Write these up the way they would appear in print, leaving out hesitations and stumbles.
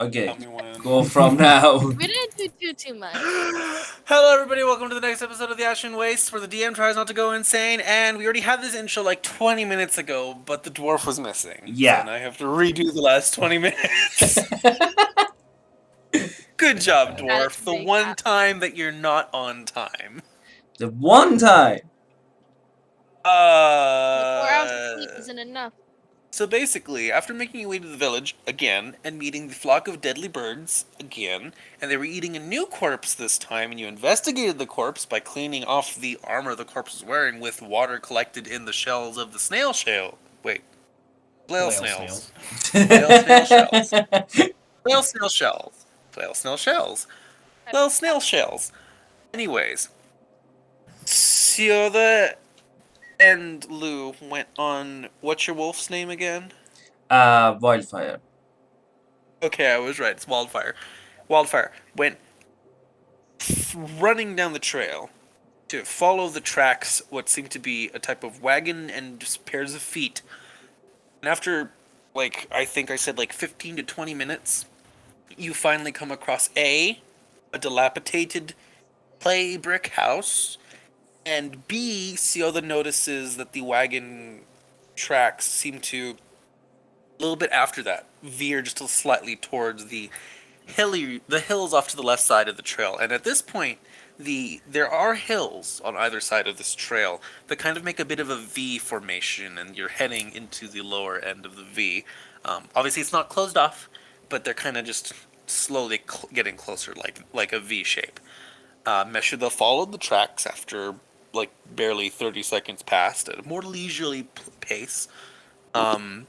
Okay, Tell me when. go from now. We didn't do too much. Hello, everybody. Welcome to the next episode of the Ashen Waste, where the DM tries not to go insane. And we already had this intro like 20 minutes ago, but the dwarf was missing. Yeah. So now I have to redo the last 20 minutes. Good job, dwarf. The one time that you're not on time. The one time. 4 hours of sleep isn't enough. So basically, after making your way to the village again and meeting the flock of deadly birds again, and they were eating a new corpse this time, and you investigated the corpse by cleaning off the armor the corpse was wearing with water collected in the shells of the snail shell. Wait. Flail snails. Flail snail shells. Flail snail shells. Flail snail shells. Flail snail shells. Anyways. Siotha and Lou went on. What's your wolf's name again? Wildfire. Okay, I was right. It's Wildfire. Wildfire went running down the trail to follow the tracks, what seemed to be a type of wagon and just pairs of feet. And after, I think I said 15 to 20 minutes, you finally come across a dilapidated clay brick house, and B, Siotha notices that the wagon tracks seem to, a little bit after that, veer just slightly towards the hills off to the left side of the trail. And at this point, there are hills on either side of this trail that kind of make a bit of a V formation, and you're heading into the lower end of the V. Obviously, it's not closed off, but they're kind of just slowly getting closer, like a V shape. Meshuda followed the tracks after barely 30 seconds passed at a more leisurely pace. And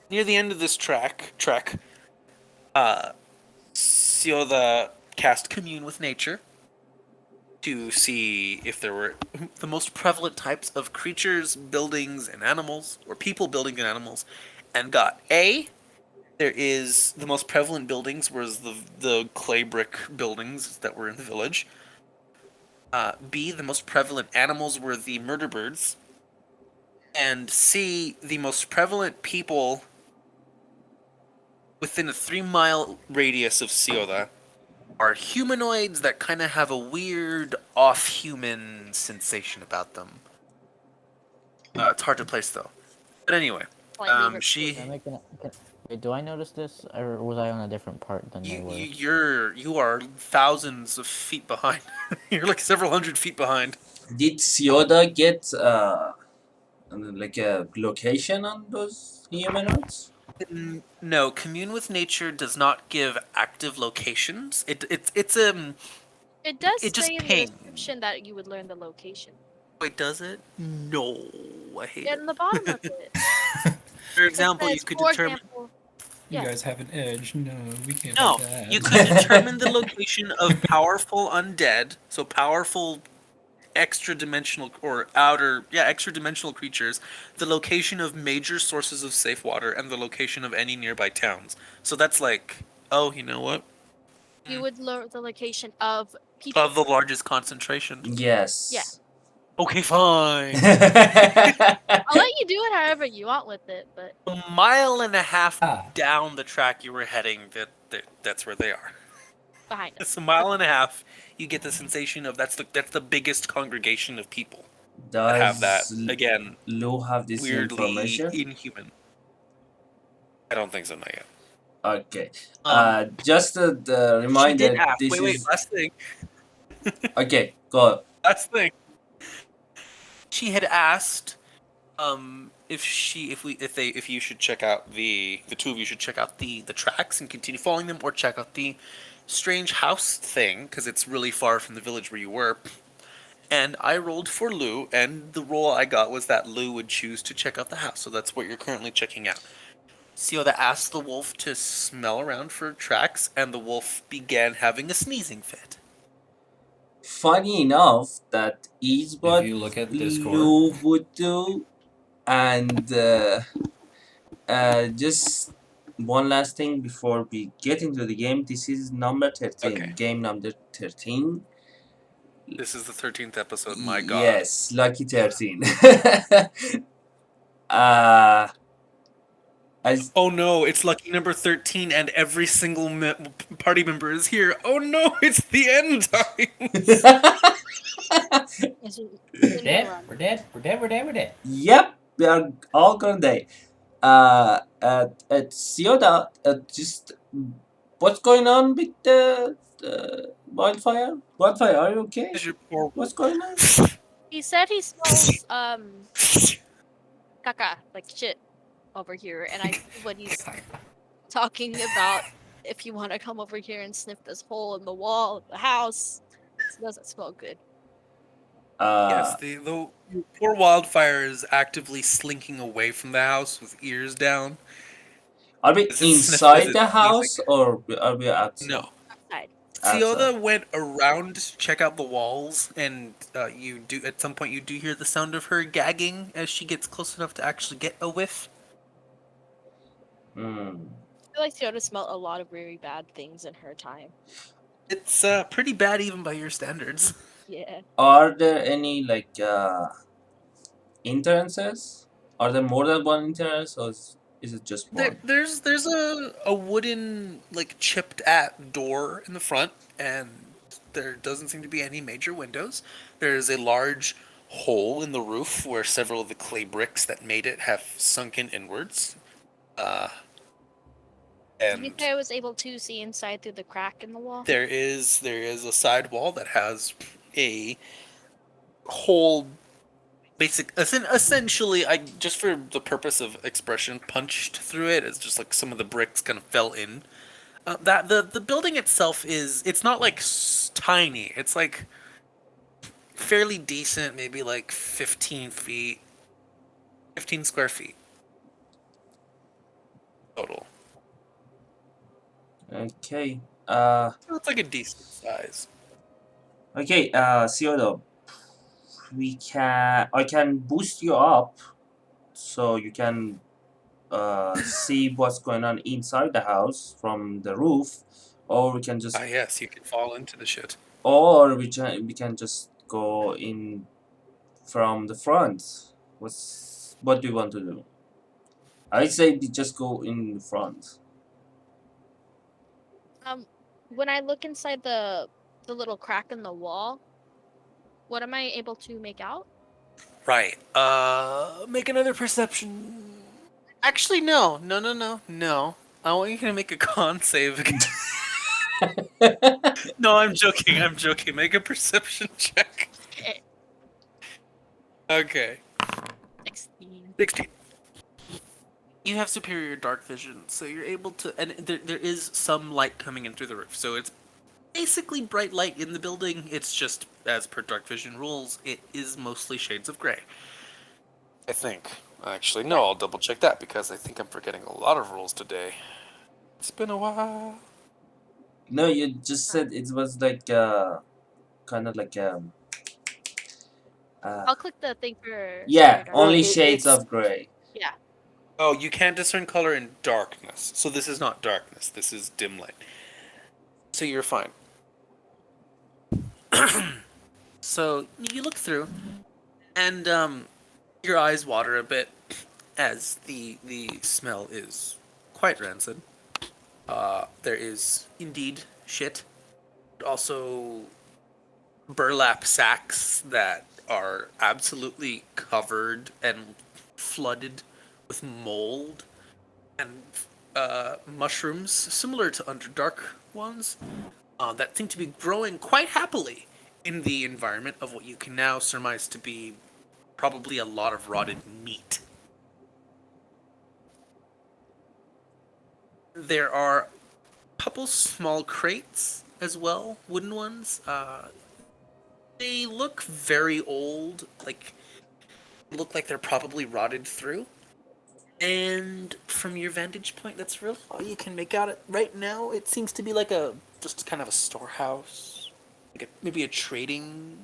near the end of this trek, Siotha cast Commune with Nature to see if there were the most prevalent types of creatures, buildings, and animals, or people, buildings, and animals, and got A. There is the most prevalent buildings was the clay brick buildings that were in the village. B, the most prevalent animals were the murder birds. And C, the most prevalent people within a 3-mile radius of Siotha are humanoids that kind of have a weird off-human sensation about them. It's hard to place though. But anyway, Wait, do I notice this, or was I on a different part than they were? You are thousands of feet behind. You're like several hundred feet behind. Did Siotha get a location on those humanoids? No, Commune with Nature does not give active locations. It does say in the description that you would learn the location. Wait, does it? No, I hate it. In the bottom of it. For example, you could determine. You guys have an edge. No, we can't. No, have that. you could determine the location of powerful undead, so powerful extra-dimensional extra-dimensional creatures, the location of major sources of safe water, and the location of any nearby towns. So that's you know what? You would learn the location of people. Of the largest concentration. Yes. Yeah. Okay, fine. I'll let you do it however you want with it, but A mile and a half down the track you were heading, that's where they are. behind us. It's a mile and a half. You get the sensation of that's the biggest congregation of people that have that. Again, Lou have this weirdly information? inhuman. I don't think so, not yet. Okay. Just the reminder. She did ask. This Wait, is... last thing. Okay, go. Last thing. She had asked, if you should check out the two of you should check out the tracks and continue following them, or check out the strange house thing, because it's really far from the village where you were. And I rolled for Lou, and the roll I got was that Lou would choose to check out the house, so that's what you're currently checking out. Siotha asked the wolf to smell around for tracks, and the wolf began having a sneezing fit. Funny enough, that is what you look at Discord, Lou would do. And just one last thing before we get into the game. This is number 13. Okay. Game number 13. This is the 13th episode, my god. Yes, lucky 13. As Oh no, it's lucky number 13 and every single party member is here. Oh no, it's the end times. Is it- We're in your dead. run. We're dead. We're dead. We're dead. We're dead. Yep, we are all gonna die. Sioda, just what's going on with the wildfire? Wildfire, are you okay? Is your poor What's going on? He said he smells caca, like shit over here, and I see what he's talking about. If you want to come over here and sniff this hole in the wall of the house, it doesn't smell good. Yes, Uh, the poor wildfire is actively slinking away from the house with ears down. are we As inside it's the sneezing. house or are we outside? No. Outside. Outside. Sioda went around to check out the walls, and you do at some point you do hear the sound of her gagging as she gets close enough to actually get a whiff. Hmm. I feel like Fiona smelled a lot of very bad things in her time. It's pretty bad even by your standards. Yeah. Are there any like entrances? Are there more than one entrance, or is it just one? There's a wooden like chipped at door in the front, and there doesn't seem to be any major windows. There's a large hole in the roof where several of the clay bricks that made it have sunken inwards. Uh, Did you and say I was able to see inside through the crack in the wall? there is a side wall that has a hole essentially I just for the purpose of expression punched through it. It's just like some of the bricks kind of fell in. That the building itself is it's not like tiny. It's like fairly decent, maybe like 15 feet, 15 square feet total. Okay. So it's like a decent size. Okay. Siodo, I can boost you up so you can see what's going on inside the house from the roof, or we can just, Ah yes, you can fall into the shit. or we can just go in from the front. What do you want to do? I say we just go in the front. When I look inside the little crack in the wall, what am I able to make out? Right. Make another perception. Actually, no, no, no, no, no. I want you to make a con save. No, I'm joking. I'm joking. Make a perception check. Okay. Okay. 16. 16. You have superior dark vision, so you're able to, and there is some light coming in through the roof. So it's basically bright light in the building. It's just, as per dark vision rules, it is mostly shades of gray. I think. Actually, no, I'll double check that because I think I'm forgetting a lot of rules today. It's been a while. No, you just said it was like kind of like uh I'll click the thing for yeah, superior dark. Well, only shades it's of gray. Yeah. oh, you can't discern color in darkness. So this is not darkness. This is dim light. So you're fine. So you look through, and your eyes water a bit as the smell is quite rancid. There is indeed shit, but also burlap sacks that are absolutely covered and flooded with mold and mushrooms, similar to Underdark ones, that seem to be growing quite happily in the environment of what you can now surmise to be probably a lot of rotted meat. There are a couple small crates as well, wooden ones. They look very old, like look like they're probably rotted through. And from your vantage point, that's really all you can make out. It right now, it seems to be like a just kind of a storehouse, like maybe a trading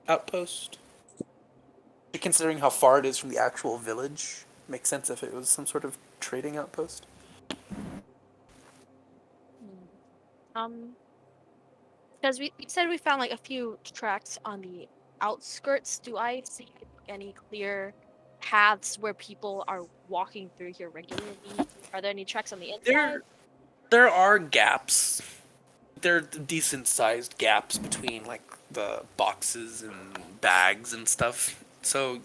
outpost. Considering how far it is from the actual village, makes sense if it was some sort of trading outpost. Hmm. Because we said we found like a few tracks on the outskirts. Do I see any clear paths where people are walking through here regularly? Are there any tracks on the inside? There are gaps. There are decent sized gaps between like the boxes and bags and stuff. So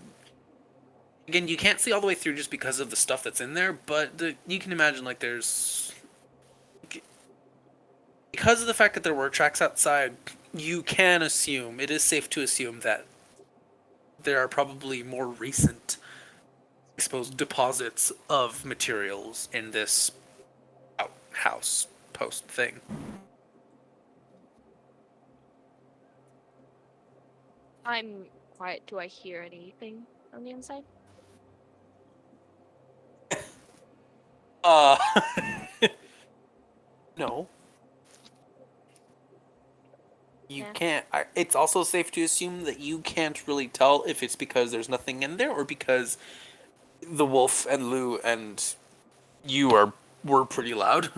again, you can't see all the way through just because of the stuff that's in there, but you can imagine like there's because of the fact that there were tracks outside, you can assume it is safe to assume that there are probably more recent exposed deposits of materials in this outhouse post thing. I'm quiet. Do I hear anything on the inside? Uh, no. You Yeah. can't. It's also safe to assume that you can't really tell if it's because there's nothing in there or because the wolf and Lou and you were pretty loud.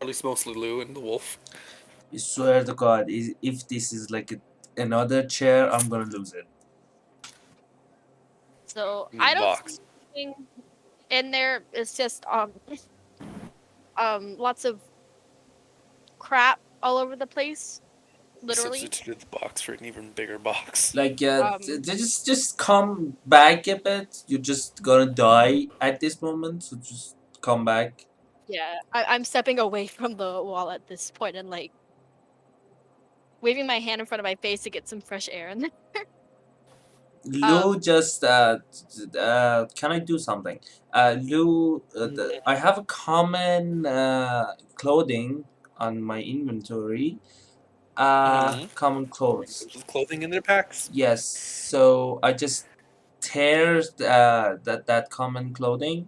At least mostly Lou and the wolf. I swear to God, if this is like another chair, I'm gonna lose it. So In the I don't box. see anything in there. It's just lots of crap all over the place. Literally. Substituted the box for an even bigger box. Like, Um, just come back a bit. You're just gonna die at this moment, so just come back. Yeah, I'm stepping away from the wall at this point and like waving my hand in front of my face to get some fresh air in there. Lou just can I do something? Lou, I have a common clothing on my inventory. Common clothes. With clothing in their packs. Yes. So I just tears that common clothing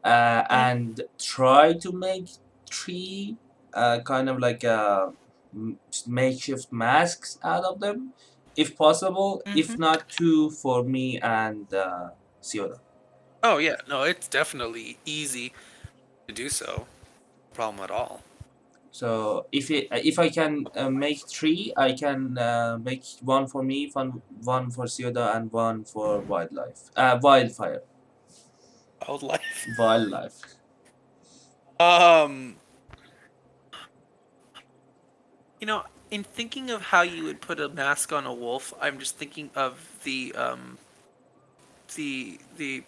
and try to make three kind of like makeshift masks out of them, if possible. If not, two for me and Sioda. Oh yeah, no, it's definitely easy to do so. No problem at all. So if I can make three, I can make one for me, one for Sioda, and one for wildlife. Wildfire. Wildlife. Wildlife. Um, you know, in thinking of how you would put a mask on a wolf, I'm just thinking of the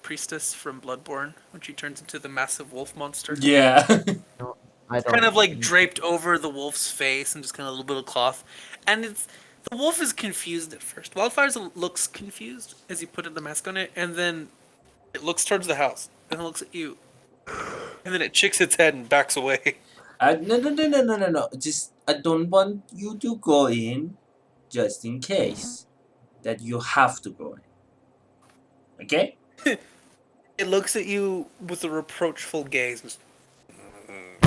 priestess from Bloodborne when she turns into the massive wolf monster. Yeah. No, I It's kind of like don't. draped over the wolf's face and just kind of a little bit of cloth, and it's the wolf is confused at first. Wildfire looks confused as you put the mask on it, and then it looks towards the house and it looks at you, and then it chicks its head and backs away. No. Just I don't want you to go in, just in case that you have to go in. Okay? It looks at you with a reproachful gaze. And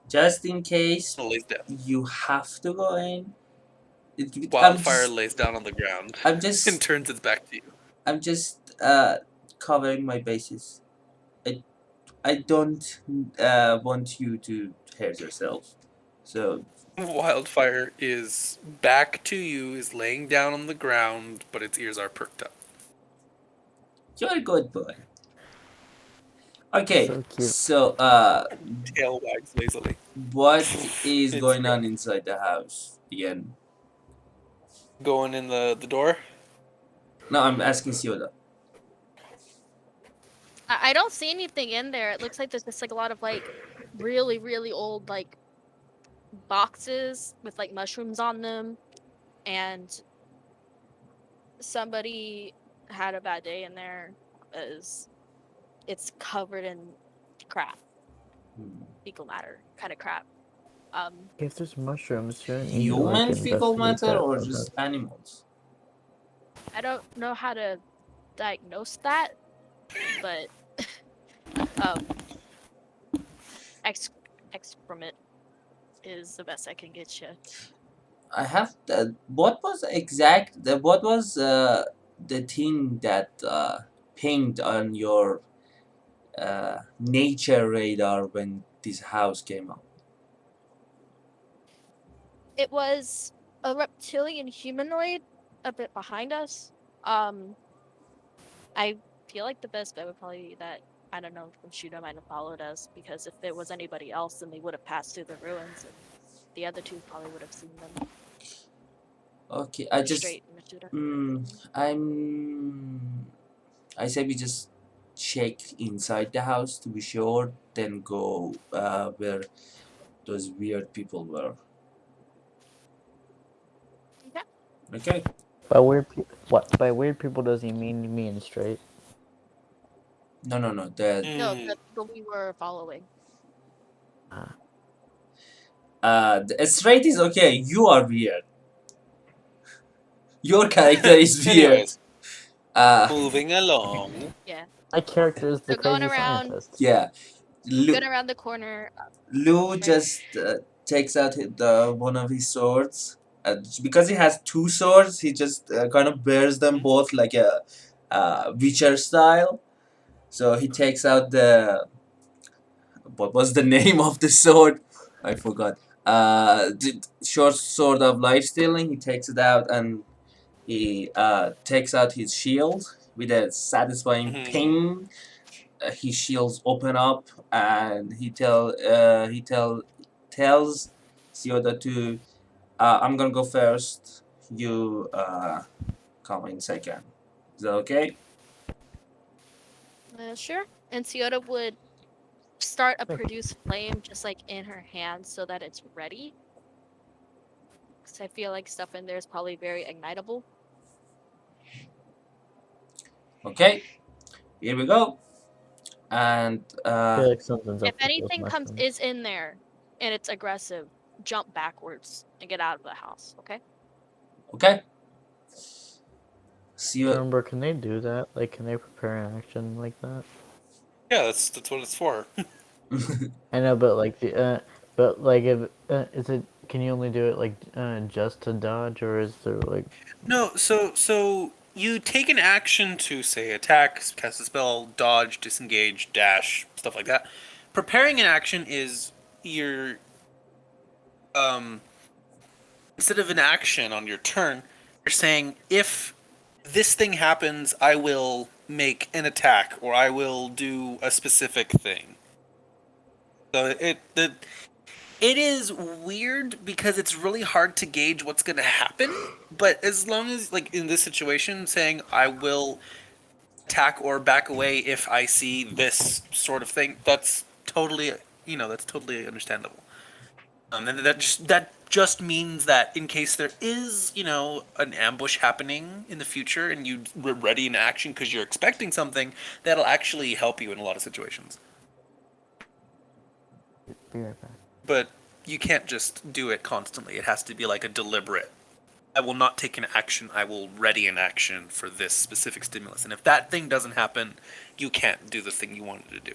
Just in case lays down. you have to go in. Wildfire lays down on the ground I'm and just turns its back to you. I'm just covering my bases. I don't want you to hurt yourself. So Wildfire is back to you, is laying down on the ground, but its ears are perked up. you're a good boy. Okay, So cute. so Tail wags lazily. what is It's going great. on inside the house again? Going in the door. No, I'm asking Sioda. I don't see anything in there. It looks like there's just like a lot of like really, really old like boxes with like mushrooms on them, and somebody had a bad day in there as it's covered in crap, fecal matter kind of crap. If there's mushrooms, shouldn't you like Human fecal investigate matter that or first? just animals? I don't know how to diagnose that, but um, excrement is the best I can get you. I have what was the thing that pinged on your nature radar when this house came up? It was a reptilian humanoid a bit behind us. Um, I feel like the best bet would probably be that I don't know if Shooter might have followed us because if it was anybody else, then they would have passed through the ruins, and the other two probably would have seen them. Okay, I Or just straight Shooter. I say we just check inside the house to be sure, then go where those weird people were. Okay. Okay. By weird people, what? By weird people does he mean me and straight? No, no, no. The No, Mm. the people we were following. Ah, the straight is okay. You are weird. Your character is weird. Anyways, Uh, moving along. Yeah. my character is the So going crazy around, scientist. yeah. going around the corner. Lou Right. just takes out the one of his swords. Because he has two swords, he just kind of bears them both like a Witcher style. So he takes out the what was the name of the sword? I forgot. The short sword of life stealing. He takes it out and he takes out his shield with a satisfying Mhm. ping. His shields open up and tells Sioda to I'm gonna go first. You come in second. Is that okay? Sure. And Ciota would start a produce flame just like in her hand so that it's ready. Because I feel like stuff in there is probably very ignitable. Okay. Here we go. And I feel like something's If up with those anything mushrooms. is in there and it's aggressive, jump backwards and get out of the house, okay? okay. See you. Remember, can they do that? Like, can they prepare an action like that? Yeah, that's what it's for. I know, but like but like if is it? Can you only do it like just to dodge, or is there like? No, so you take an action to say attack, cast a spell, dodge, disengage, dash, stuff like that. Preparing an action is your instead of an action on your turn, you're saying if this thing happens, I will make an attack or I will do a specific thing. So it is weird because it's really hard to gauge what's going to happen. But as long as, like in this situation, saying I will attack or back away if I see this sort of thing, that's totally, that's totally understandable. And that just means that in case there is, an ambush happening in the future and you're ready in action because you're expecting something, that'll actually help you in a lot of situations. Be right back. But you can't just do it constantly. It has to be like a deliberate. I will not take an action. I will ready an action for this specific stimulus. And if that thing doesn't happen, you can't do the thing you wanted to do.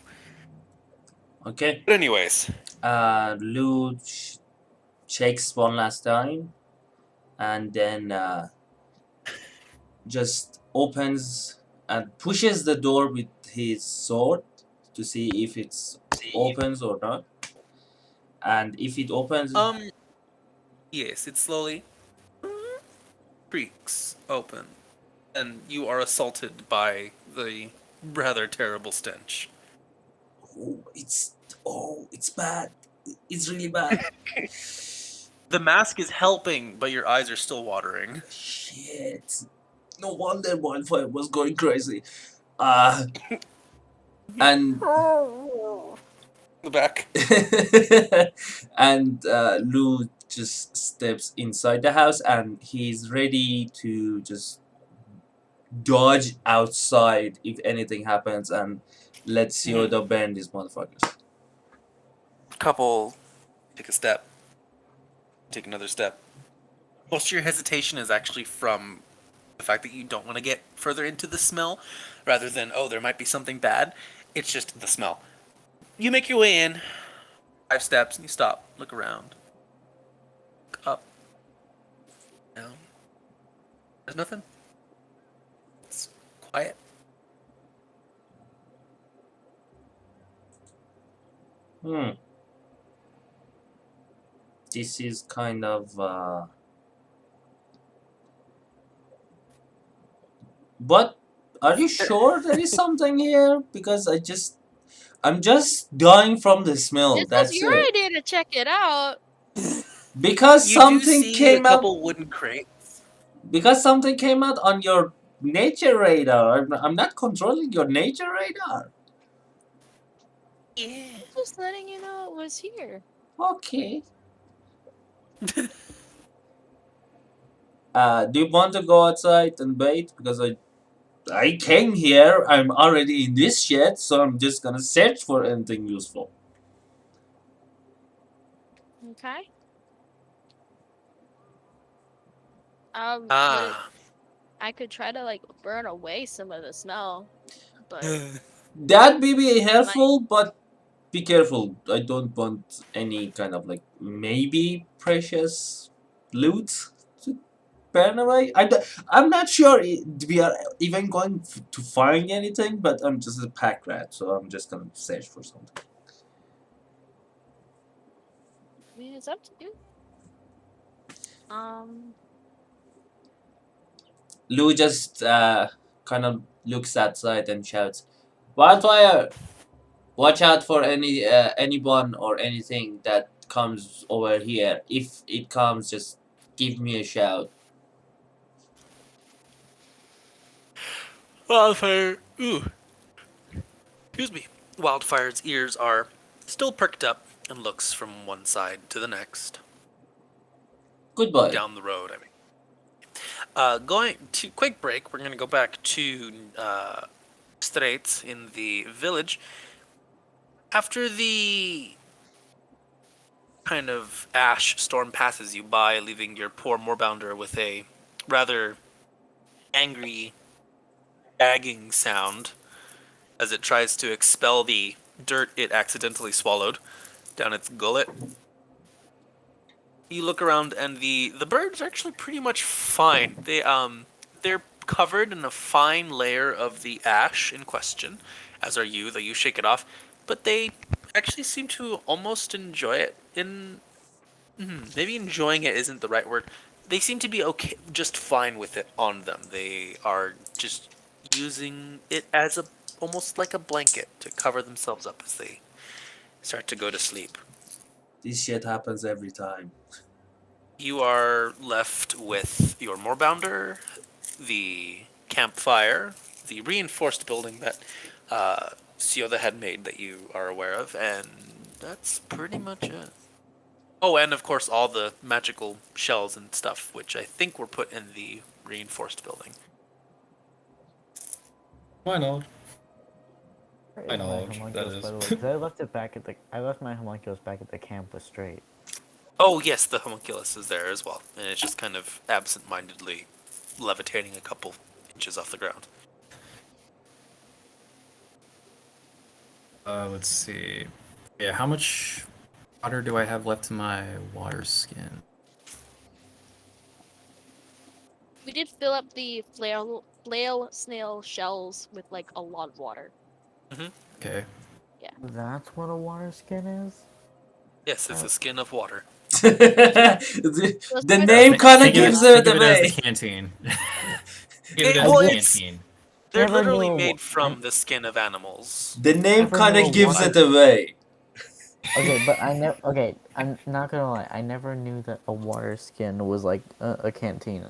Okay. But anyways, Lou shakes one last time and then just opens and pushes the door with his sword to see if it's opens or not. And if it opens, yes, it slowly creaks open, and you are assaulted by the rather terrible stench. oh, it's bad. It's really bad. The mask is helping, but your eyes are still watering. Shit. No wonder wildfire was going crazy. Uh, and The back. and Lou just steps inside the house and he's ready to just dodge outside if anything happens and let Sioda burn these motherfuckers. Couple take a step, take another step. Most of your hesitation is actually from the fact that you don't want to get further into the smell, rather than, oh, there might be something bad. It's just the smell. You make your way in, 5 steps, and you stop, look around, look up, down. There's nothing. It's quiet. Hmm. This is kind of But are you sure there is something here? Because I'm just dying from the smell. It says That's your it. idea to check it out. Because You do something see a came out. couple wooden crates. Because something came out on your nature radar. I'm not controlling your nature radar. Yeah. Just letting you know it was here. Okay. Do you want to go outside and wait? Because I came here. I'm already in this shed, so I'm just gonna search for anything useful. Okay. Ah. I could try to like burn away some of the smell, but That may be might. helpful, but be careful. I don't want any kind of like maybe precious loot to burn away. I'm not sure we are even going to find anything, but I'm just a pack rat, so I'm just gonna search for something. I mean, it's up to you. Um, Lou just kind of looks outside and shouts, "Wildfire! Watch out for anyone or anything that comes over here. If it comes, just give me a shout." Wildfire. Ooh. Excuse me. Wildfire's ears are still perked up and looks from one side to the next. Goodbye. Down the road, I mean. Going to quick break. We're gonna go back to Straits in the village. After the kind of ash storm passes you by, leaving your poor Moorbounder with a rather angry, gagging sound as it tries to expel the dirt it accidentally swallowed down its gullet. You look around and the birds are actually pretty much fine. They're covered in a fine layer of the ash in question, as are you, though you shake it off, but they actually seem to almost enjoy it. Maybe enjoying it isn't the right word. They seem to be okay, just fine with it on them. They are just using it as a almost like a blanket to cover themselves up as they start to go to sleep. This shit happens every time. You are left with your Moorbounder, the campfire, the reinforced building that Sioda had made that you are aware of, and that's pretty much it. Oh, and of course all the magical shells and stuff, which I think were put in the reinforced building. My knowledge. Where I is my know that homunculus, is. by the way? Because I left it back at the. I left my homunculus back at the camp with Straight. Oh, yes, the homunculus is there as well, and it's just kind of absent-mindedly levitating a couple inches off the ground. Let's see. Yeah, how much water do I have left in my water skin? we did fill up the flail snail shells with like a lot of water. Okay. That's what a water skin is? Yes, it's a skin of water. The Let's name try to- kind of Think of it, gives think it of it as the away. canteen. Think of It, it as well, the it's canteen. they're Never literally knew made from the skin of animals. The name Never kind knew of a gives water- it away. Okay, but I never. Okay, I'm not gonna lie. I never knew that a water skin was like a canteen.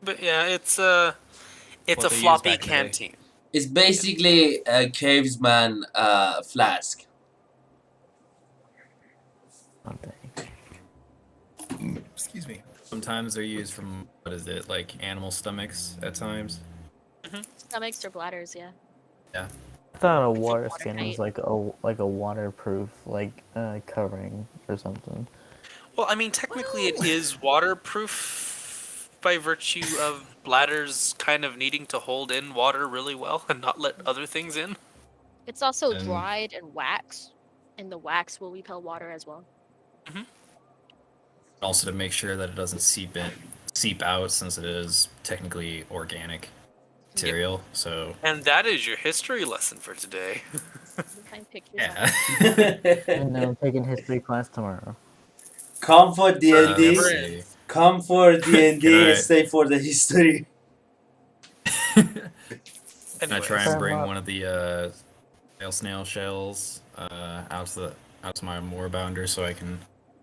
But yeah, it's What a they used floppy back in the day. canteen. It's basically a caveman flask. Something. Excuse me. Sometimes they're used from, what is it, like animal stomachs at times. Stomachs or bladders, yeah. Yeah. I thought a It's like water skin was watertight. like a waterproof covering or something. Well, I mean, technically it is waterproof by virtue of bladders kind of needing to hold in water really well and not let other things in. It's also And- dried and waxed, and the wax will repel water as well. Also to make sure that it doesn't seep out, since it is technically organic material. So And that is your history lesson for today. Find pictures on yeah. And I'm taking history class tomorrow. Come for D and Never D. ends. Come for D and Can D. I- Stay for the history. And I Anyways, try and Turn bring up. one of the snail shells out to my moorbounder so I can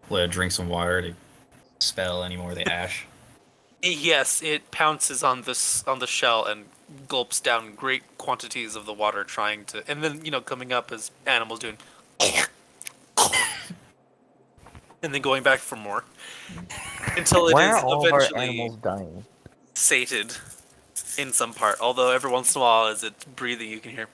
let it drink some water to expel any more of the ash. yes, it pounces on the shell and gulps down great quantities of the water, trying to, and then coming up as animals doing, and then going back for more until it Why is are all of our eventually animals dying? sated in some part. Although every once in a while, as it's breathing, you can hear.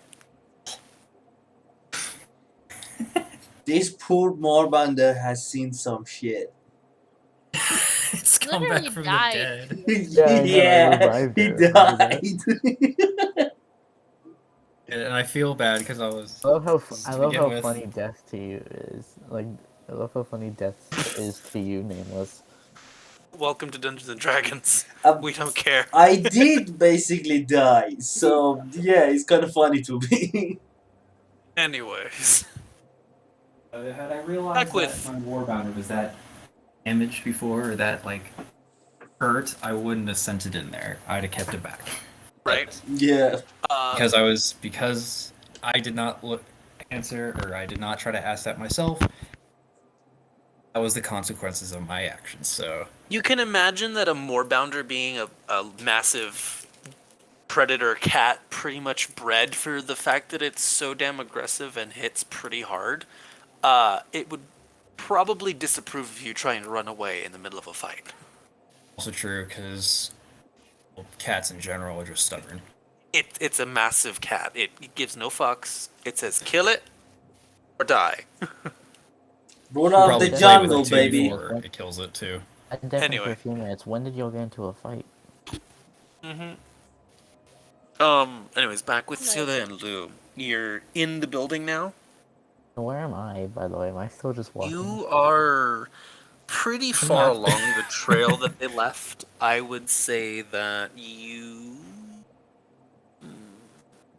This poor Moorbander has seen some shit. It's come back Literally from the died. dead. Yeah, I know, I Yeah, revived he it. Remember that? died. And I feel bad because I was I love how I to love begin how with. funny death to you is. Like, I love how funny death is to you, Nameless. Welcome to Dungeons and Dragons. Um, We don't care. I did basically die, so yeah, it's kind of funny to me. Anyways, Had I realized back that with my warbounder was that damaged before or that like hurt, I wouldn't have sent it in there. I'd have kept it back. right. But Yeah. because I did not look answer or I did not try to ask that myself. That was the consequences of my actions. So You can imagine that a moorbounder being a massive predator cat, pretty much bred for the fact that it's so damn aggressive and hits pretty hard. It would probably disapprove of you trying to run away in the middle of a fight. also true because cats in general are just stubborn. It's a massive cat. It gives no fucks. It says kill it or die. Run We'll out of the probably play with jungle, it too baby. before it kills it too. I definitely for Anyway. a few minutes. When did y'all get into a fight? Anyways, back with No. Sila and Lou. You're in the building now. Where am I, by the way? Am I still just walking? You are pretty far Not- along the trail that they left. I would say that you...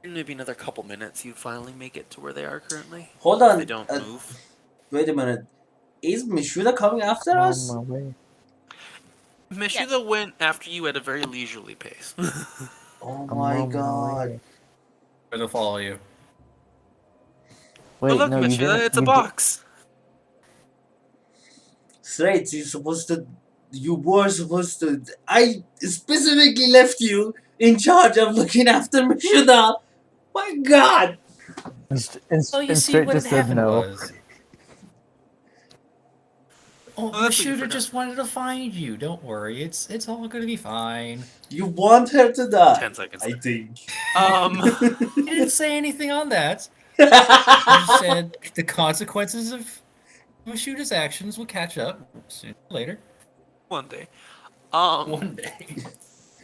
maybe another couple minutes, you'd finally make it to where they are currently. Hold If on. they don't move. Wait a minute. Is Mishuda coming after I'm us? on my way. Mishuda went after you at a very leisurely pace. Oh I'm my on my god. way. It'll follow you. Wait, But look, no, you Mishuda, didn't. it's a you box. Straight, you were supposed to. I specifically left you in charge of looking after Mishuda. My god. And straight just said no. was. Oh, Well, that's what you Mashuda forgot. just wanted to find you. Don't worry, it's all gonna be fine. You want her to die. 10 seconds. I think. I didn't say anything on that. I just said the consequences of Mashuda's actions will catch up sooner or later. One day. One day.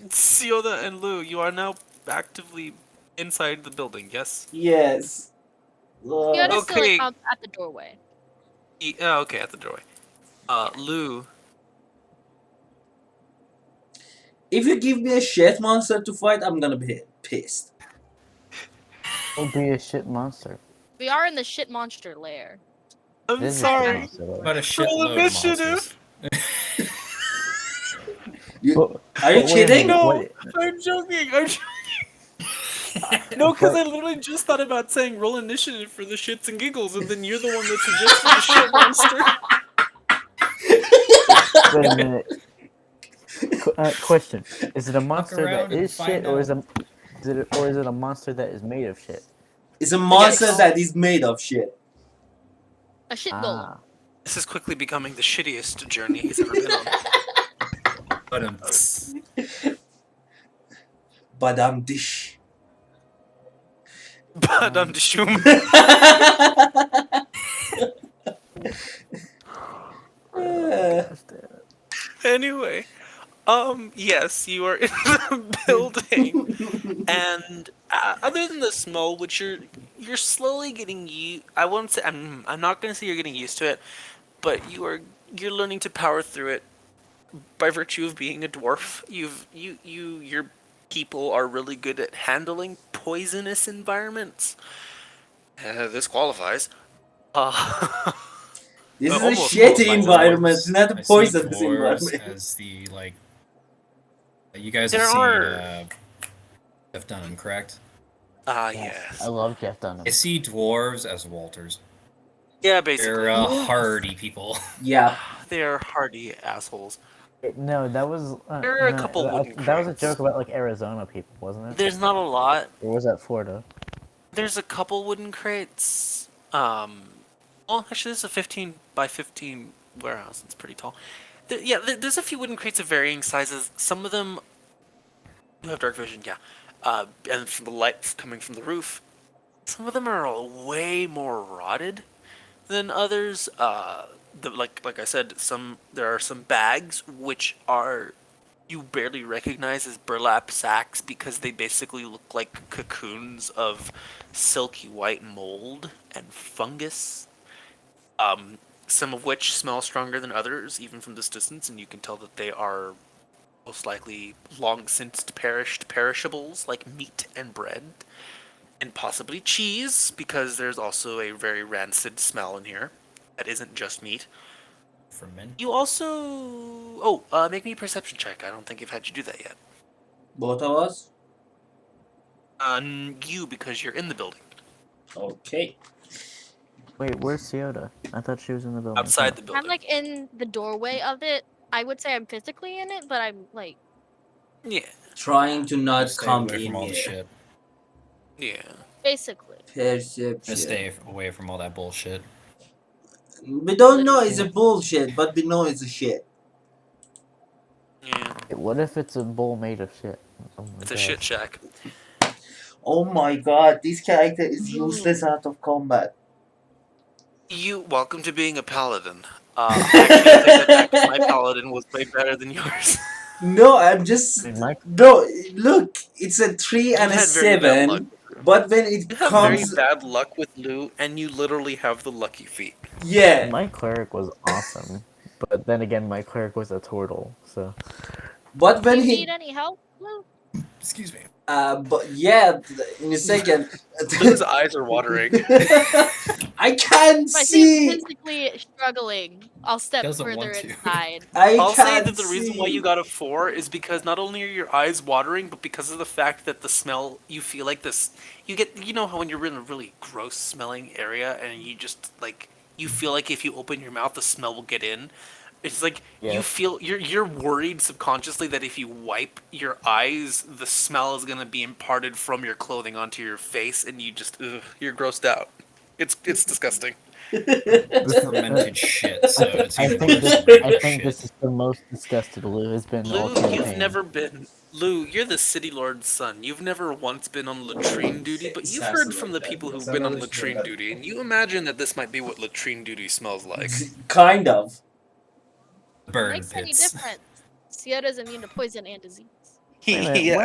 Sioda and Lou, you are now actively inside the building, yes? Yes. Fiona's still Okay. like at the doorway. Okay, at the doorway. Lou, If you give me a shit monster to fight, I'm gonna be pissed. Don't be a shit monster. We are in the shit monster lair. I'm This is sorry. monster, though. About a Roll shitload of initiative. monsters. Are you But wait a kidding? minute, No, what- I'm joking. No, because I literally just thought about saying roll initiative for the shits and giggles, and then you're the one that suggested the shit monster. Wait a minute. Question: is it a monster around that and is find shit, or is out. it a monster that is made of shit? It's a monster Yes. that is made of shit. A shit golem. Ah, This is quickly becoming the shittiest journey he's ever been on. But Badam dish. But I'm assuming. Anyway, yes, you are in the building, and other than the smell, which you're slowly getting I won't say I'm not gonna say you're getting used to it, but you're learning to power through it by virtue of being a dwarf. Your people are really good at handling poisonous environments. This qualifies. This is a Almost shitty qualifies. environment, it's not a I see poisonous dwarves environment. as the like. You guys There have seen are- Jeff Dunham, correct? Ah, Yes, yes. I love Jeff Dunham. I see dwarves as Walters. Yeah, They're basically. hardy people. Yeah. They're hardy assholes. No, that was There are a couple wooden that was a crates. joke about like Arizona people, wasn't it? There's not a lot. Or was that Florida? There's a couple wooden crates. Well, actually, this is a 15 by 15 warehouse. It's pretty tall. There's a few wooden crates of varying sizes. Some of them do have dark vision, yeah. And from the light coming from the roof, some of them are way more rotted than others. Like I said, there are some bags which are you barely recognize as burlap sacks because they basically look like cocoons of silky white mold and fungus. Some of which smell stronger than others, even from this distance, and you can tell that they are most likely long since perished perishables like meat and bread, and possibly cheese, because there's also a very rancid smell in here that isn't just meat. For men. You also make me a perception check. I don't think I've had you do that yet. Both of us? You, because you're in the building. Okay. Wait, where's Ciota? I thought she was in the building. Outside the I'm building. like in the doorway of it. I would say I'm physically in it, but I'm like Yeah. Trying to not Stay come away from in all the here. shit. Yeah. basically. Just Perception. stay away from all that bullshit. We don't know it's a Literally. bullshit, but we know it's a shit. Yeah. Wait, what if it's a bowl made of shit? Oh my It's a god. shit shack. Oh my god, this character is useless out of combat. Welcome to being a paladin. Actually, I take that back. My paladin was way better than yours. No, I'm just. Wait, Mike, No, look, it's a 3 and You've a had very bad luck. 7, but when it You have very comes. bad luck with Lou, and you literally have the lucky feet. Yeah, my cleric was awesome, but then again, my cleric was a turtle, so. but Do when you he. need any help, Lou? Excuse me. But yeah, in a second. Lou's eyes are watering. I can't If I see him see! physically struggling, I'll step Doesn't further want to. inside. I I'll say can't that the reason why you see! got a 4 is because not only are your eyes watering, but because of the fact that the smell, you feel like this. You know how when you're in a really gross smelling area and you just like, you feel like if you open your mouth, the smell will get in. It's like you Yeah. feel you're worried subconsciously that if you wipe your eyes, the smell is gonna be imparted from your clothing onto your face, and you're grossed out. It's disgusting. Fermented shit, so it's I usually think just this. I regular think shit. this is the most disgusted Lou has been all Lou, campaign. you've never been. Lou, you're the city lord's son. You've never once been on latrine duty, but you've heard from the people who've been on latrine duty, and you imagine that this might be what latrine duty smells like. Kind of. Burn Makes any pits. difference. Sierra's immune to poison and disease. Wait a minute, Yeah.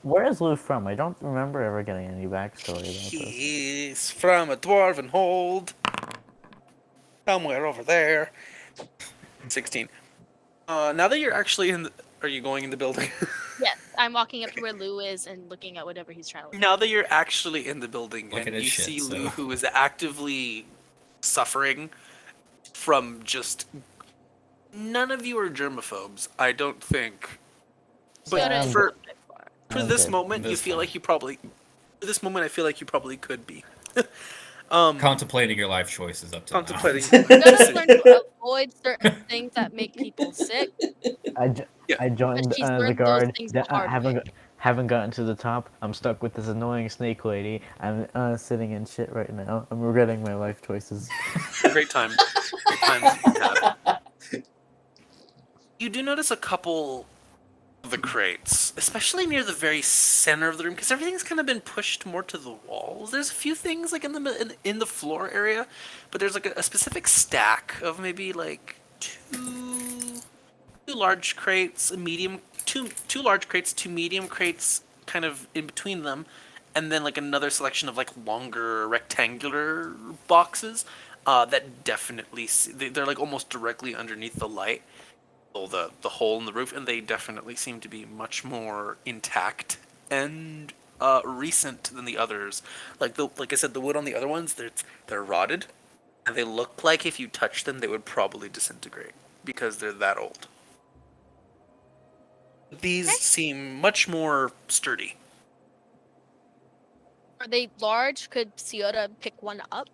where is Lou from? I don't remember ever getting any backstory about this. He's from a dwarven hold. Somewhere over there. 16. Now that you're actually in the... Are you going in the building? Yes, I'm walking up to where Lou is and looking at whatever he's trying to look Now that you're actually in the building Look at and his you shit, see so- Lou, who is actively suffering from just... None of you are germaphobes, I don't think. But Sierra is for a bit far. this Okay, moment, you that's feel fine. like you probably... For this moment, I feel like you probably could be. Contemplating your life choices up to Contemplating. You gotta learn to avoid certain things that make people sick. I But joined she's the learned those guard. things the hard way. Haven't gotten to the top. I'm stuck with this annoying snake lady. I'm sitting in shit right now. I'm regretting my life choices. Great time. Great times you can have. You do notice a couple of the crates, especially near the very center of the room, because everything's kind of been pushed more to the walls. There's a few things like in the floor area, but there's like a specific stack of maybe like two large crates, two large crates, two medium crates, kind of in between them, and then like another selection of like longer rectangular boxes that definitely they're like almost directly underneath the light, the hole in the roof, and they definitely seem to be much more intact and recent than the others. Like I said, the wood on the other ones, they're rotted, and they look like if you touch them, they would probably disintegrate because they're that old. These Okay. seem much more sturdy. Are they large? Could Ciota pick one up?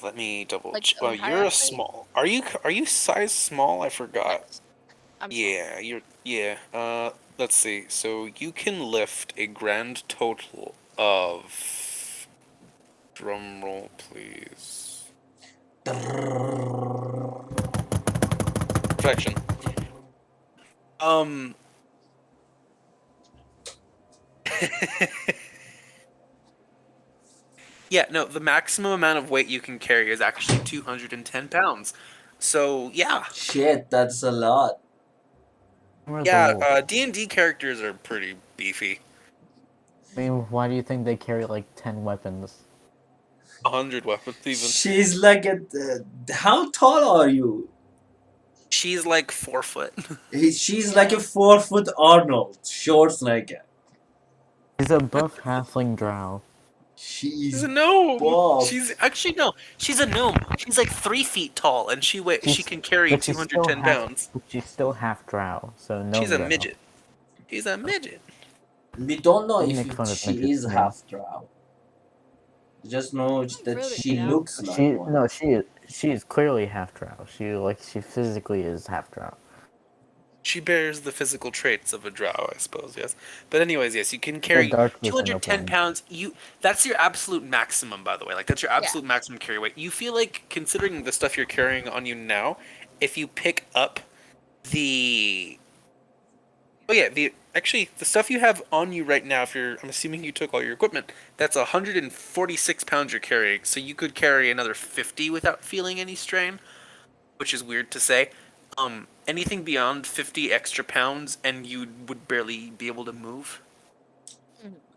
Let me double Like check. the Oh, you're entire a crate? small. Are you size small? I forgot. Yes. I'm small. Yeah, yeah. Let's see. So you can lift a grand total of, drum roll, please. Perfection. Um. Yeah, no, the maximum amount of weight you can carry is actually 210 pounds. So, yeah. Shit, that's a lot. Where's the Yeah, wolf? D&D characters are pretty beefy. I mean, why do you think they carry like 10 weapons? 100 weapons, even. She's like a. How tall are you? She's like 4 foot. She's like a 4 foot Arnold Schwarzenegger. He's a buff halfling drow. She's She's a gnome. She's buff. actually no. She's a gnome. She's like 3 feet tall, and she She's, can carry but she's still 210 pounds. half drow, so She's gnome a drow. midget. She's a midget. We don't know Don't if make fun of she midgets, is man. half drow. We just know that Really, she no. looks like one. She is clearly half drow. She physically is half drow. She bears the physical traits of a drow, I suppose, yes. But anyways, yes, you can The carry dark vision 210 of one. pounds. That's your absolute maximum, by the way. Like, that's your Yeah. absolute maximum carry weight. You feel like, considering the stuff you're carrying on you now, if you pick up the... Oh yeah, actually, the stuff you have on you right now, I'm assuming you took all your equipment, that's 146 pounds you're carrying, so you could carry another 50 without feeling any strain, which is weird to say. Anything beyond 50 extra pounds and you would barely be able to move.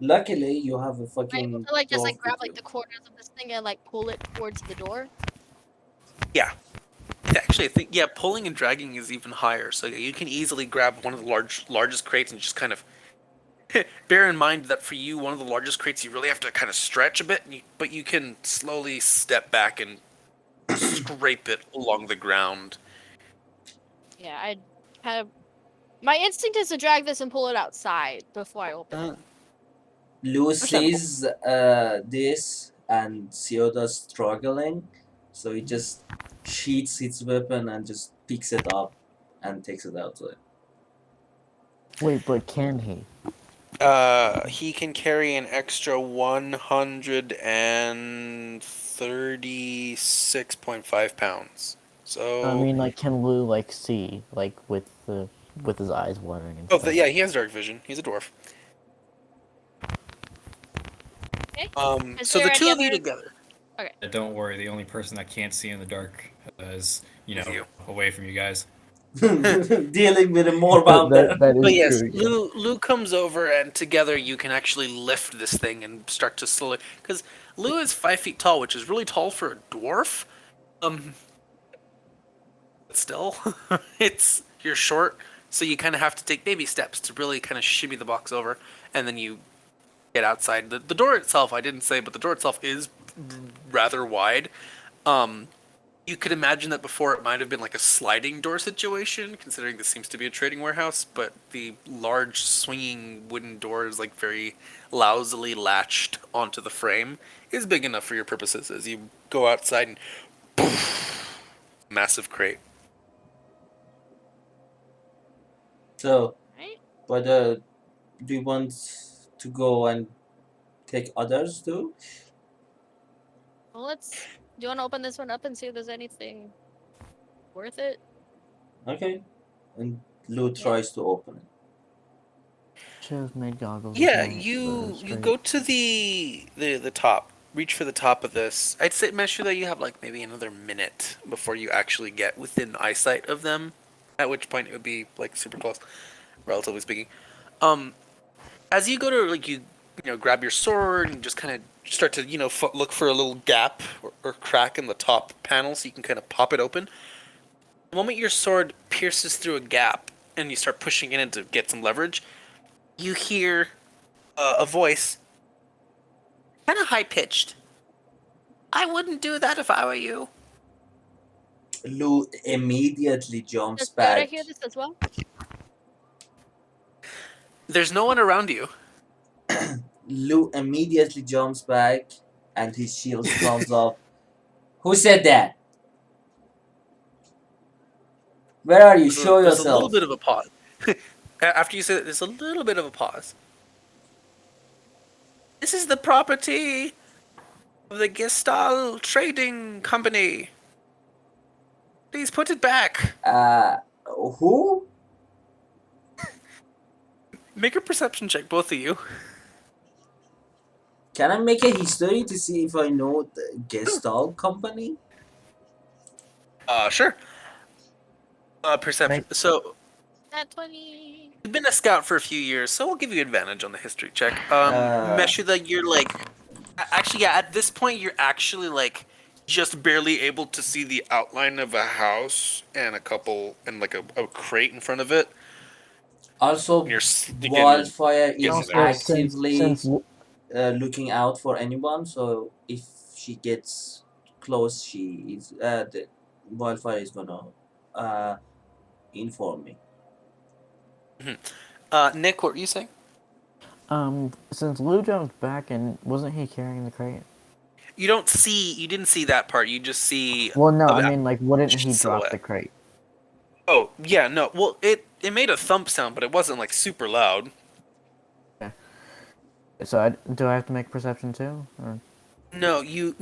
Luckily, you have a Am I able fucking to like just like dwarf grab with like you. the corners of this thing and like pull it towards the door? Yeah. Actually, I think, yeah, pulling and dragging is even higher, so you can easily grab one of the largest crates and just kind of... Bear in mind that for you, one of the largest crates, you really have to kind of stretch a bit, but you can slowly step back and scrape it along the ground. Yeah, I kind of. My instinct is to drag this and pull it outside before I open it. Lou Understandable. sees this and Sioda's struggling, so he just sheaths his weapon and just picks it up and takes it out to it. Wait, but can he? He can carry an extra 136.5 pounds. So. I mean, like, can Lou like see like with his eyes watering and Oh, stuff? yeah, he has dark vision. He's a dwarf. Okay. Is So there the any two of you other- together. Don't worry, the only person that can't see in the dark is, Is you. away from you guys. Dealing with a more bounder. that But is yes, true. Yeah. Lou comes over, and together you can actually lift this thing and start to slowly. Because Lou is 5 feet tall, which is really tall for a dwarf. But still, you're short, so you kind of have to take baby steps to really kind of shimmy the box over, and then you get outside. The door itself, I didn't say, but the door itself is rather wide. You could imagine that before it might have been like a sliding door situation, considering this seems to be a trading warehouse, but the large swinging wooden door is like very lousily latched onto the frame, is big enough for your purposes as you go outside and massive crate. So, Right? but do you want to go and take others too? Well, let's. Do you want to open this one up and see if there's anything worth it? Okay. And Lou tries to open it. Shows made goggles. Yeah, with you straight- go to the top. Reach for the top of this. I'd say make sure that you have like maybe another minute before you actually get within eyesight of them. At which point it would be like super close, relatively speaking. As you go to like you grab your sword and just kind of start to look for a little gap or crack in the top panel so you can kind of pop it open. The moment your sword pierces through a gap and you start pushing in to get some leverage, you hear a voice, kind of high pitched. I wouldn't do that if I were you. Lou immediately jumps Does Yoda back. hear this as well? There's no one around you. Lou immediately jumps back and his shield comes off. Who said that? Where are you? Show There's a little yourself. bit of a pause. After you say that, there's a little bit of a pause. This is the property of the Gestal Trading Company. Please put it back. Who? Make a perception check, both of you. Can I make a history to see if I know the Gestalt company? Sure. Perception. Make- So Nat 20. you've been a scout for a few years, so we'll give you advantage on the history check. Uh, Meshuda, you're like, actually, yeah. At this point, you're actually like just barely able to see the outline of a house and a couple and like a crate in front of it. Also, Again, Wildfire getting is there. Also, actively looking out for anyone. So if she gets close, she is the Wildfire is gonna uh, inform me. Nick, what were you saying? since Lou jumped back and wasn't he carrying the crate? You didn't see that part. You just see Well, no, I a mean, like, wouldn't just he drop the silhouette. crate? Oh, yeah, no. Well, it made a thump sound, but it wasn't like super loud. So do I have to make perception too? Or? No, you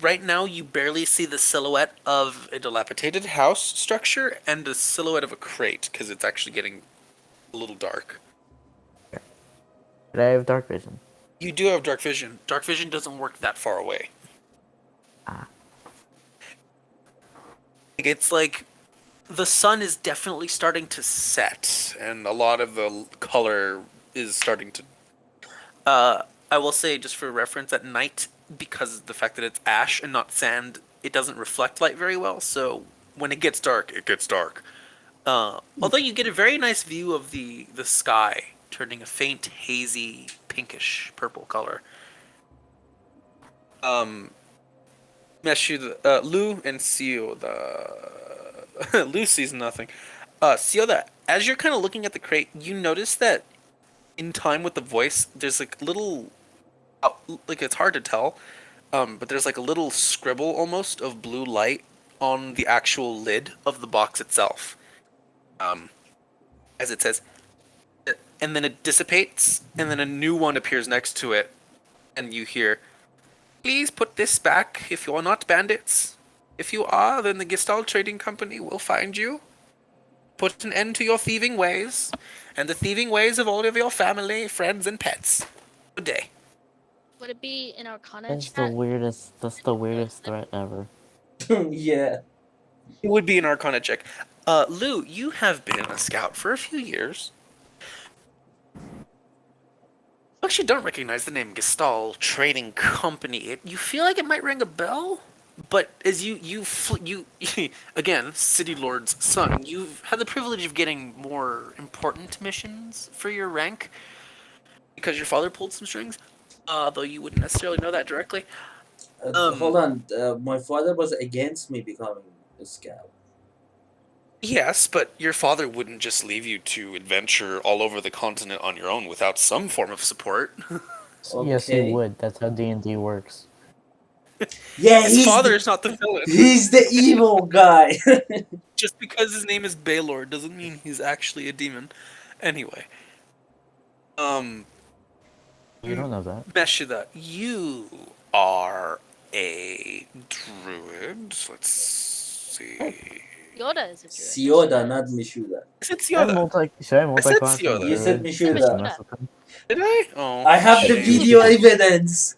right now you barely see the silhouette of a dilapidated house structure and the silhouette of a crate because it's actually getting a little dark. Did I have dark vision? You do have dark vision. Dark vision doesn't work that far away. Ah. It's like the sun is definitely starting to set, and a lot of the color is starting to. I will say, just for reference, at night, because of the fact that it's ash and not sand, it doesn't reflect light very well. So when it gets dark, it gets dark. Although you get a very nice view of the sky, turning a faint, hazy, pinkish purple color. Meshu, Lou, and Sio, Lou sees nothing. Sio, as you're kind of looking at the crate, you notice that in time with the voice, there's like little, like it's hard to tell, but there's like a little scribble almost of blue light on the actual lid of the box itself. As it says, and then it dissipates, and then a new one appears next to it, and you hear, "Please put this back if you are not bandits. If you are, then the Gestalt Trading Company will find you. Put an end to your thieving ways, and the thieving ways of all of your family, friends, and pets. Good day." Would it be an Arcana That's chat? the weirdest. That's the weirdest threat ever. Yeah. It would be an Arcana check. Lou, you have been a scout for a few years. You actually don't recognize the name Gestalt Trading Company. You feel like it might ring a bell, but as you again, City Lord's son, you've had the privilege of getting more important missions for your rank because your father pulled some strings. Though you wouldn't necessarily know that directly. Hold on. My father was against me becoming a scout. Yes, but your father wouldn't just leave you to adventure all over the continent on your own without some form of support. Yes, he Okay. would. That's how D&D works. Yeah, His father is not the villain. he's the evil guy. Just because his name is Baylor doesn't mean he's actually a demon. Anyway, You don't know that. Meshida, you are a druid. Let's see. Yoda is a druid. Sioda, not Mishuda. I said Should I Sioda. should I said multi-class Sioda. from You said druid? Mishuda. Mishuda. Mess with them? Did I? Oh, I have the shame. video evidence.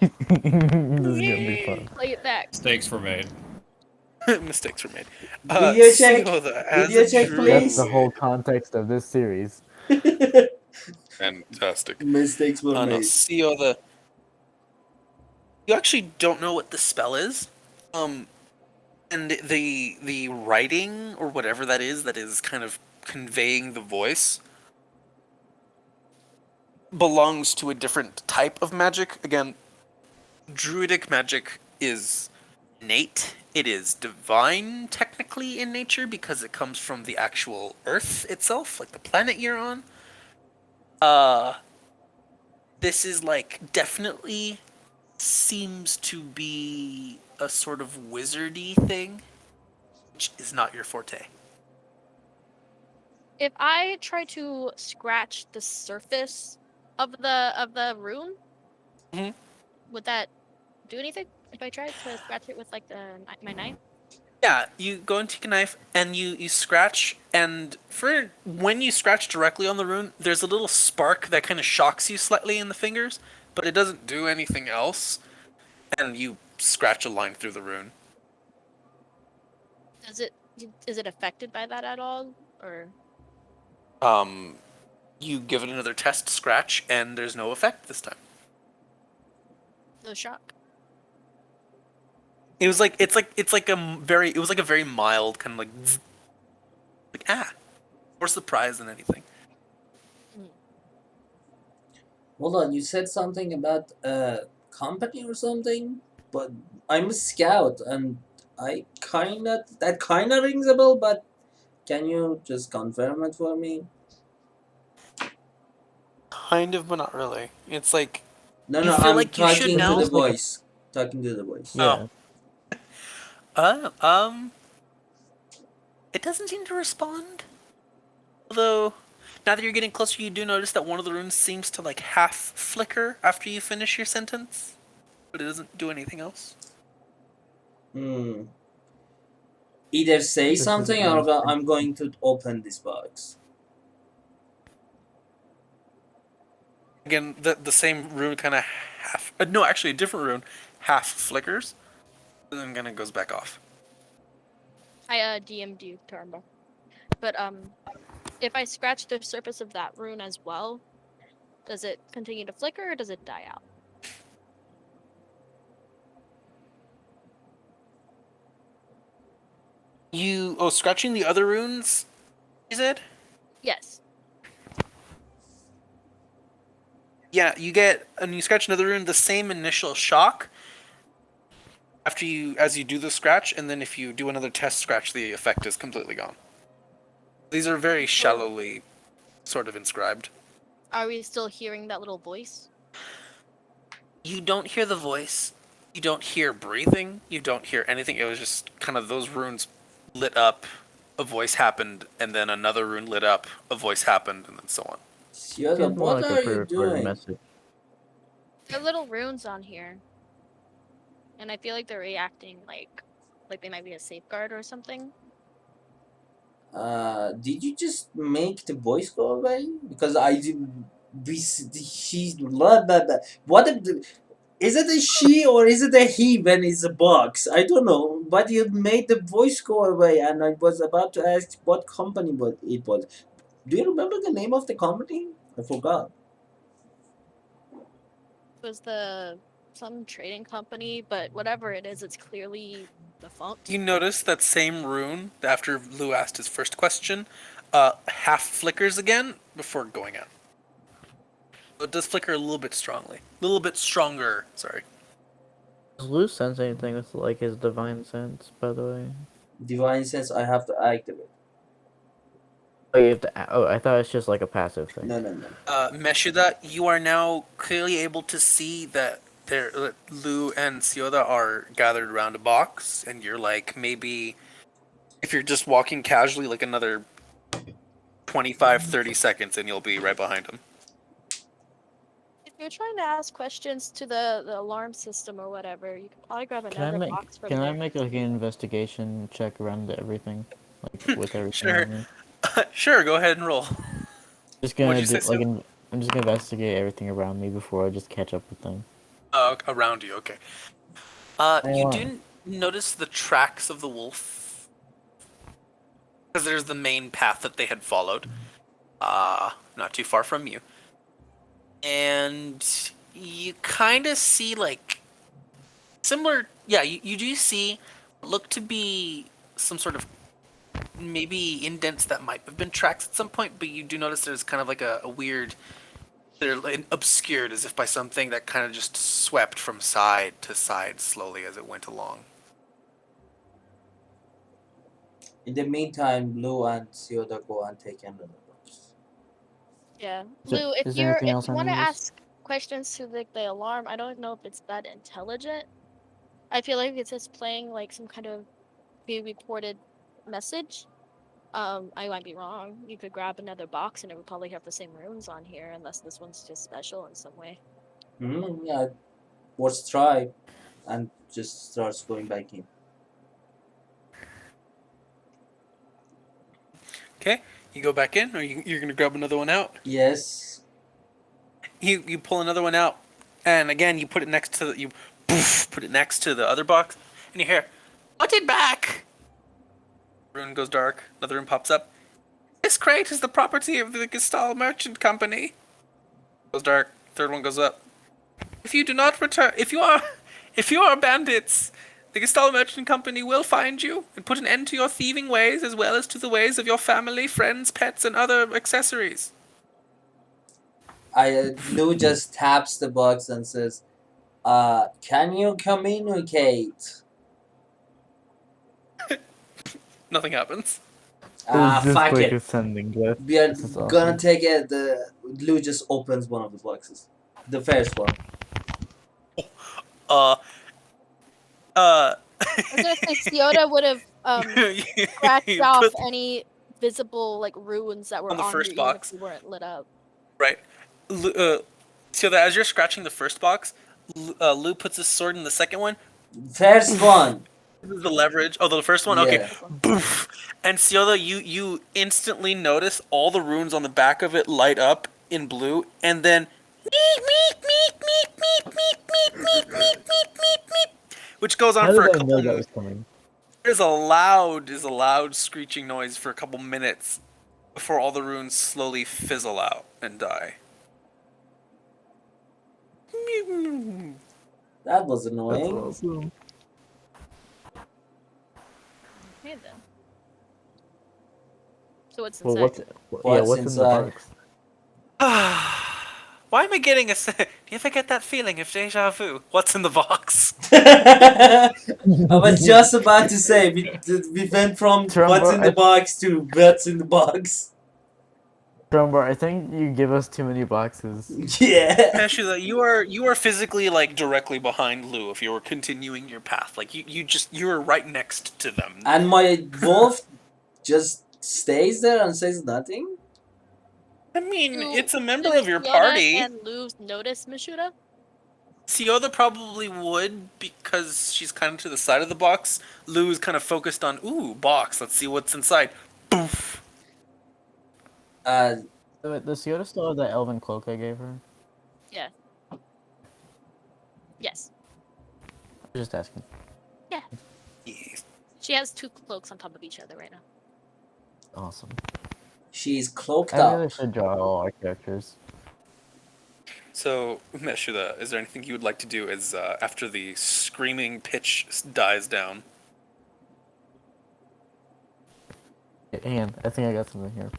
This is gonna be fun. Play it back. Mistakes were made. Mistakes were made. Video check. Sioda, as Video a check, druid. That's the please. whole context of this series. Fantastic. Mistakes were No, made. Sioda. You actually don't know what the spell is. And the writing or whatever that is kind of conveying the voice belongs to a different type of magic. Again, druidic magic is innate. It is divine technically in nature because it comes from the actual earth itself, like the planet you're on. this is like definitely seems to be a sort of wizardy thing, which is not your forte. If I try to scratch the surface of the rune, Mhm. would that do anything? If I tried to scratch it with like my knife? Yeah, you go and take a knife and you scratch, and for when you scratch directly on the rune, there's a little spark that kind of shocks you slightly in the fingers, but it doesn't do anything else. And you scratch a line through the rune. Does it is it affected by that at all, or Um, you give it another test scratch, and there's no effect this time. no shock? It was like it was like a very mild kind of like zzz, like more surprise than anything. Hold on, you said something about a company or something, but I'm a scout and I kinda that kinda rings a bell, but can you just confirm it for me? Kind of, but not really. It's like No, you no, feel I'm like you should talking Is to the know. this like a voice. Talking to the voice. Oh, yeah? uh, um, it doesn't seem to respond. Although, now that you're getting closer, you do notice that one of the runes seems to like half flicker after you finish your sentence, but it doesn't do anything else. Hmm. Either say This is something or I'm going to open this box. Again, the same rune kind of half. No, actually, a different rune half flickers, and then kind of goes back off. I DM'd you, Tarma. But if I scratch the surface of that rune as well, does it continue to flicker or does it die out? Scratching the other runes, you said? Yes. Yeah, you get, and you scratch another rune, the same initial shock as you do the scratch, and then if you do another test scratch, the effect is completely gone. These are very So shallowly sort of inscribed. are we still hearing that little voice? You don't hear the voice, you don't hear breathing, you don't hear anything. It was just kind of those runes lit up, a voice happened, and then another rune lit up, a voice happened, and then so on. Yoda, Seems more what like a are you pre-recorded doing? message. There are little runes on here, and I feel like they're reacting like they might be a safeguard or something. Did you just make the voice go away? Because I did. She's blah, blah, blah. What is it a she or is it a he when it's a box? I don't know. But you made the voice go away, and I was about to ask what company it was. Do you remember the name of the company? I forgot. It was the some trading company, but whatever it is, it's clearly defunct. You notice that same rune after Lou asked his first question, half flickers again before going out. It does flicker a little bit strongly, a little bit stronger. Sorry. Does Lou sense anything with like his divine sense? By the way, Divine sense. I have to activate. oh, you have to. Oh, I thought it's just like a passive thing. No, no, no. Meshuda, you are now clearly able to see that Lou and Sioda are gathered around a box, and you're like maybe if you're just walking casually, like another 25, 30 seconds, and you'll be right behind them. If you're trying to ask questions to the alarm system or whatever, you could probably grab Can I another make box from Can I there. make like an investigation check around everything, like with everything Sure. around me? Sure, go ahead and roll. Just What'd gonna you do say, Sioda? I'm just gonna investigate everything around me before I just catch up with them. Around you, okay. You Oh, do notice the tracks of the wolf because there's the main path that they had followed, not too far from you, and you kind of see like similar. Yeah, you do see what look to be some sort of maybe indents that might have been tracks at some point, but you do notice there's kind of like a weird. They're like obscured as if by something that kind of just swept from side to side slowly as it went along. In the meantime, Blue and Sioda go and take another box. Yeah, is there, Lou, is there anything if else you on want to this? ask questions to the alarm. I don't know if it's that intelligent. I feel like it's just playing like some kind of pre-reported message. I might be wrong. You could grab another box and it would probably have the same runes on here, unless this one's just special in some way. Yeah, let's try, and just starts going back in. Okay, you go back in, or you're gonna grab another one out. Yes. You pull another one out, and again you put it next to put it next to the other box, and you hear, "Put it back." Rune goes dark. Another room pops up. This crate is the property of the Gestal Merchant Company. Goes dark. Third one goes up. If you do not return, if you are bandits, the Gestal Merchant Company will find you and put an end to your thieving ways, as well as to the ways of your family, friends, pets, and other accessories. Lou just taps the box and says, can you communicate? Nothing happens. It's just Fuck like it. a sending gift. We are This is gonna awesome. take it. Lou just opens one of the boxes. The first one. Uh. I was gonna say Siota would have scratched You off put any visible like runes that were on the on here, first even if box. they weren't lit up. Right. So that as you're scratching the first box, Lou puts his sword in the second one. First one. This is the leverage. Oh, the first one? Yeah. Okay. Boof. And Sioda, you instantly notice all the runes on the back of it light up in blue, and then which goes on How for did a I know couple that was minutes. coming? There's a loud screeching noise for a couple minutes before all the runes slowly fizzle out and die. That was That's annoying. awesome. Okay then. So what's Well, inside? What's in the inside? box? Why am I getting a? Do you ever get that feeling of deja vu? What's in the box? I was just about to say we went from what's Trumbo, in the box to what's in the box. Trumbo, I think you give us too many boxes. Yeah. Ashula, you are physically like directly behind Lou if you were continuing your path. Like you were right next to them. And my wolf just stays there and says nothing. I mean, Do- it's a member do of your Siota party. and Luz notice Mishuda? Sioda probably would because she's kind of to the side of the box. Lou is kind of focused on box. Let's see what's inside. Boof. Uh, Wait, does Yoda still have that elven cloak I gave her? Yeah. Yes. I'm just asking. Yes. She has two cloaks on top of each other right now. Awesome. she's cloaked I really up. should draw all our characters. So, Meshuda, is there anything you would like to do as after the screaming pitch dies down? Hang on, I think I got something here.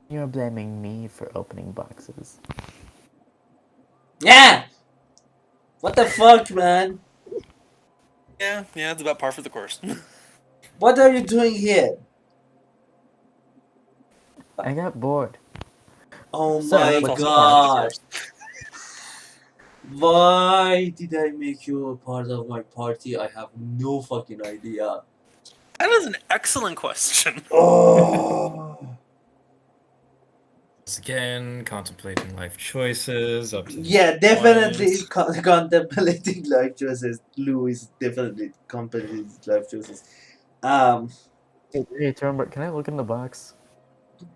You're blaming me for opening boxes. Yeah. What the fuck, man? Yeah, it's about par for the course. What are you doing here? I got bored. Oh So, my That's what's also in the par for the god. course. Why did I make you a part of my party? I have no fucking idea. That is an excellent question. Oh. Once again, contemplating life choices up to this Yeah, definitely point. contemplating life choices. Lou is definitely contemplating life choices. Hey, Turnberg, can I look in the box?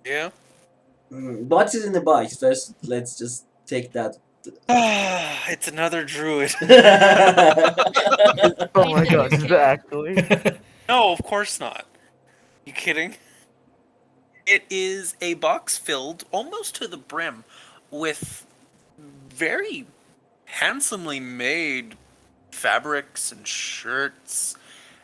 Yeah. What's in the box? First, let's just take that. It's another druid. Oh my god, is it actually? No, of course not. You kidding? It is a box filled almost to the brim with very handsomely made fabrics and shirts,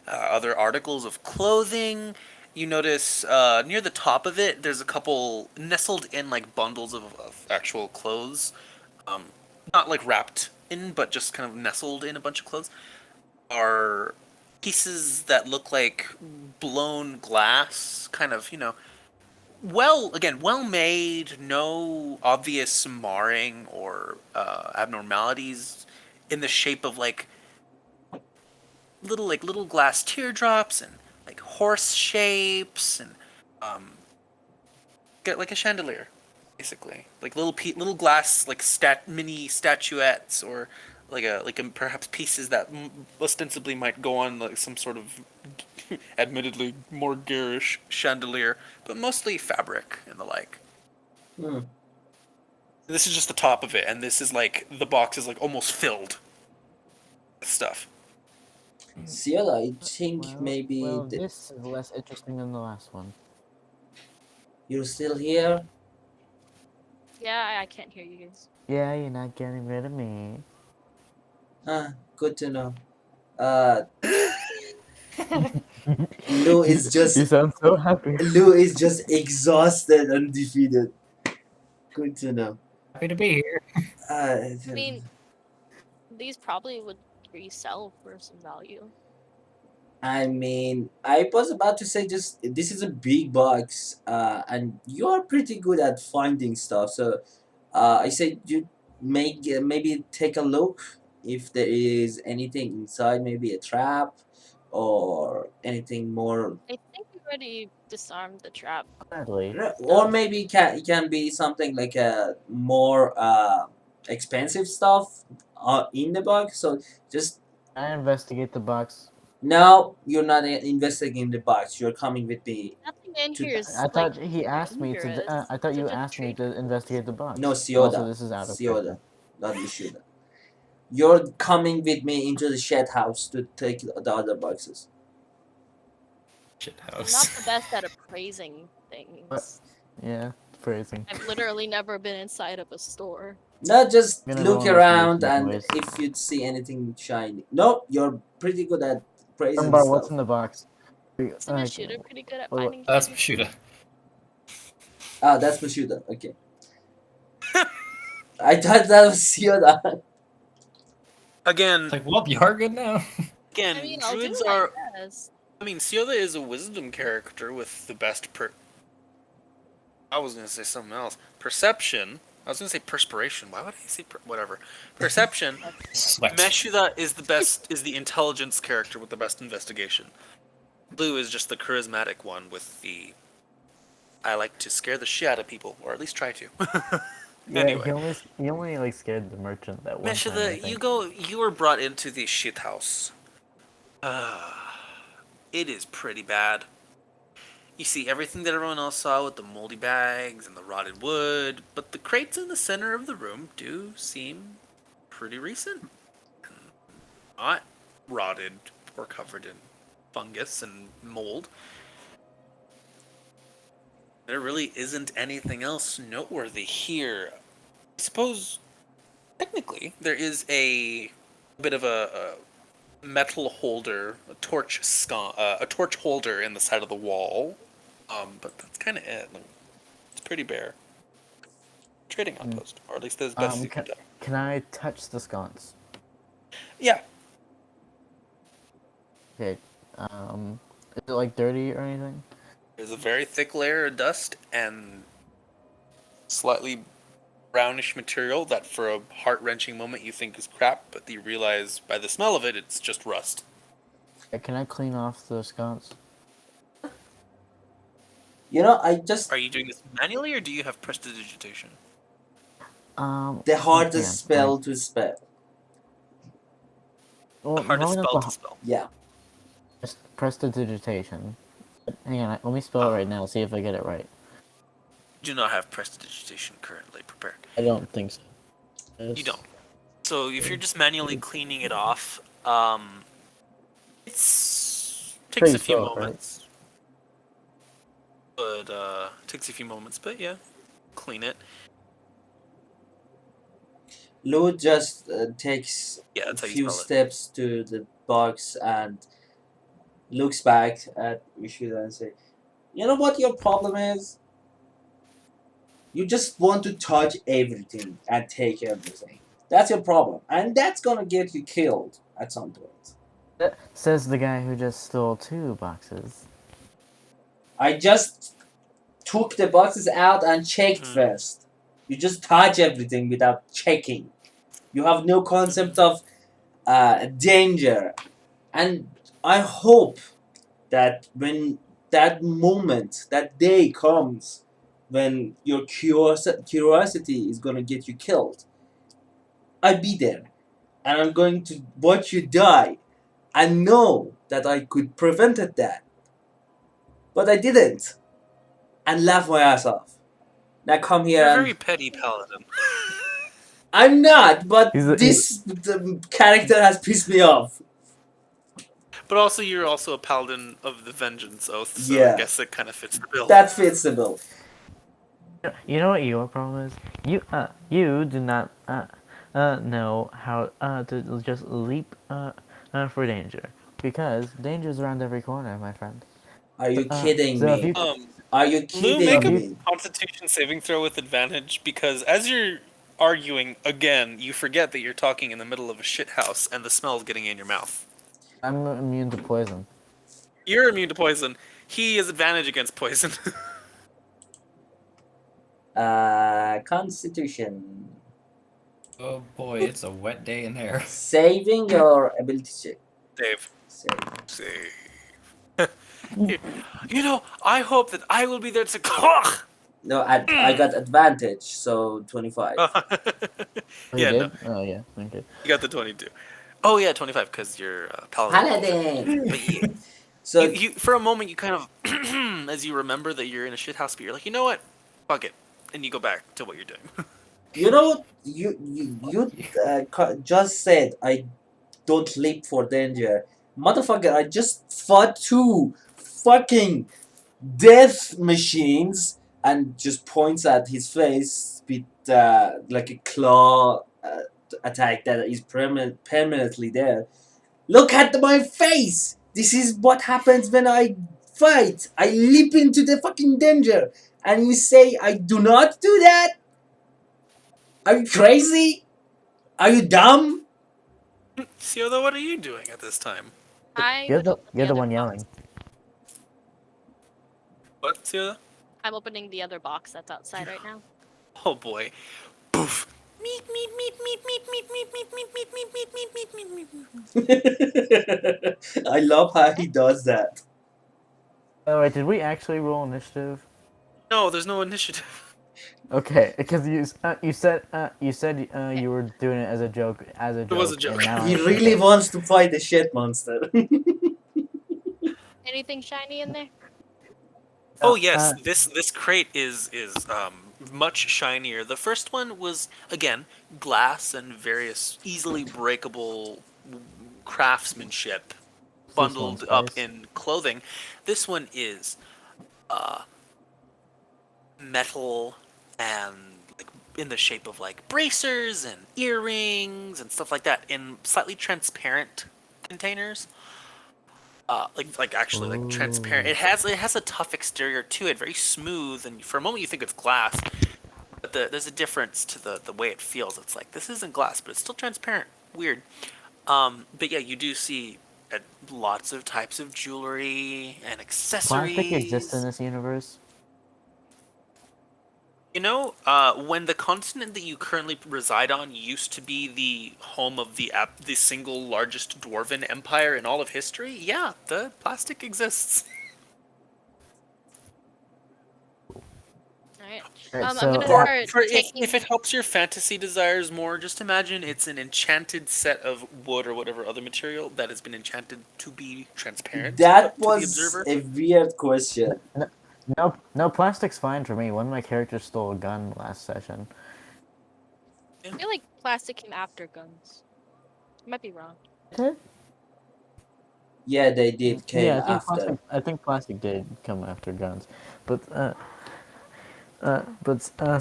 other articles of clothing. You notice near the top of it, there's a couple nestled in like bundles of actual clothes. Not like wrapped in, but just kind of nestled in a bunch of clothes. Are pieces that look like blown glass, kind of, well made, no obvious marring or abnormalities in the shape of little glass teardrops and like horse shapes and get like a chandelier, basically like little glass like mini statuettes or like perhaps pieces that ostensibly might go on like some sort of admittedly more garish chandelier, but mostly fabric and the like. Hmm. This is just the top of it, and this is like the box is like almost filled with stuff. Ciela, I think maybe this is less interesting than the last one. you're still here. Yeah, I can't hear you guys. Yeah, you're not getting rid of me. Ah, good to know. Uh, Lou is You just sound so happy. Lou is just exhausted and defeated. Good to know. Happy to be here. Uh, I mean, these probably would resell for some value. I mean, I was about to say just this is a big box, and you are pretty good at finding stuff. So, I said you maybe take a look if there is anything inside, maybe a trap or anything more. I think we already disarmed the trap. Gladly. Or maybe it can be something like a more expensive stuff in the box. So just I investigate the box. now you're not investigating the box. You're coming with me Nothing in to here is I like thought he asked me to. dangerous. I thought These are you just asked me trade to investigate the box. no Also, Sioda, this is out of Sioda, character. not Ishuda. You're coming with me into the shed house to take the other boxes. Shit I'm not house. the best at appraising things. Yeah, phrasing. I've literally never been inside of a store. Not just I'm gonna look roll around investigation and anyways. if you'd see anything shiny. No, you're pretty good at praising Bar, what's stuff. in the box? Isn't a shooter pretty good at well, finding That's shiny Mashuda. Ah, that's Mashuda. Okay. I thought that was Sioda. Again, It's like, well, you are good now. again, I mean, I'll do druids my are. best. I mean, Sioda is a wisdom character with the best I was gonna say something else. Perception. I was gonna say perspiration. Why would I say whatever? Perception. Sweat. Meshuda is the best. Is the intelligence character with the best investigation. Blue is just the charismatic one with the. I like to scare the shit out of people, or at least try to. Yeah, Anyway, he only like scared the merchant that one time. I Meshuda, think. you were brought into the shit house. It is pretty bad. You see everything that everyone else saw with the moldy bags and the rotted wood, but the crates in the center of the room do seem pretty recent. Not rotted or covered in fungus and mold. There really isn't anything else noteworthy here. I suppose, technically, there is a bit of a metal holder, a torch holder in the side of the wall. But that's kind of it. It's pretty bare. Trading outpost, or at least as best as you can tell. Can I touch the sconce? Yeah, Okay. Is it like dirty or anything? there's a very thick layer of dust and slightly brownish material that for a heart-wrenching moment you think is crap, but you realize by the smell of it, it's just rust. Can I clean off the sconce? You know, I just Are you doing this manually, or do you have prestidigitation? the I hardest spell to spell. Well, The hardest probably not spell the to spell. Yeah. prestidigitation. Hang on, let me spell it right now. See if I get it right. Do not have prestidigitation currently prepared. I don't think so. You don't. So if you're just manually cleaning it off, it's takes Pretty a few slow, right? moments. But takes a few moments, but yeah, clean it. Lou just takes Yeah, a that's how you few spell it. steps to the box and looks back at Ishida and say, "You know what your problem is? You just want to touch everything and take everything. That's your problem, and that's gonna get you killed at some point." That says the guy who just stole 2 boxes. I just took the boxes out and checked first. You just touch everything without checking. You have no concept of danger. And I hope that when that moment, that day comes, when your curiosity is gonna get you killed, I'll be there. And I'm going to watch you die. I know that I could prevented that. But I didn't. And laugh my ass off. Now come here You're a and very petty paladin. I'm not, but He's the character has pissed me off. But also, you're also a paladin of the vengeance oath, so I Yeah, guess it kind of fits the bill. that fits the bill. You know what your problem is? You do not know how to just leap for danger, because danger's around every corner, my friend. Are you kidding So if me? you Are you Lou, so make if kidding a you me? Constitution saving throw with advantage, because as you're arguing again, you forget that you're talking in the middle of a shit house and the smell's getting in your mouth. I'm immune to poison. You're immune to poison. He has advantage against poison. Constitution. Oh boy, it's a wet day in there. Saving your ability check. Dave. Save. Save. You know, I hope that I will be there to. No, I got advantage, so 25. Oh, you Yeah, no, did? Oh yeah, okay. you got the 22. Oh yeah, 25 because you're paladin. Paladin! But you, So, for a moment, you kind of, as you remember that you're in a shithouse, but you're like, you know what? Fuck it. And you go back to what you're doing. you know what? You just said I don't leap for danger. Motherfucker, I just fought two fucking death machines and just points at his face with like a claw attack that is permanently there. Look at my face! This is what happens when I fight. I leap into the fucking danger. And you say I do not do that? Are you crazy? Are you dumb? Sioda, what are you doing at this time? I You're would the open you're the other one box. yelling. What, Sioda? I'm opening the other box that's outside right now. Oh boy. Poof. Meat, meat, meat, meat, meat, meat, meat, meat, meat, meat, meat, meat, meat, meat, meat, meat. I love how he does that. Oh wait, did we actually roll initiative? No, there's no initiative. Okay, because you said you were doing it as a joke, It was a joke. and now He I really wants to fight the shit monster. Anything shiny in there? Oh yes, this crate is much shinier. The first one was again glass and various easily breakable craftsmanship bundled up spice. in clothing. This one is metal and like in the shape of like bracers and earrings and stuff like that in slightly transparent containers. Like actually like transparent. It has a tough exterior to it, very smooth, and for a moment you think it's glass, but there's a difference to the way it feels. It's like this isn't glass, but it's still transparent. Weird. But yeah, you do see lots of types of jewelry and Plastic exists in accessories. this universe. You know, when the continent that you currently reside on used to be the home of the single largest dwarven empire in all of history, yeah, the plastic exists. Alright. Alright, I'm so gonna start For taking. if it helps your fantasy desires more, just imagine it's an enchanted set of wood or whatever other material that has been enchanted to be transparent That to the was observer. a weird question. no, plastic's fine for me. One of my characters stole a gun last session. I feel like plastic came after guns. I might be wrong. Did? Yeah, they did came Yeah, after. I think plastic did come after guns, but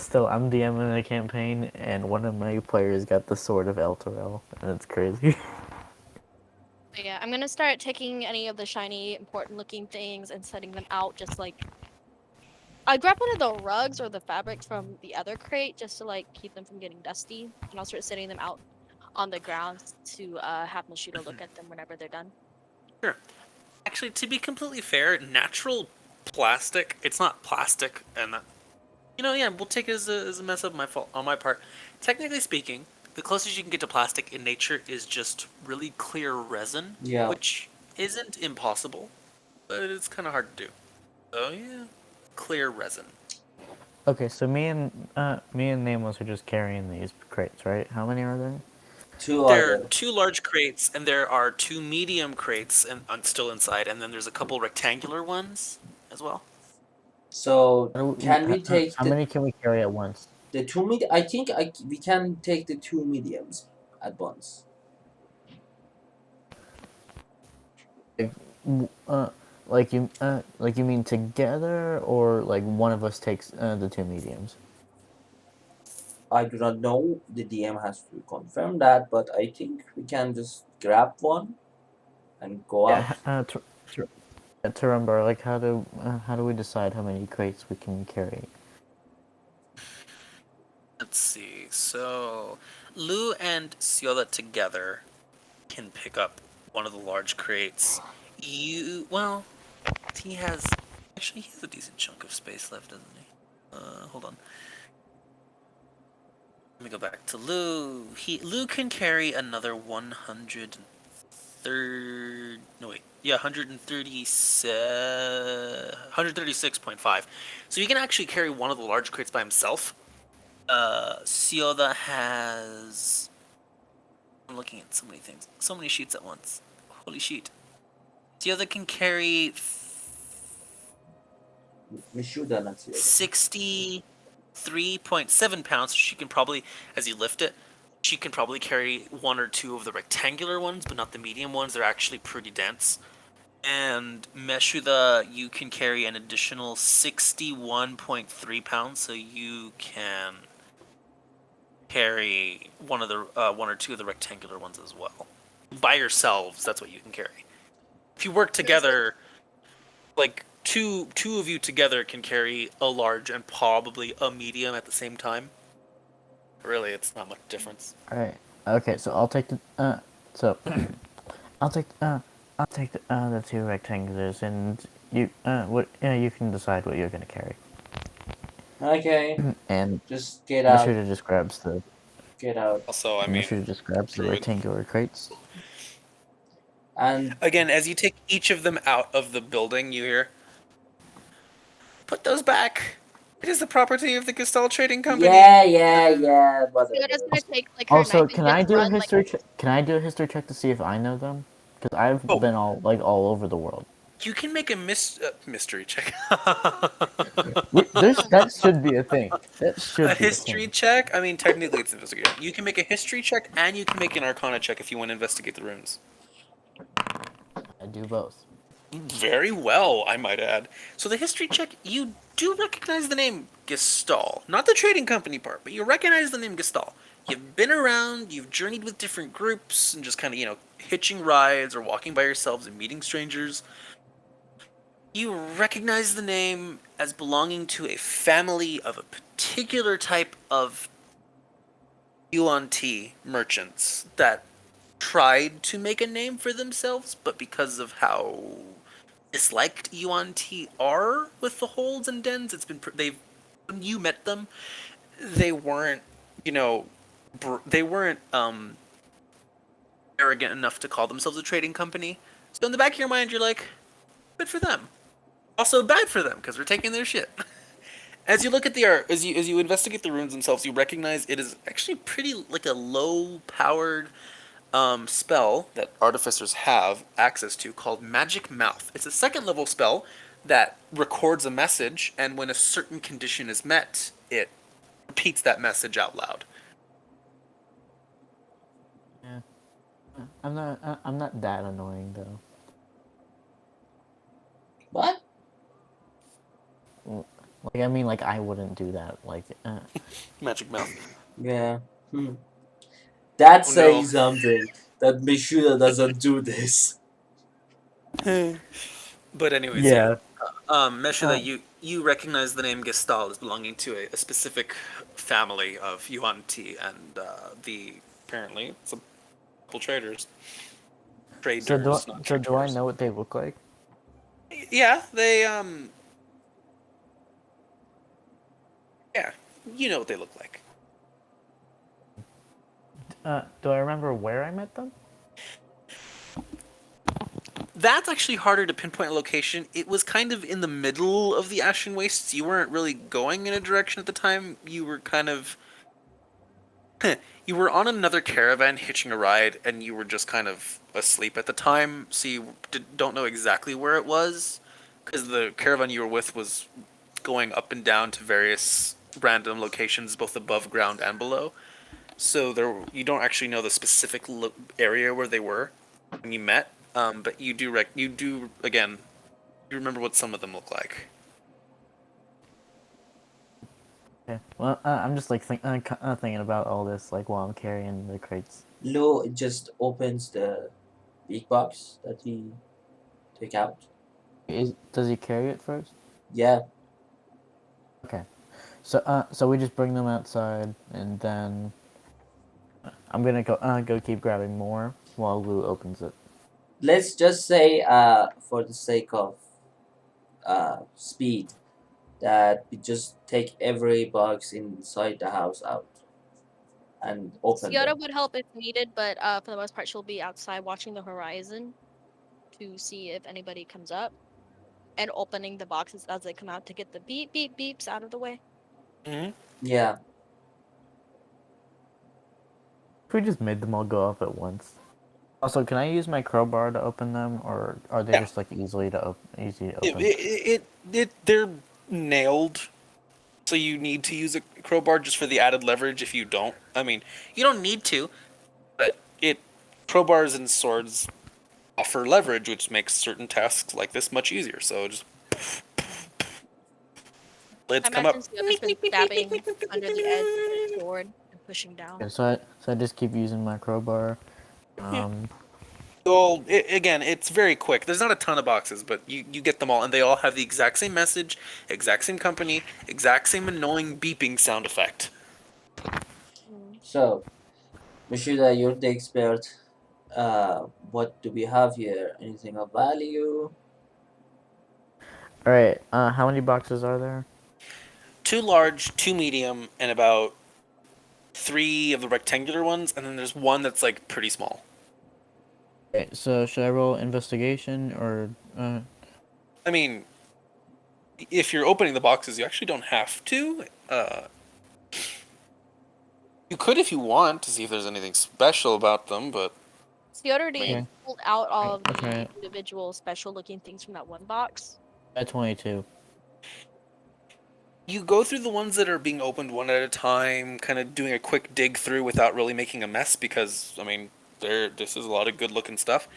still, I'm DMing a campaign, and one of my players got the sword of Elturel, and it's crazy. But yeah, I'm gonna start taking any of the shiny, important looking things and setting them out just like I grabbed one of the rugs or the fabrics from the other crate just to like keep them from getting dusty, and I'll start setting them out on the ground to have Moshido look at them whenever they're done. Sure. Actually, to be completely fair, natural plastic. It's not plastic, and yeah, we'll take it as a mess up on my part. Technically speaking, the closest you can get to plastic in nature is just really clear resin, Yeah. which isn't impossible, but it's kind of hard to do. So yeah, clear resin. Okay, so me and Nameless are just carrying these crates, right? How many are there? Two There are other. 2 large crates, and there are 2 medium crates, and still inside, and then there's a couple rectangular ones as well. So How, can we take how many can we carry at once? the two I think we can take the two mediums at once. Like, like you mean together, or like one of us takes the two mediums? I do not know. The DM has to confirm that, but I think we can just grab one and go Yeah, out. Turumbar, like how do we decide how many crates we can carry? Let's see. So, Lou and Siola together can pick up one of the large crates. He has actually he has a decent chunk of space left, doesn't he? Hold on. Let me go back to Lou. Lou can carry another 130. No wait, yeah, 136.5. So he can actually carry one of the large crates by himself. Sioda has. I'm looking at so many things, so many sheets at once. Holy sheet! Sioda can carry Mishuda, not the other. 63.7 pounds. She can probably, as you lift it, she can probably carry 1 or 2 of the rectangular ones, but not the medium ones. They're actually pretty dense. And Meshuda, you can carry an additional 61.3 pounds, so you can carry 1 or 2 of the rectangular ones as well. By yourselves, that's what you can carry. If you work together, like two of you together can carry a large and probably a medium at the same time. Really, it's not much difference. All right. Okay, so I'll take the so I'll take the two rectangulars, and you what you can decide what you're gonna carry. Okay, And just get out. Mishuda just grabs the Get out. Also, I mean, Mishuda just grabs the druid. rectangular crates. And Again, as you take each of them out of the building, you hear, "Put those back. It is the property of the Gestalt Trading Company." yeah, Siona's whatever. gonna take like her Also, knife and can just I do a run like history check? Can I do a history check to see if I know them? Because I've Oh, been all over the world. you can make a mystery check. That should be a thing. That should A be a history thing. check? I mean, technically it's investigation. You can make a history check and you can make an arcana check if you want to investigate the runes. I do both. Very well, I might add. So the history check, you do recognize the name Gestalt. Not the trading company part, but you recognize the name Gestalt. You've been around, you've journeyed with different groups, and just kind of, hitching rides or walking by yourselves and meeting strangers. You recognize the name as belonging to a family of a particular type of yuan tea merchants that tried to make a name for themselves, but because of how disliked yuan tea are with the holds and dens, they've when you met them, they weren't you know they weren't arrogant enough to call themselves a trading company. So in the back of your mind, you're like, good for them. Also bad for them because we're taking their shit. As you look at the art, as you investigate the runes themselves, you recognize it is actually pretty like a low powered spell that artificers have access to called Magic Mouth. It's a second level spell that records a message, and when a certain condition is met, it repeats that message out loud. Yeah, I'm not that annoying though. What? Like I mean, like I wouldn't do that. Like Magic Mouth. Yeah. Hmm. That Oh no. says something that Mishuda doesn't do this. But anyways, yeah. yeah. Meshula, you recognize the name Gestal as belonging to a specific family of Yuan Ti and the apparently some couple traders. Traders, not So do I traders. know what they look like? Yeah, they you know what they look like. Do I remember where I met them? That's actually harder to pinpoint a location. It was kind of in the middle of the Ashen Wastes. You weren't really going in a direction at the time. You were kind of you were on another caravan hitching a ride, and you were just kind of asleep at the time, so you don't know exactly where it was, because the caravan you were with was going up and down to various random locations, both above ground and below. So you don't actually know the specific area where they were when you met. But you do again. You remember what some of them look like. Okay. Well, I'm just like thinking about all this like while I'm carrying the crates. Lou just opens the big box that he took out. Does he carry it first? Yeah, Okay. So we just bring them outside, and then I'm gonna go keep grabbing more while Lou opens it. let's just say, for the sake of speed, that we just take every box inside the house out and open Siota them. would help if needed, but for the most part, she'll be outside watching the horizon to see if anybody comes up and opening the boxes as they come out to get the beep beep beeps out of the way. Mm-hmm. Yeah, If we just made them all go off at once. Also, can I use my crowbar to open them, or are they Yeah. just like easy to It, open? they're nailed, so you need to use a crowbar just for the added leverage. If you don't, I mean, you don't need to, but crowbars and swords offer leverage, which makes certain tasks like this much easier. So just I lids come imagine up. Siota's been stabbing under the edge of the sword and pushing down. Okay, so I just keep using my crowbar. Yeah. Well, again, it's very quick. There's not a ton of boxes, but you get them all, and they all have the exact same message, exact same company, exact same annoying beeping sound effect. Mm. so Mashida, you're the expert. What do we have here? Anything of value? All right. How many boxes are there? 2 large, 2 medium, and about 3 of the rectangular ones, and then there's one that's like pretty small. Okay, so should I roll investigation or? I mean, if you're opening the boxes, you actually don't have to. You could if you want to see if there's anything special about them, but Siota already Okay. pulled out all of Okay. the individual special looking things from that one box. At 22. you go through the ones that are being opened one at a time, kind of doing a quick dig through without really making a mess because, I mean, this is a lot of good looking stuff.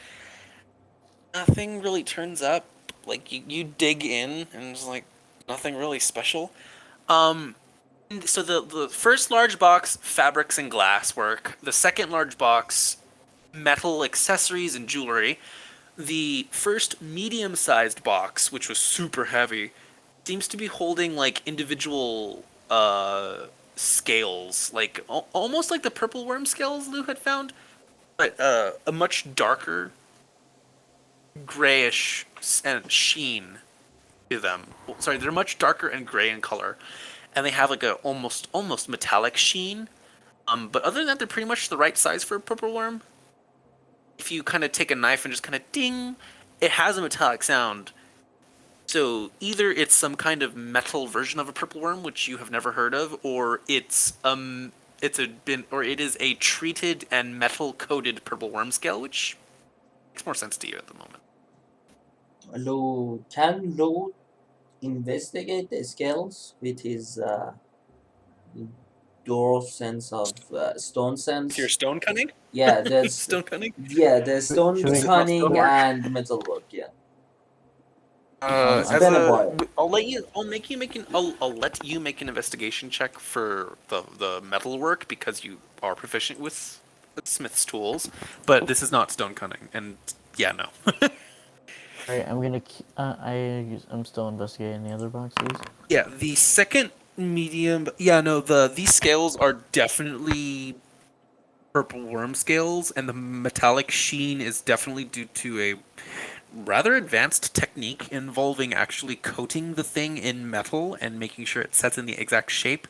Nothing really turns up. Like, you dig in and it's like nothing really special. So the first large box, fabrics and glasswork. The second large box, metal accessories and jewelry. The first medium-sized box, which was super heavy, seems to be holding like individual scales, like almost like the purple worm scales Lou had found, but a much darker grayish and sheen to them. Sorry, they're much darker and gray in color, and they have like a almost metallic sheen. But other than that, they're pretty much the right size for a purple worm. If you kind of take a knife and just kind of ding, it has a metallic sound. So either it's some kind of metal version of a purple worm, which you have never heard of, or it is a treated and metal coated purple worm scale, which makes more sense to you at the moment. Can Lou investigate the scales with his dwarf sense of stone With your sense? stone cunning, Yeah, there's stone cunning. the stone Should we? This is not cunning stonework. and metalwork. Yeah, it's As been a a, while. I'll let you. I'll let you make an investigation check for the metalwork because you are proficient with smith's tools. But this is not stone cunning, and yeah, no. All right. I'm gonna. I'm still investigating the other boxes. Yeah, the second medium. Yeah, no, these scales are definitely purple worm scales, and the metallic sheen is definitely due to a rather advanced technique involving actually coating the thing in metal and making sure it sets in the exact shape.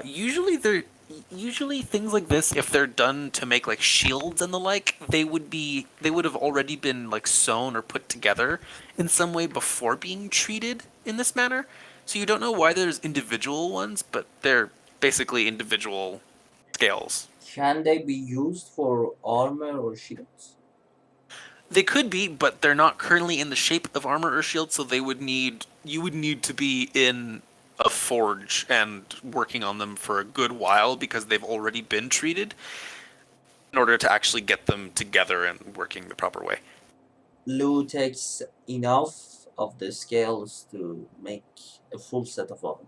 Usually things like this, if they're done to make like shields and the like, they would have already been like sewn or put together in some way before being treated in this manner. So you don't know why there's individual ones, but they're basically individual scales. Can they be used for armor or shields? They could be, but they're not currently in the shape of armor or shield, so you would need to be in a forge and working on them for a good while because they've already been treated in order to actually get them together and working the proper way. Lou takes enough of the scales to make a full set of armor.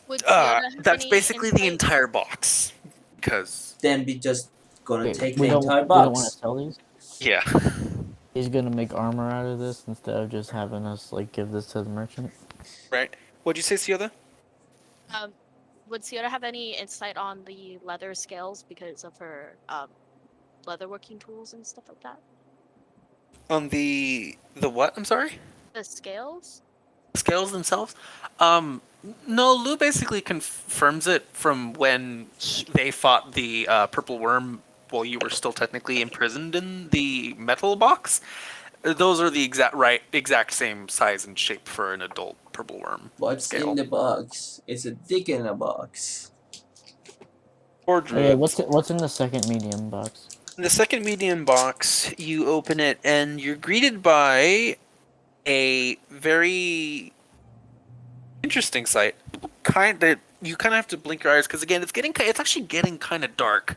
Would Siona have That's any basically the insight? entire box. Because Then we just gonna Wait, take we the don't entire we don't want to box. sell these. yeah. He's gonna make armor out of this instead of just having us like give this to the merchant. Right. What'd you say, Siotha? Um, would Siona have any insight on the leather scales because of her leatherworking tools and stuff like that? On the what? I'm sorry? The scales? Scales themselves? Um no, Lou basically confirms it from when they fought the purple worm while you were still technically imprisoned in the metal box. Those are the exact same size and shape for an adult purple worm What's in scale. the box? It's a dick in a box. Or Okay, druids. what's in the second medium box? In the second medium box, you open it and you're greeted by a very interesting sight. Kind that you kind of have to blink your eyes because again, it's actually getting kind of dark.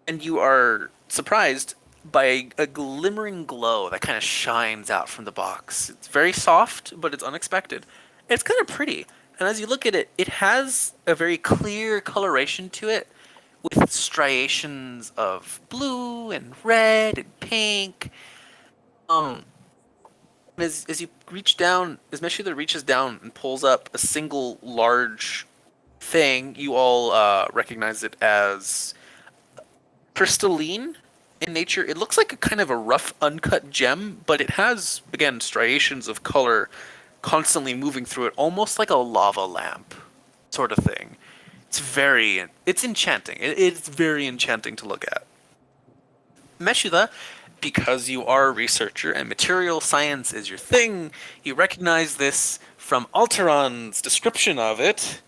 And you are surprised by a glimmering glow that kind of shines out from the box. It's very soft, but it's unexpected. It's kind of pretty. And as you look at it, it has a very clear coloration to it with striations of blue and red and pink. Um, as you reach down, as Meshuda reaches down and pulls up a single large thing, you all recognize it as crystalline in nature. It looks like a kind of a rough, uncut gem, but it has, again, striations of color constantly moving through it, almost like a lava lamp sort of thing. It's enchanting. It's very enchanting to look at. Meshuda, because you are a researcher and material science is your thing, you recognize this from Alteron's description of it.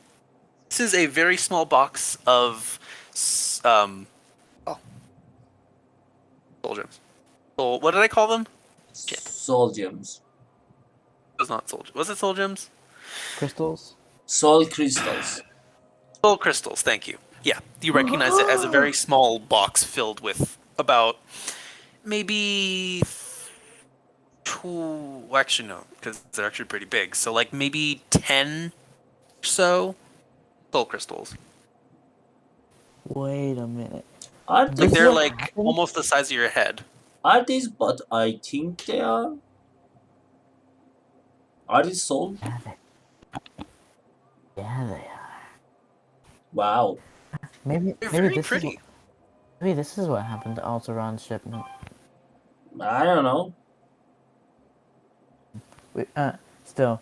This is a very small box of soul gems. Soul, what did I call them? Soul gems. It was not soul. Was it soul gems? Crystals? Soul crystals. Soul crystals. Thank you. Yeah, you recognize it as a very small box filled with about maybe two. Well, actually, no, because they're actually pretty big. So like maybe 10 or so soul crystals. Wait a minute. Are Like these, they're what like happened? almost the size of your head. are these what I think they are? Are these soul? Yeah, they are. Wow. Maybe They're maybe very this pretty. is what happened to Alteron's shipment. I don't know. We, still,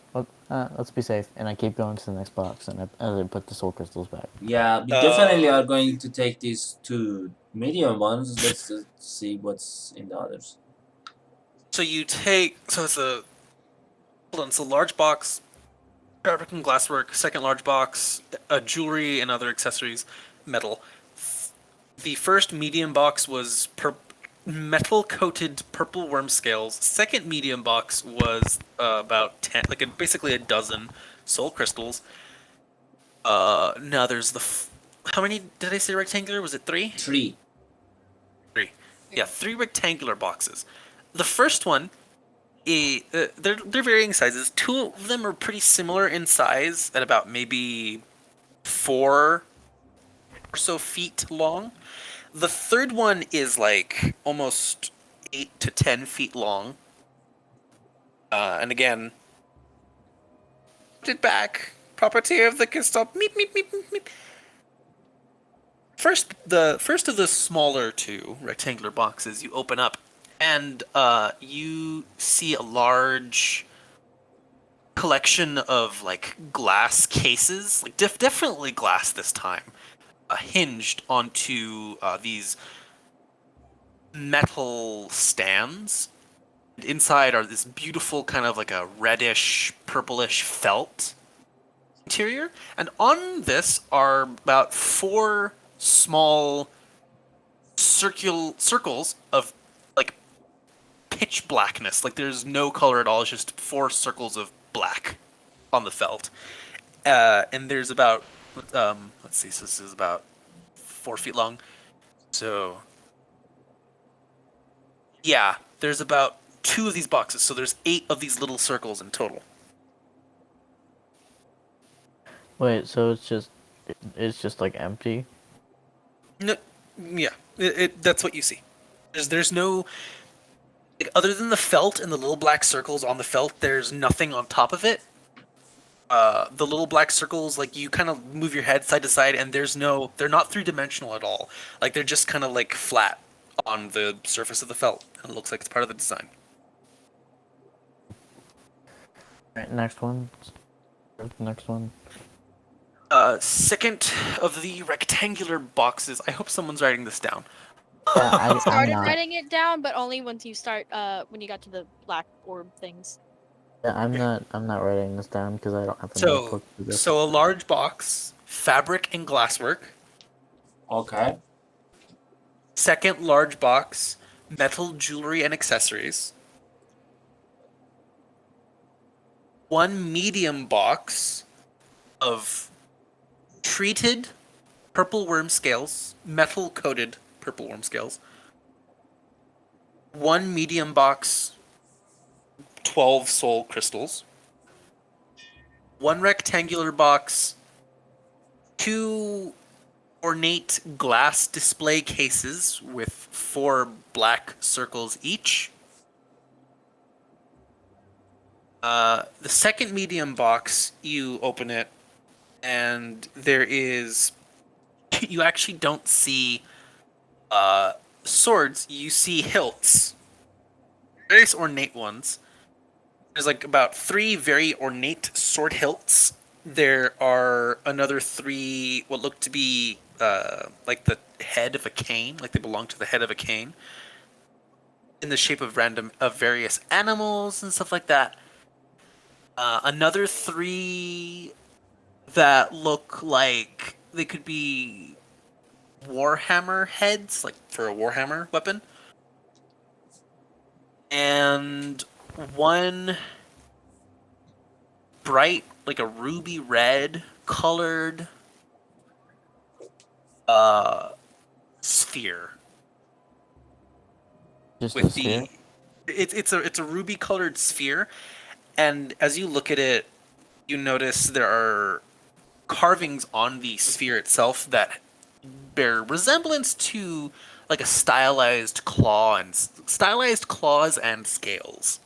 let's be safe. And I keep going to the next box, and I put the soul crystals back. Yeah, we definitely are going to take these two medium ones. Let's just see what's in the others. So you take. So it's a. Hold on. It's a large box. Fabric and glasswork. Second large box. Jewelry and other accessories. Metal. The first medium box was metal coated purple worm scales. Second medium box was about 10, like basically a dozen soul crystals. Now there's how many did I say rectangular? Was it 3? 3. 3. Yeah, 3 rectangular boxes. The first one, they're varying sizes. 2 of them are pretty similar in size, at about maybe 4 or so feet long. The third one is like almost 8 to 10 feet long. And again, put it back. Property of the Kistop. Meep, meep, meep, meep, meep. The first of the smaller 2 rectangular boxes you open up, and you see a large collection of like glass cases, like definitely glass this time, hinged onto these metal stands. Inside are this beautiful kind of like a reddish, purplish felt interior, and on this are about 4 small circles of like pitch blackness. Like there's no color at all. It's just 4 circles of black on the felt. And there's about let's see, so this is about 4 feet long. So yeah, there's about 2 of these boxes. So there's 8 of these little circles in total. Wait, so it's just like empty? No, yeah, that's what you see. There's no like, other than the felt and the little black circles on the felt. There's nothing on top of it. The little black circles, like you kind of move your head side to side, and they're not 3-dimensional at all. Like they're just kind of like flat on the surface of the felt, and it looks like it's part of the design. Alright, next one. Next one. Second of the rectangular boxes. I hope someone's writing this down. Yeah, I'm Started not. writing it down, but only once you start when you got to the black orb things. Yeah, I'm not writing this down because I don't have a So, notebook for this. so a large box, fabric and glasswork. Okay. Second large box, metal jewelry and accessories. One medium box of treated purple worm scales, metal coated purple worm scales. One medium box, 12 soul crystals. One rectangular box, 2 ornate glass display cases with 4 black circles each. The second medium box, you open it, and there is. You actually don't see swords, you see hilts. Various ornate ones. There's like about 3 very ornate sword hilts. There are another 3 what look to be like the head of a cane, like they belong to the head of a cane, in the shape of various animals and stuff like that. Another 3 that look like they could be Warhammer heads, like for a Warhammer weapon. And one bright, like a ruby red colored sphere. Just With a sphere? it's a ruby colored sphere, and as you look at it, you notice there are carvings on the sphere itself that bear resemblance to like a stylized claws and scales.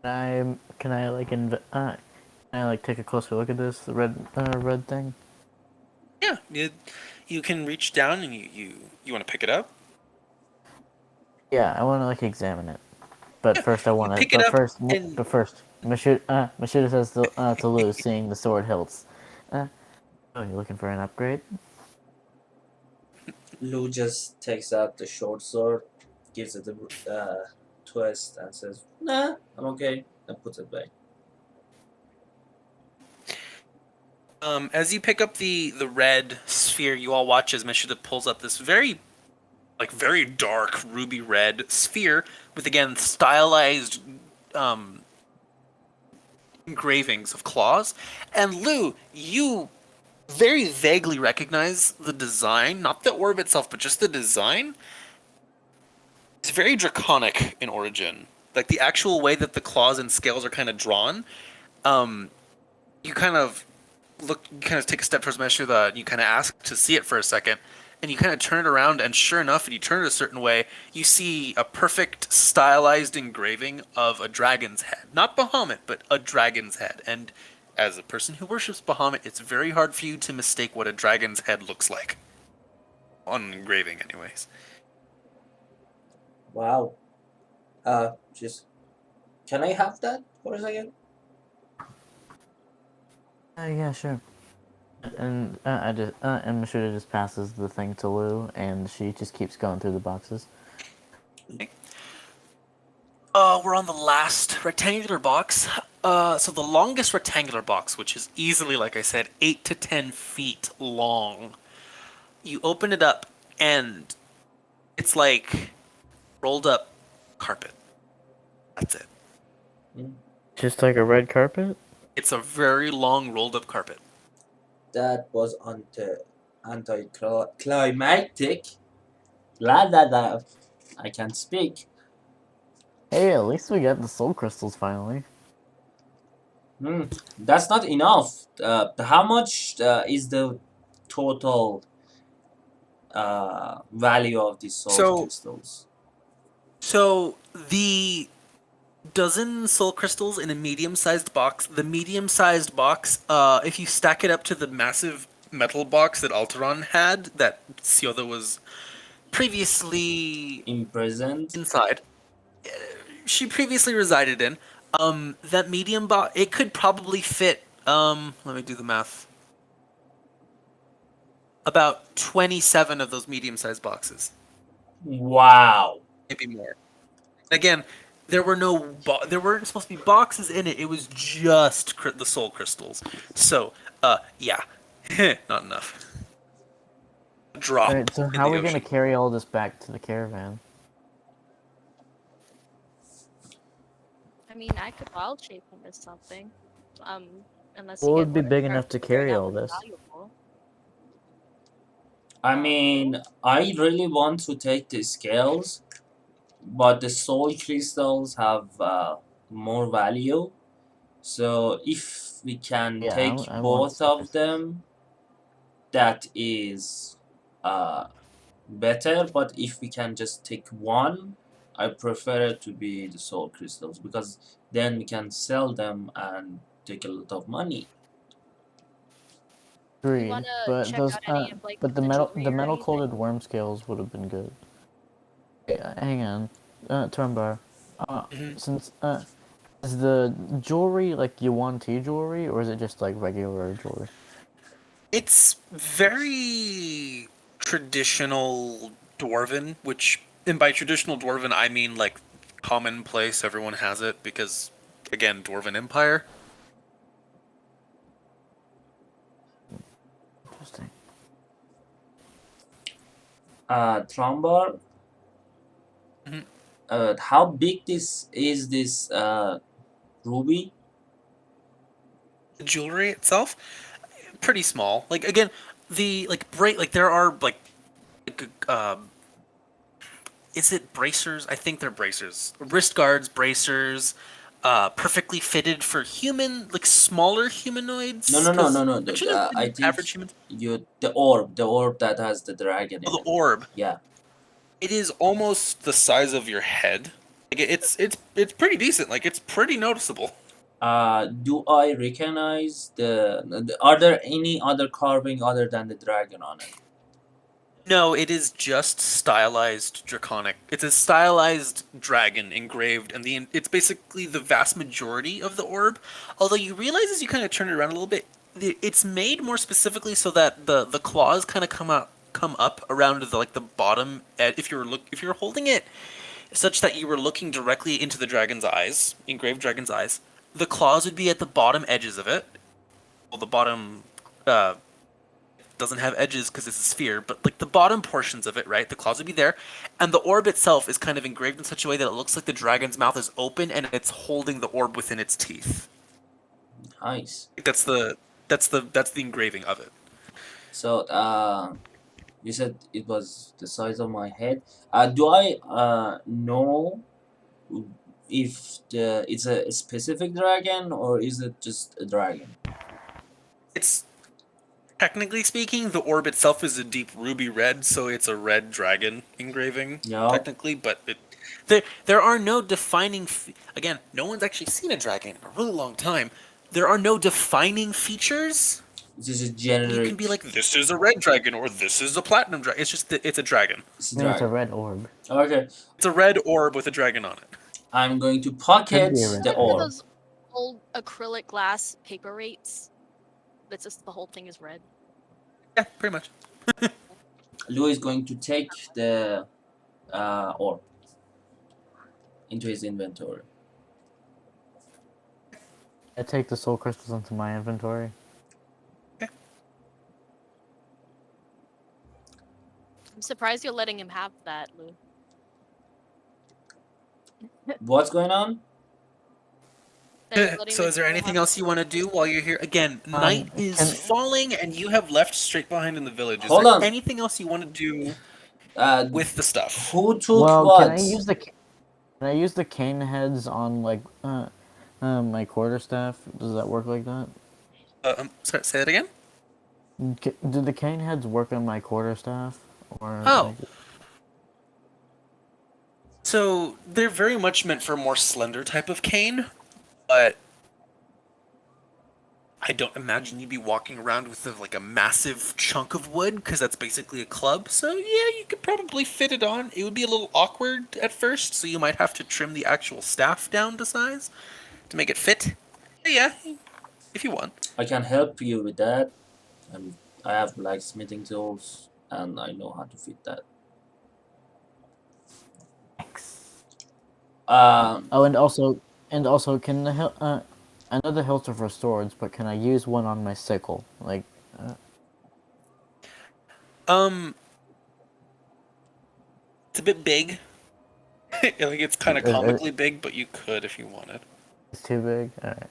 Can I like take a closer look at this red thing? Yeah, you can reach down and you want to pick it up. Yeah, I want to like examine it. But first I want to. pick it up and- But first, Mashida says to Lou, seeing the sword hilts. Oh, you looking for an upgrade? Lou just takes out the short sword, gives it a twist, and says, "Nah, I'm okay," and puts it back. As you pick up the red sphere, you all watch as Mishida pulls up this very dark ruby red sphere with again stylized engravings of claws. And Lou, you very vaguely recognize the design, not the orb itself, but just the design. It's very draconic in origin. Like the actual way that the claws and scales are kind of drawn. You kind of take a step towards Meshuda, and you kind of ask to see it for a second, and you kind of turn it around, and sure enough, and you turn it a certain way, you see a perfect stylized engraving of a dragon's head. Not Bahamut, but a dragon's head. And as a person who worships Bahamut, it's very hard for you to mistake what a dragon's head looks like. On an engraving, anyways. Wow. Just can I have that for a second? Yeah, sure. And Mashuda just passes the thing to Lou, and she just keeps going through the boxes. We're on the last rectangular box. So the longest rectangular box, which is easily, like I said, 8 to 10 feet long. You open it up, and it's like rolled up carpet. That's it. Just like a red carpet? It's a very long rolled up carpet. That was anticlimactic. La la la. I can't speak. Hey, at least we got the soul crystals finally. That's not enough. How much is the total value of these soul So, crystals? so the dozen soul crystals in a medium-sized box. The medium-sized box, if you stack it up to the massive metal box that Alteron had, that Sioda was previously Imprisoned? inside, she previously resided in. That medium box, it could probably fit. Let me do the math. About 27 of those medium-sized boxes, Wow. maybe more. Again, there weren't supposed to be boxes in it. It was just the soul crystals. So, yeah, not enough. Drop Alright, so in how are the we gonna ocean. carry all this back to the caravan? I mean, I could wild shape into something. Unless What you would get be more big for enough to figuring carry out all what's this? valuable. I mean, I really want to take the scales, but the soul crystals have more value. So if we can Yeah, take I want both soul of crystals. them, that is better. But if we can just take one, I prefer it to be the soul crystals because then we can sell them and take a lot of money. Do you Agreed, want to but check those out any of like but the the jewelry or metal anything? coated worm scales would have been good. Hang on, Turmbar. Mhm. Since is the jewelry like Yuan Ti jewelry, or is it just like regular jewelry? It's very traditional dwarven, which, and by traditional dwarven, I mean like commonplace. Everyone has it because, again, dwarven empire. Interesting. Trombar, Mhm. how big this is this ruby? The jewelry itself, pretty small. Like again, the like break like there are is it bracers? I think they're bracers. Wrist guards, bracers, perfectly fitted for human, like smaller No, humanoids. no, no, no, Because no. should have I been think average humans. the orb that has the dragon Oh, in the it. orb. Yeah. It is almost the size of your head. Like it's pretty decent. Like it's pretty noticeable. Do I recognize Are there any other carving other than the dragon on it? No, it is just stylized draconic. It's a stylized dragon engraved, and it's basically the vast majority of the orb. Although you realize as you kind of turn it around a little bit, it's made more specifically so that the claws kind of come up around the like the bottom. If you're holding it such that you were looking directly into the dragon's eyes, engraved dragon's eyes, the claws would be at the bottom edges of it. Well, the bottom uh, doesn't have edges because it's a sphere, but like the bottom portions of it, right? The claws would be there, and the orb itself is kind of engraved in such a way that it looks like the dragon's mouth is open and it's holding the orb within its teeth. Nice. That's the engraving of it. So, you said it was the size of my head. Do I know if it's a specific dragon or is it just a dragon? It's technically speaking, the orb itself is a deep ruby red, so it's a red dragon engraving No. technically, but there are no defining. Again, no one's actually seen a dragon in a really long time. There are no defining features. This is a You can be generic. like, this is a red dragon or this is a platinum dragon. It's just it's a dragon. It's a I mean, it's a dragon. red orb. Okay. It's a red orb with a dragon on it. I'm going to Could pocket be a Is red it the like one of dragon. orb. those old acrylic glass paper rates? It's just the whole thing is red. Yeah, pretty much. Lou is going to take the orb into his inventory. I take the soul crystals into my inventory. I'm surprised you're letting him have that, Lou. What's going on? That you're letting So the is there girl anything have else you want to do while you're here? Again, night is Can falling, and you have left straight behind in the village. Is Hold there on. anything else you want to do Uh, with the stuff? who took well, what? can I use the cane heads on like my quarterstaff? Does that work like that? Sorry, say that again? Do the cane heads work on my quarterstaff or Oh, like? so they're very much meant for a more slender type of cane, but I don't imagine you'd be walking around with like a massive chunk of wood, because that's basically a club. So yeah, you could probably fit it on. It would be a little awkward at first, so you might have to trim the actual staff down to size to make it fit. But yeah, if you want. I can help you with that. I have blacksmithing tools and I know how to fit that. Um, Oh, and also, can the I know the hilts are for swords, but can I use one on my sickle? Like, Um, it's a bit big. Like it's kind of comically big, but you could if you wanted. it's too big. All right.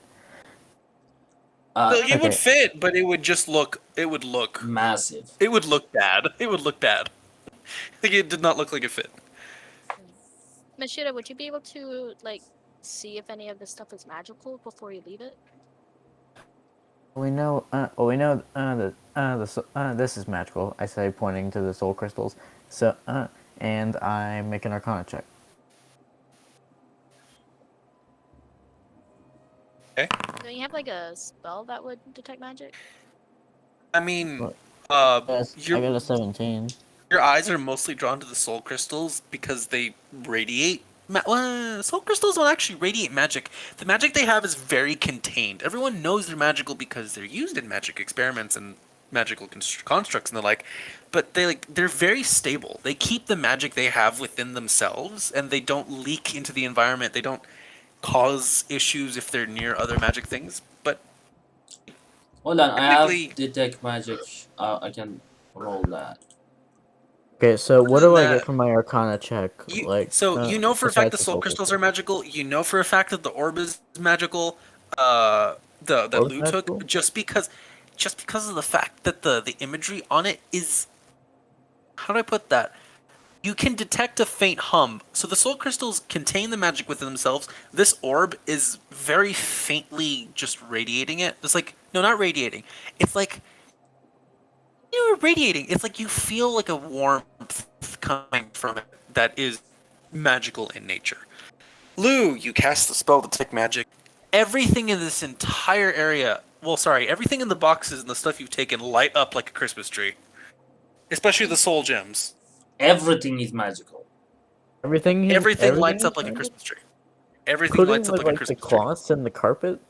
uh, So it would Okay. fit, but it would just look. It would look. massive. It would look bad. It would look bad. Like it did not look like it fit. Mashida, would you be able to like see if any of this stuff is magical before you leave it? We know. This is magical. I say, pointing to the soul crystals. So, and I make an Arcana check. Okay. Don't you have like a spell that would detect magic? I mean, Well, I your got a 17. your eyes are mostly drawn to the soul crystals because they radiate. Well, soul crystals don't actually radiate magic. The magic they have is very contained. Everyone knows they're magical because they're used in magic experiments and magical constructs and the like. But they're very stable. They keep the magic they have within themselves, and they don't leak into the environment. They don't cause issues if they're near other magic things. But Hold on, I have technically, detect magic. I can roll that. Okay, so what other than do I get that, from my Arcana check? Like, you know for a fact besides the the soul soul crystals crystal? are magical. You know for a fact that the orb is magical. That Orb's Lou magical? took just because of the fact that the imagery on it is, how do I put that? You can detect a faint hum. So the soul crystals contain the magic within themselves. This orb is very faintly just radiating it. It's like, no, not radiating. It's like you're radiating. It's like you feel like a warmth coming from it that is magical in nature. Lou, you cast the spell to detect magic. Everything in this entire area, well, sorry, everything in the boxes and the stuff you've taken light up like a Christmas tree. Especially the soul gems. Everything is magical. Everything Everything lights is up like a magic? Christmas tree. Everything Including lights up like a the Christmas tree. cloths and the carpet?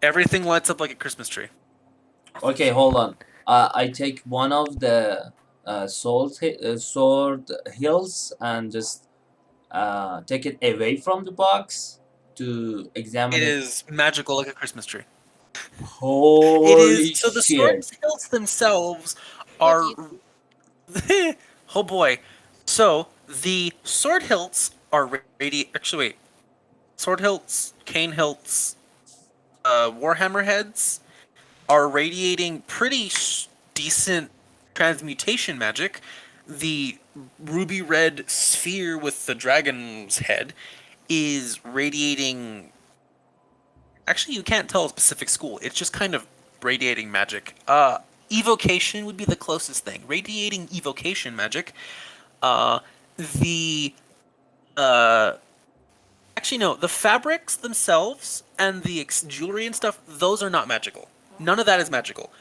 Everything lights up like a Christmas tree. Okay, hold on. I take one of the sword hills and just take it away from the box to examine It it. is magical like a Christmas tree. It is, Holy so the shit! sword hilts themselves What do are you oh boy. So the sword hilts are actually wait. Sword hilts, cane hilts, warhammer heads are radiating pretty decent transmutation magic. The ruby red sphere with the dragon's head is radiating. Actually, you can't tell a specific school. It's just kind of radiating magic. Evocation would be the closest thing. Radiating evocation magic. Uh, the uh, actually no, the fabrics themselves and the jewelry and stuff. Those are not magical. None of that is magical,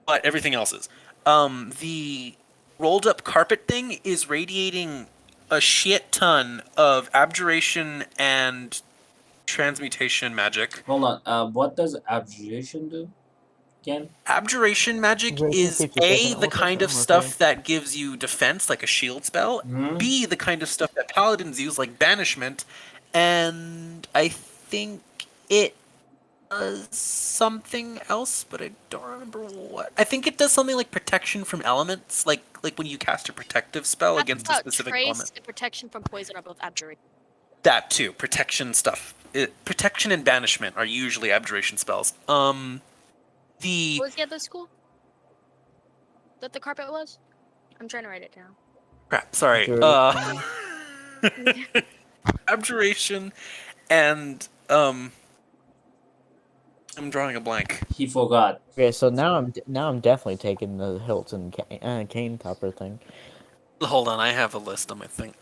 but everything else is. The rolled up carpet thing is radiating a shit ton of abjuration and transmutation magic. Hold on. What does abjuration do? again? Abjuration magic Abjuration is keeps you A, different the ultra kind of form, stuff okay. that gives you defense, like a shield spell. Hmm. B, the kind of stuff that paladins use, like banishment. And I think it does something else, but I don't remember what. I think it does something like protection from elements, like when you cast a protective spell I against a thought specific trace element. and protection from poison are both abjuration. That too, protection stuff. Protection and banishment are usually abjuration spells. The What was the other school that the carpet was? I'm trying to write it down. crap. Sorry. Abjuration. Abjuration and I'm drawing a blank. He forgot. Okay, so now I'm definitely taking the Hilton cane topper thing. Hold on, I have a list on my thing.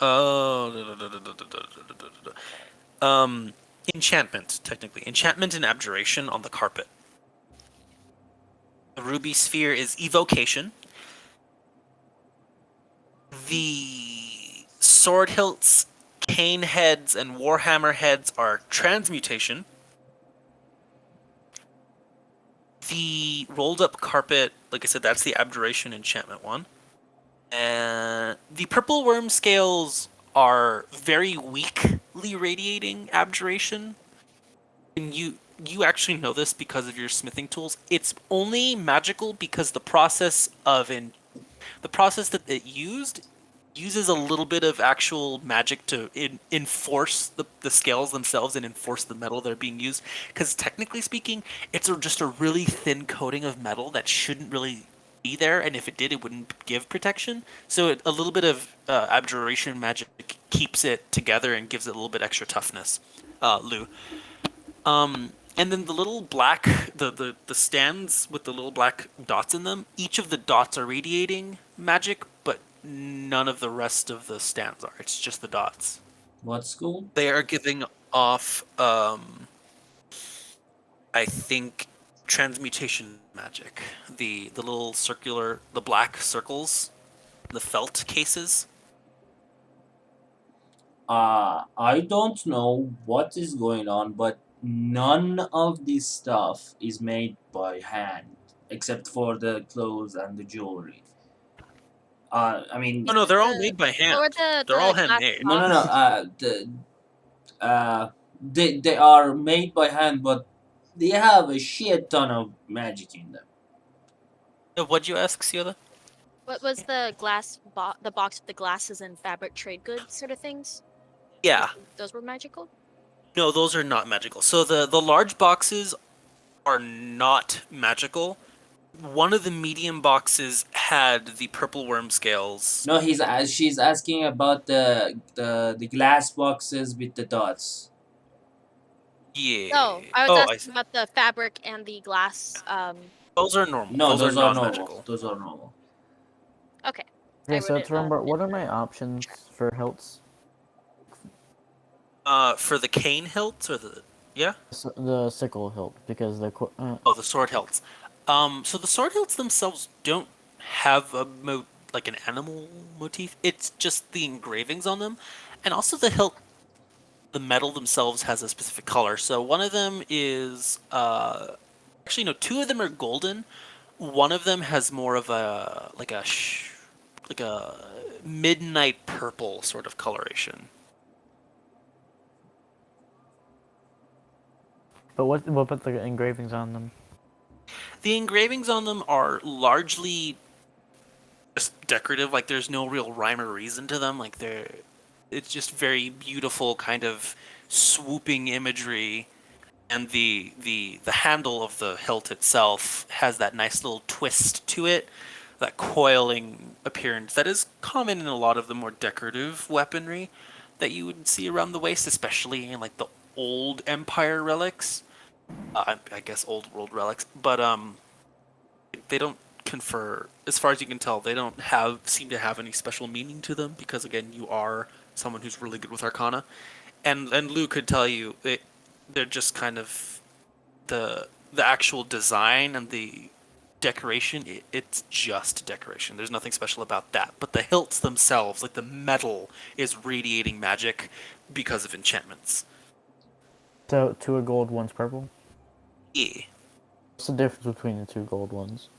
Enchantment, technically. Enchantment and abjuration on the carpet. The ruby sphere is evocation. The sword hilts, cane heads, and warhammer heads are transmutation. The rolled up carpet, like I said, that's the abjuration enchantment one. And the purple worm scales are very weakly radiating abjuration. And you actually know this because of your smithing tools. It's only magical because the process that it uses a little bit of actual magic to enforce the scales themselves and enforce the metal they're being used. Because technically speaking, it's just a really thin coating of metal that shouldn't really be there, and if it did, it wouldn't give protection. So a little bit of abjuration magic keeps it together and gives it a little bit extra toughness. Lou. And then the little black, the stands with the little black dots in them, each of the dots are radiating magic, but none of the rest of the stands are. It's just the dots. What school? They are giving off, I think, transmutation magic. The little circular, the black circles, the felt cases. I don't know what is going on, but none of this stuff is made by hand, except for the clothes and the jewelry. I mean, Oh no, they're all made by hand. Or the They're all glass handmade. no, no, no. box. They are made by hand, but they have a shit ton of magic in them. What'd you ask, Ciela? What was the the box with the glasses and fabric trade goods sort of things? Yeah. Those were magical? No, those are not magical. So the large boxes are not magical. One of the medium boxes had the purple worm scales. No, she's asking about the glass boxes with the dots. Yeah. No, I was Oh, asking about the fabric and the glass. those are normal. No, Those are those are not normal. magical. Those are normal. Okay. Okay, I so wrote it, to remember, in what are the my options chat. for hilts? For the cane hilt or yeah? The sickle hilt, because Oh, the sword hilts. So the sword hilts themselves don't have like an animal motif. It's just the engravings on them, and also the hilt. The metal themselves has a specific color. So one of them is actually no, two of them are golden. One of them has more of a like a midnight purple sort of coloration. but what put the engravings on them? The engravings on them are largely just decorative. Like there's no real rhyme or reason to them. Like it's just very beautiful kind of swooping imagery, and the handle of the hilt itself has that nice little twist to it, that coiling appearance that is common in a lot of the more decorative weaponry that you would see around the waist, especially in like the old Empire relics. I guess old world relics, but they don't confer, as far as you can tell, they don't seem to have any special meaning to them because again, you are someone who's really good with Arcana, and Lou could tell you they're just kind of the actual design and the decoration. It's just decoration. There's nothing special about that. But the hilts themselves, like the metal, is radiating magic because of enchantments. So 2 are gold, 1's purple. Yeah. What's the difference between the two gold ones?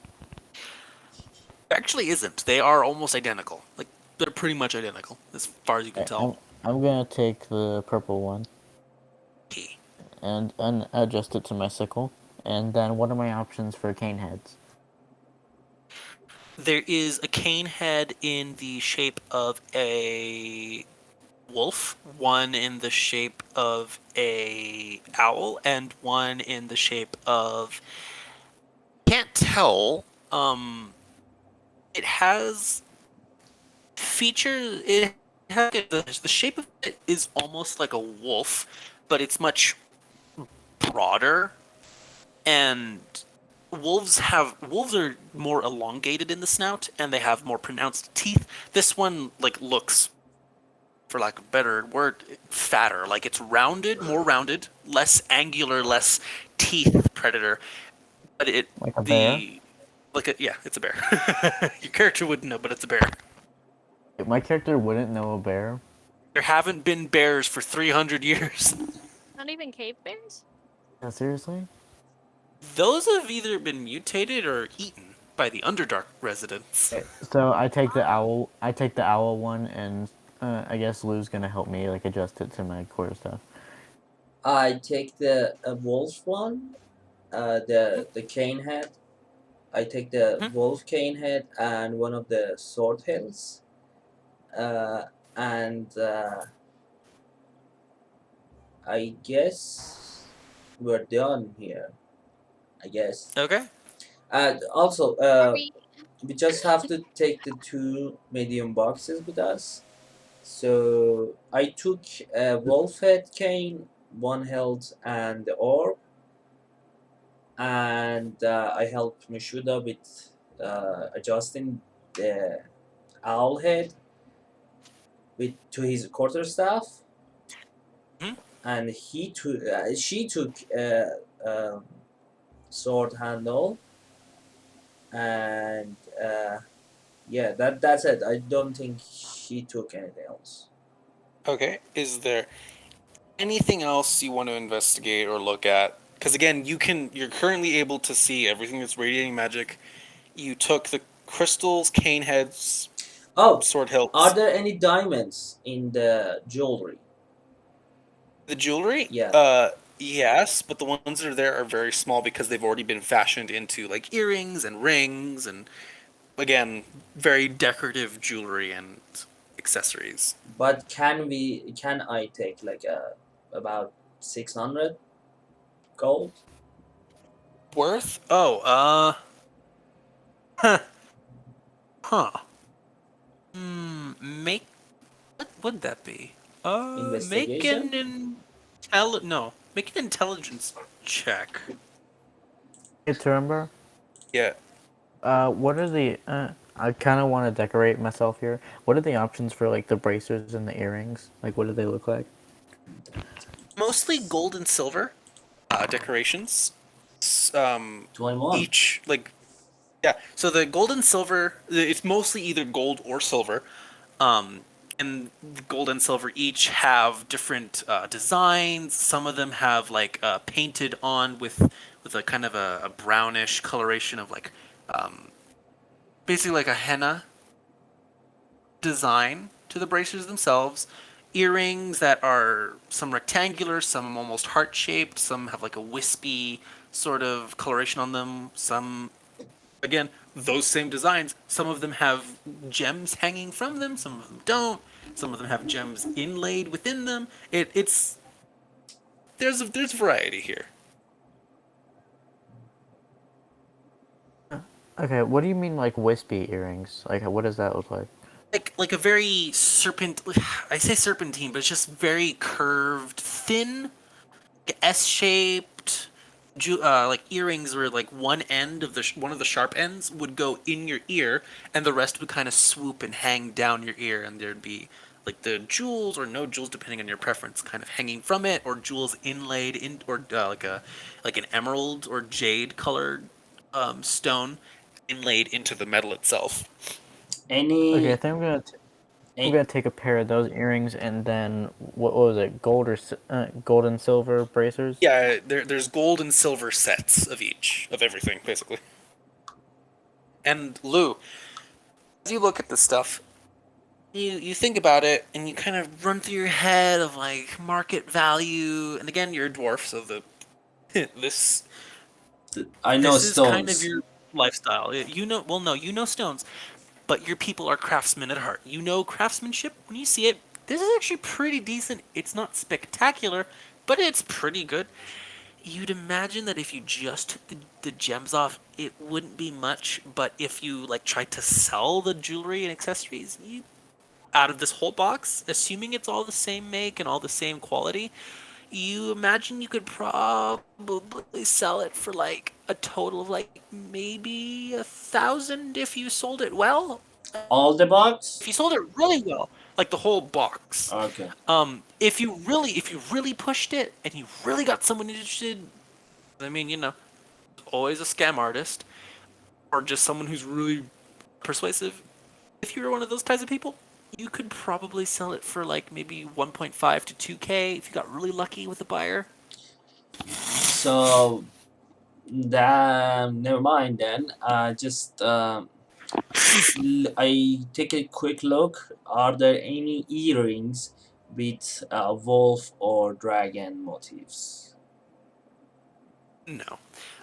There actually isn't. They are almost identical. Like they're pretty much identical as far as you can Okay, tell. I'm gonna take the purple one Okay. and adjust it to my sickle. And then what are my options for cane heads? There is a cane head in the shape of a wolf, one in the shape of a owl, and one in the shape of can't tell. It has features. It has the shape of it is almost like a wolf, but it's much broader. And wolves are more elongated in the snout, and they have more pronounced teeth. This one like looks, for lack of a better word, fatter. Like it's rounded, more rounded, less angular, less teeth predator. But it Like a bear? the like a, yeah, it's a bear. Your character wouldn't know, but it's a bear. My character wouldn't know a bear. There haven't been bears for 300 years. Not even cave bears? Yeah, seriously? Those have either been mutated or eaten by the Underdark residents. Okay, so I take the owl. I take the owl one, and I guess Lou's gonna help me like adjust it to my core stuff. I take the wolf one, the cane head. I take the Mhm. wolf cane head and one of the sword hills, and I guess we're done here. I guess. Okay. Also, Are we? we just have to take the two medium boxes with us. So I took a wolf head cane, one held, and the orb, and I helped Mishuda with adjusting the owl head with to his quarterstaff, Mhm. and she took um, sword handle, and yeah, that's it. I don't think she took anything else. Okay. Is there anything else you want to investigate or look at? Because again, you're currently able to see everything that's radiating magic. You took the crystals, cane heads, Oh, sword are hilts, there any diamonds in the jewelry? the jewelry. Yeah, Yes, but the ones that are there are very small because they've already been fashioned into like earrings and rings and again, very decorative jewelry and accessories. but can I take like about 600 gold? Worth? Oh, huh. Huh. Make what would that be? Make Investigation? an make an intelligence check. Hey, Turimber, Yeah. what are the? I kind of want to decorate myself here. What are the options for like the bracers and the earrings? Like, what do they look like? Mostly gold and silver decorations. Um, 21. each like yeah. So the gold and silver, it's mostly either gold or silver. Um, and gold and silver each have different designs. Some of them have like painted on with a kind of a brownish coloration of like um, basically like a henna design to the bracers themselves. Earrings that are some rectangular, some almost heart shaped, some have like a wispy sort of coloration on them. Some, again, those same designs. Some of them have gems hanging from them, some of them don't. Some of them have gems inlaid within them. It's there's variety here. Okay, what do you mean like wispy earrings? Like, what does that look like? Like a very I say serpentine, but it's just very curved, thin, S-shaped, like earrings where like one end of one of the sharp ends would go in your ear, and the rest would kind of swoop and hang down your ear, and there'd be like the jewels or no jewels depending on your preference, kind of hanging from it, or jewels inlaid in, or like an emerald or jade colored stone inlaid into the metal itself. Okay, I Any think I'm gonna We're gonna take a pair of those earrings and then what was it? Gold and silver bracers. Yeah, there's gold and silver sets of each of everything basically. And Lou, as you look at this stuff, you think about it and you kind of run through your head of like market value. And again, you're a dwarf, so the this I know this is kind of stones. your lifestyle. You know, well, no, you know stones, but your people are craftsmen at heart. You know craftsmanship when you see it. This is actually pretty decent. It's not spectacular, but it's pretty good. You'd imagine that if you just took the gems off, it wouldn't be much. But if you like tried to sell the jewelry and accessories, you out of this whole box, assuming it's all the same make and all the same quality, you imagine you could probably sell it for like a total of like maybe 1,000 if you sold it well. All the If box? you sold it really well, like the whole box. Okay. If you really pushed it and you really got someone interested, I mean, you know, always a scam artist or just someone who's really persuasive. If you were one of those types of people, you could probably sell it for like maybe 1.5 to 2K if you got really lucky with the buyer. So, never mind then. I take a quick look. Are there any earrings with wolf or dragon motifs? No.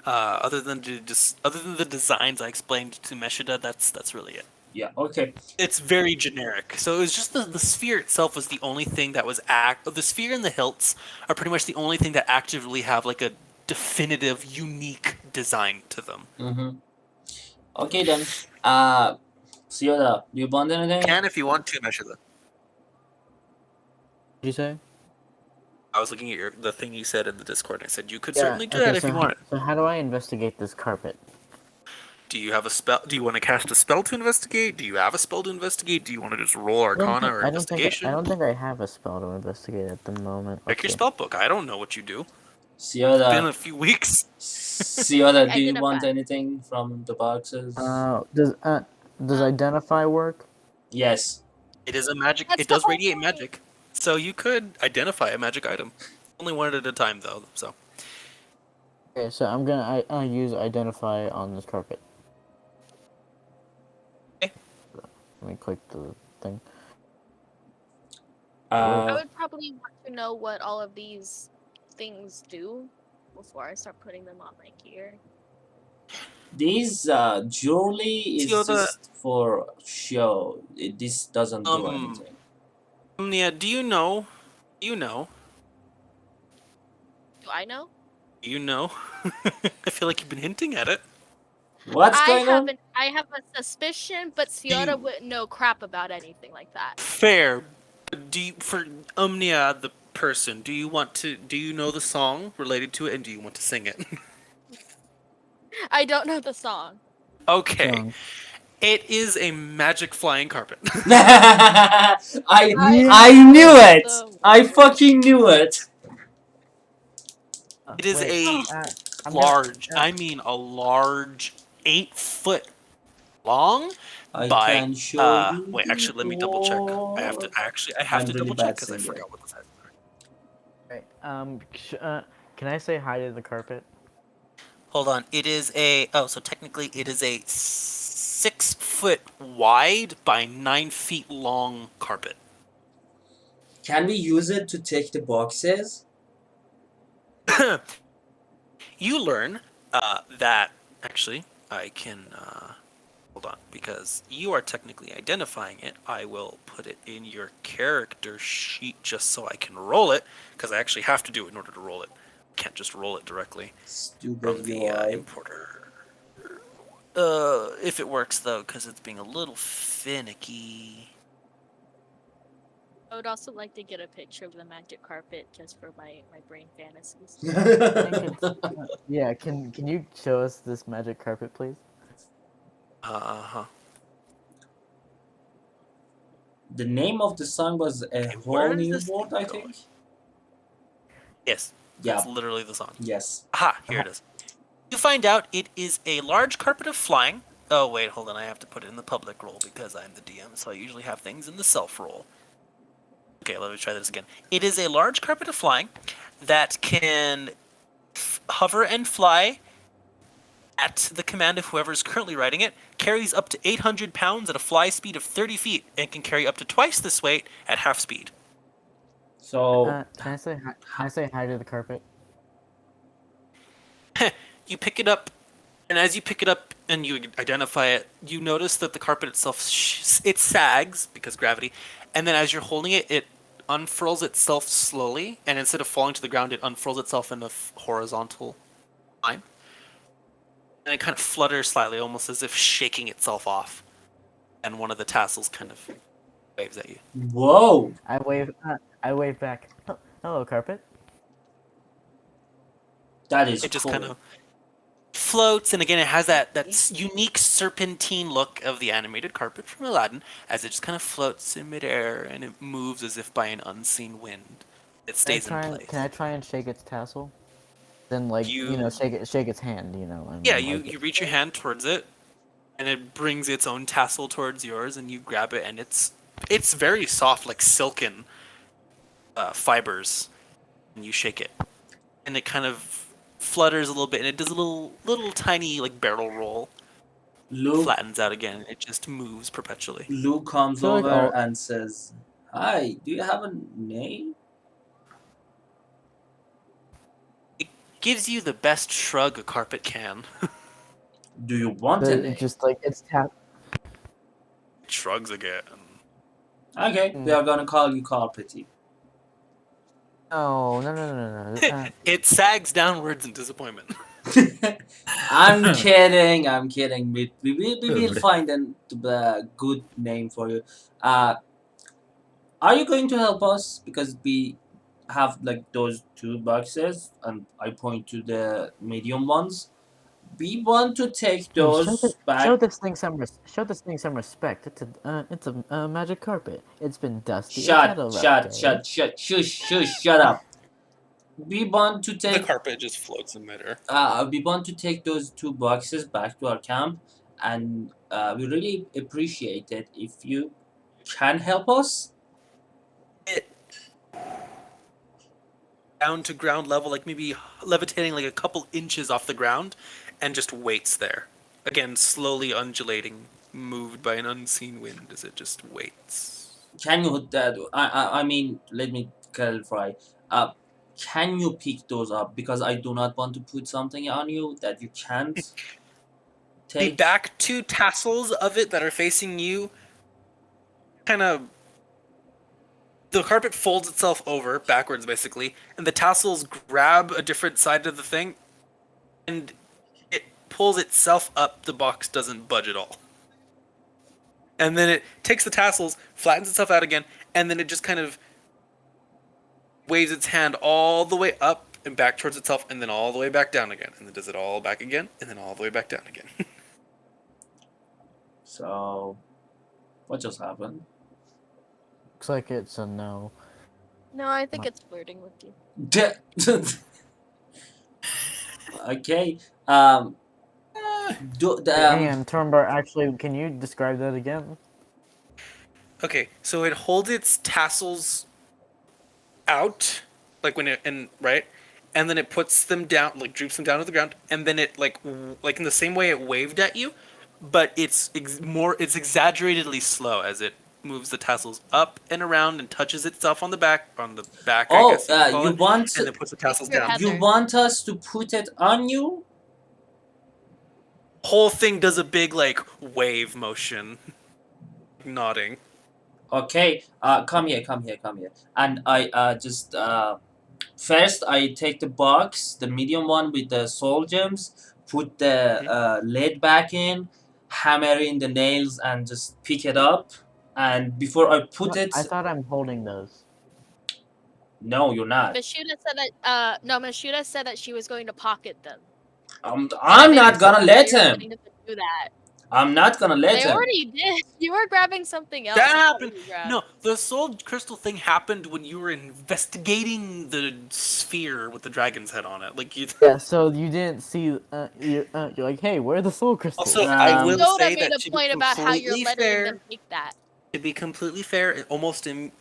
Other than the designs I explained to Meshida, that's really it. Yeah. Okay. It's very generic. So it was just the sphere itself was the only thing that was the sphere and the hilts are pretty much the only thing that actively have like a definitive, unique design to them. Mm-hmm. Okay then. Siyoda, do you want anything? Can if you want to, Meshida. Did you say? I was looking at the thing you said in the Discord, and I said you could Yeah. certainly do Okay. that if you want. So how do I investigate this carpet? Do you have a spell? Do you want to cast a spell to investigate? Do you have a spell to investigate? Do you want to just roll Arcana or investigation? I don't think I have a spell to investigate at the moment. Check your spell book. I don't know what you do. It's been Siyoda, a few weeks. Siyoda, do you Identify. want anything from the boxes? Does identify work? Yes. It is a magic. That's It the does whole radiate point. magic, so you could identify a magic item. Only one at a time, though. So Okay, so I'm gonna use identify on this carpet. Okay. Let me click the thing. I Uh, would probably want to know what all of these things do before I start putting them on my gear. These jewelry is Siyoda, just for show. This doesn't do anything. Omnia, do you know? Do you know? Do I know? Do you know? I feel like you've been hinting at it. What's I going on? haven't. I have a suspicion, but Ciota wouldn't know crap about anything like that. Fair. For Omnia the person, do you know the song related to it, and do you want to sing it? I don't know the song. Okay. Song. It is a magic flying carpet. I knew it. I fucking knew it. It is Wait, a I'm large, gonna- I mean a large 8-foot long I by can show you. wait, actually let me double check. I have I'm to really double bad check because I singer. forgot what this is. Wait, can I say hi to the carpet? Hold on. So technically it is a 6-foot wide by 9 feet long carpet. Can we use it to take the boxes? You learn that actually I can hold on because you are technically identifying it. I will put it in your character sheet just so I can roll it because I actually have to do it in order to roll it. I can't just roll it directly Stupid from the UI. importer. If it works though, because it's being a little finicky. I would also like to get a picture of the magic carpet just for my brain fantasies. Yeah, can you show us this magic carpet, please? Uh-huh. The name of the song was A Okay, Whole where is New this thing World, I going? think. Yes, Yeah. that's literally the song. Yes. Aha, here it is. You find out it is a large carpet of flying. Oh wait, hold on. I have to put it in the public role because I'm the DM, so I usually have things in the self role. Okay, let me try this again. It is a large carpet of flying that can hover and fly at the command of whoever is currently riding it, carries up to 800 pounds at a fly speed of 30 feet, and can carry up to twice this weight at half speed. So, Can I say hi to the carpet? You pick it up, and as you pick it up and you identify it, you notice that the carpet itself it sags because gravity, and then as you're holding it, it unfurls itself slowly, and instead of falling to the ground, it unfurls itself in a horizontal line, and it kind of flutters slightly, almost as if shaking itself off, and one of the tassels kind of waves at you. whoa, I wave back. Oh, hello, carpet. that is It just cool. kind of floats, and again, it has that unique serpentine look of the animated carpet from Aladdin, as it just kind of floats in midair, and it moves as if by an unseen wind. It stays in place. Can I try and shake its tassel? Then, like, shake its hand. I Yeah, mean, like, you reach your hand towards it, and it brings its own tassel towards yours, and you grab it, and it's very soft, like silken fibers, and you shake it, and it kind of flutters a little bit, and it does a little tiny like barrel roll, Luke, flattens out again, and it just moves perpetually. Luke comes feel like over all and says, "Hi, do you have a name? It gives you the best shrug a carpet can. Do you want a name?" just like it's tap. It shrugs again. Okay, we are gonna call you Carpety. No. It sags downwards in disappointment. I'm kidding. I'm kidding. We will Good. find a good name for you. Uh, are you going to help us? Because we have like those two boxes, and I point to the medium ones. We want to take Hey, those back. show this thing some respect. It's a magic carpet. It's been dusty. It's had a rough day. Shut up. We want to The take carpet just floats in midair. we want to take those two boxes back to our camp, and we really appreciate it if you can help us. It down to ground level, like maybe levitating like a couple inches off the ground, and just waits there. Again, slowly undulating, moved by an unseen wind as it just waits. Can you? I mean, let me clarify. Uh, can you pick those up? Because I do not want to put something on you that you can't The take. back two tassels of it that are facing you kind of. The carpet folds itself over, backwards basically, and the tassels grab a different side of the thing, and it pulls itself up. The box doesn't budge at all. And then it takes the tassels, flattens itself out again, and then it just kind of waves its hand all the way up and back towards itself, and then all the way back down again, and then does it all back again, and then all the way back down again. So, what just happened? Looks like it's a no. No, I think it's flirting with you. Okay. Hang on, Turnbar. Actually, can you describe that again? Okay, so it holds its tassels out, like when it right, and then it puts them down, like droops them down to the ground, and then it like in the same way it waved at you, but it's exaggeratedly slow as it moves the tassels up and around and touches itself on the back I Oh, guess you could call you it, want and then puts the tassels Your down. head. you Heather. want us to put it on you? Whole thing does a big like wave motion, nodding. Okay. Come here. Come here. Come here. And I just first I take the box, the medium one with the soul gems, put the lid back in, hammer in the nails, and just pick it up. And before I put it, I thought I'm holding those. no, you're not. Mashuda said that Mashuda said that she was going to pocket them. I'm not gonna let You're him. going to do that. I'm not gonna let They him. already did. You were grabbing something else. That That's what happened. you grabbed. No, the soul crystal thing happened when you were investigating the sphere with the dragon's head on it. Like you. Yeah, so you didn't see. You're like, hey, where are the soul crystals? Also, I Um, will Yoda say made that a to be point about how you're completely letting fair, them take that. to be completely fair, almost in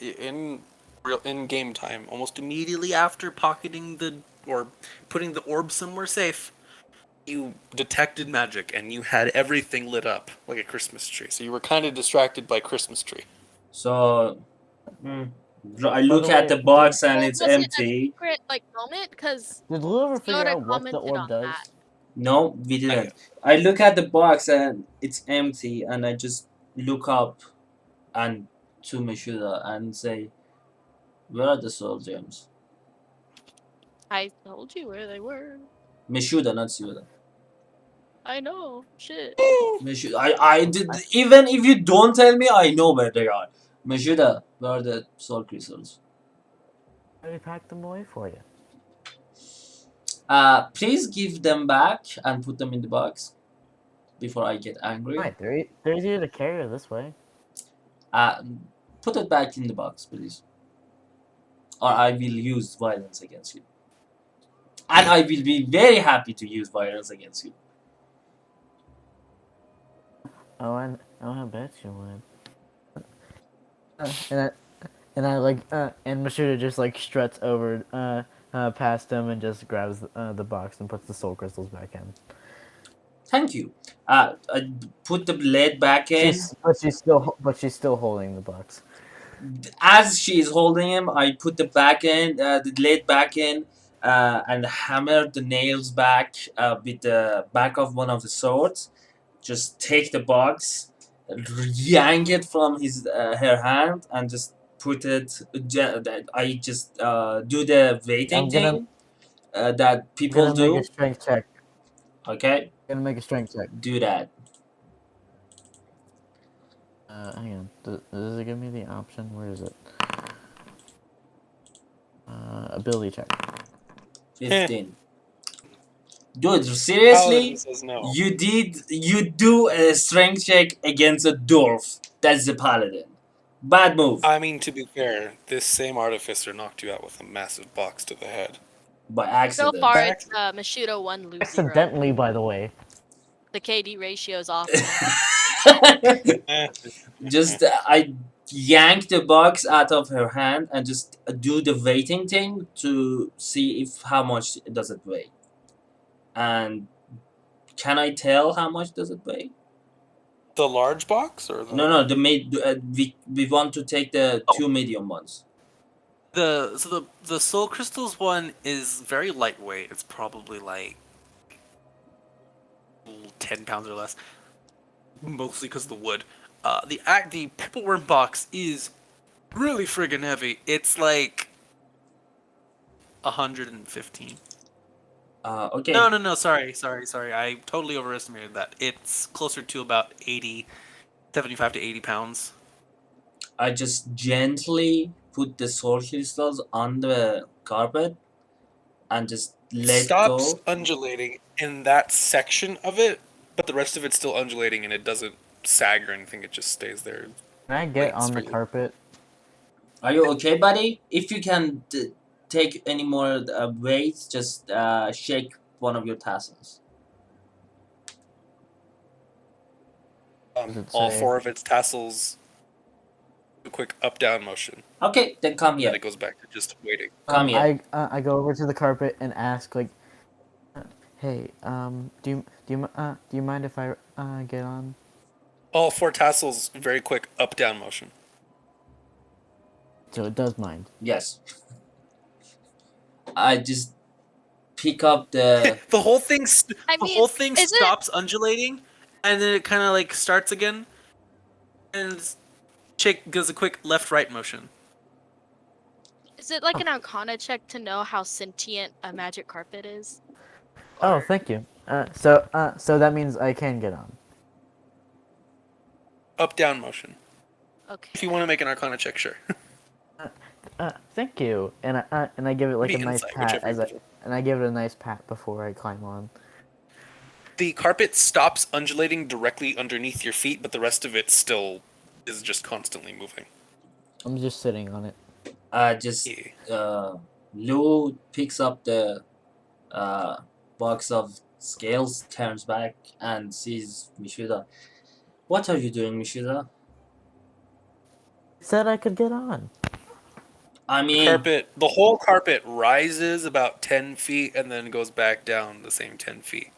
real in game time, almost immediately after pocketing the or putting the orb somewhere safe, you detected magic and you had everything lit up like a Christmas tree. So you were kind of distracted by Christmas tree. so I By look the at way, the box and Well, it's was it a empty. secret moment? Because did Lou ever figure Yoda out what the commented orb on does? that. No, we I, didn't. I look at the box and it's empty, and I just look up and to Mishuda and say, "Where are the soul gems?" I told you where they were. Mishuda, not Suda. I know. Shit. Mishuda, I did. Even if you don't tell me, I know where they are. Mishuda, where are the soul crystals? I packed them away for you. Please give them back and put them in the box before I get angry. Right, they're easier to carry this way. Uh, put it back in the box, please, or I will use violence against you. And I will be very happy to use violence against you. Oh, I bet you would. And I like, and Mashuda just like struts over, past him and just grabs the box and puts the soul crystals back in. Thank you. I put the lid back in. But she's still holding the box. As she is holding him, I put the lid back in, and hammer the nails back with the back of one of the swords. Just take the box, yank it from her hand, and just put it. I just do the waiting I'm gonna thing that I'm people gonna make a do. strength check. Okay, I'm gonna make a strength check. do that. Hang on. Does it give me the option? Where is it? Ability check. 15. Dude, Paladin seriously? says no. You do a strength check against a dwarf. That's the paladin. Bad move. I mean, to be fair, this same artificer knocked you out with a massive box to the head. By So accident. far, Back- it's Mashuda 1, Lou 0. Accidentally, by the way. The KD ratio's off now. Just I yank the box out of her hand and just do the weighting thing to see if how much does it weigh. And can I tell how much does it weigh? The large box or No, the no. We want to take the two medium ones. the soul crystals one is very lightweight. It's probably like 10 pounds or less, mostly because of the wood. The purple worm box is really friggin' heavy. It's like 115. Okay. No. Sorry. I totally overestimated that. It's closer to about 75 to 80 pounds. I just gently put the soul crystals on the carpet and just It let stops go. undulating in that section of it, but the rest of it's still undulating and it doesn't sag or anything. It just stays there. Can I get Waits on for the you. carpet? Are you okay, buddy? If you can take any more weights, just shake one of your tassels. Does it All say? 4 of its tassels, a quick up-down motion, Okay, then come and then here. it goes back to just waiting. Come here. I go over to the carpet and ask like, hey, do you mind if I get on? All 4 tassels, very quick up-down motion. So it does mind. Yes. I just pick up the. The whole thing, I the mean, whole thing is it stops undulating, and then it kind of like starts again, and shake does a quick left-right motion. like an Arcana check to know how sentient a magic carpet is? Oh, Or- thank you. So that means I can get on. Up-down motion. Okay. If you want to make an Arcana check, sure. Thank you. And I give it like Maybe a nice insight, pat whichever you prefer. and I give it a nice pat before I climb on. The carpet stops undulating directly underneath your feet, but the rest of it still is just constantly moving. I'm just sitting on it. Just Yeah. Lou picks up the uh, box of scales, turns back, and sees Mishuda. What are you doing, Mishuda? It said I could get on. I mean, The whole carpet rises about 10 feet and then goes back down the same 10 feet.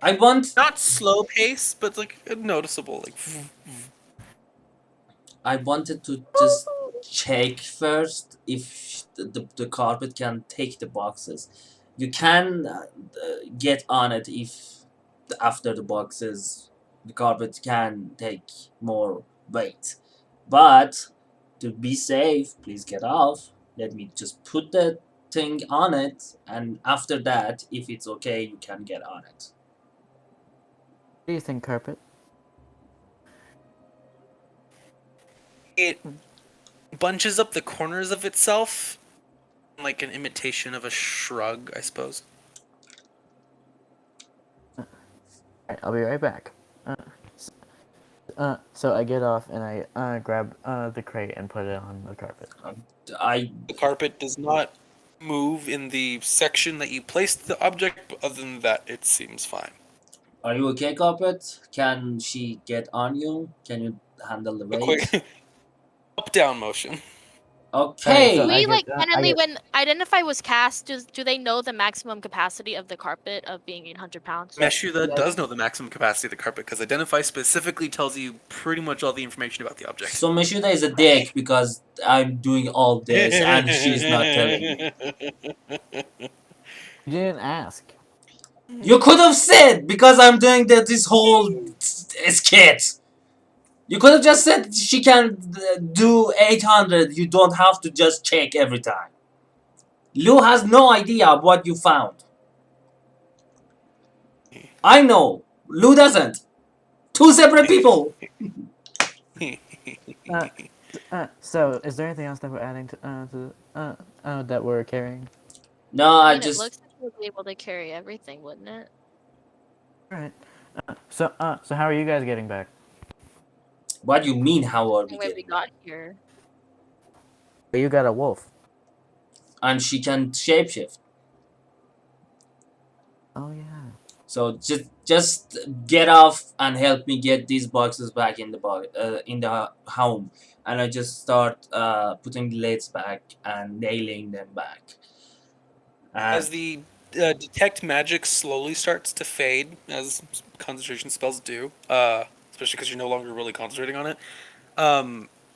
I want Not slow pace, but like noticeable. Like, I wanted to just check first if the carpet can take the boxes. You can get on it if after the boxes the carpet can take more weight. But to be safe, please get off. Let me just put the thing on it, and after that, if it's okay, you can get on it. What do you think, carpet? it bunches up the corners of itself, like an imitation of a shrug, I suppose. Alright, I'll be right back. So I get off and I grab the crate and put it on the carpet. I The carpet does not move in the section that you placed the object, but other than that, it seems fine. Are you okay, carpet? Can she get on you? Can you handle the A quick weight? up-down motion. Alright, so Do Okay. we like generally when identify was cast? Do they know the maximum capacity of the carpet of being 800 pounds? Meshuda does know the maximum capacity of the carpet because Identify specifically tells you pretty much all the information about the object. So Mishuda is a dick because I'm doing all this and she's not telling me. You didn't ask. You could have said because I'm doing this whole skit. You could have just said she can do 800. You don't have to just check every time. Lou has no idea what you found. I know. Lou doesn't. Two separate people. So is there anything else that we're adding to that we're carrying? No, I I mean, it just. looks like we'll be able to carry everything, wouldn't it? Alright. So how are you guys getting back? What do you mean? How are we The way we getting got back? here. You got a wolf. And she can shapeshift. Oh yeah. So just get off and help me get these boxes back in the home, and I just start putting the lids back and nailing them back. And As the detect magic slowly starts to fade, as concentration spells do, especially because you're no longer really concentrating on it,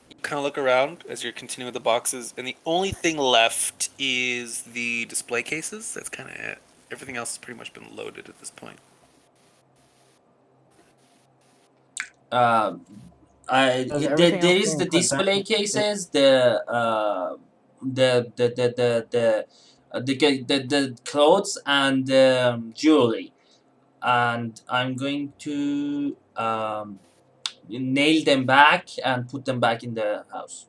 you kind of look around as you're continuing with the boxes, and the only thing left is the display cases. That's kind of it. Everything else has pretty much been loaded at this point. uh, Has everything there else is the been put back? display cases, the clothes and jewelry, and I'm going to nail them back and put them back in the house.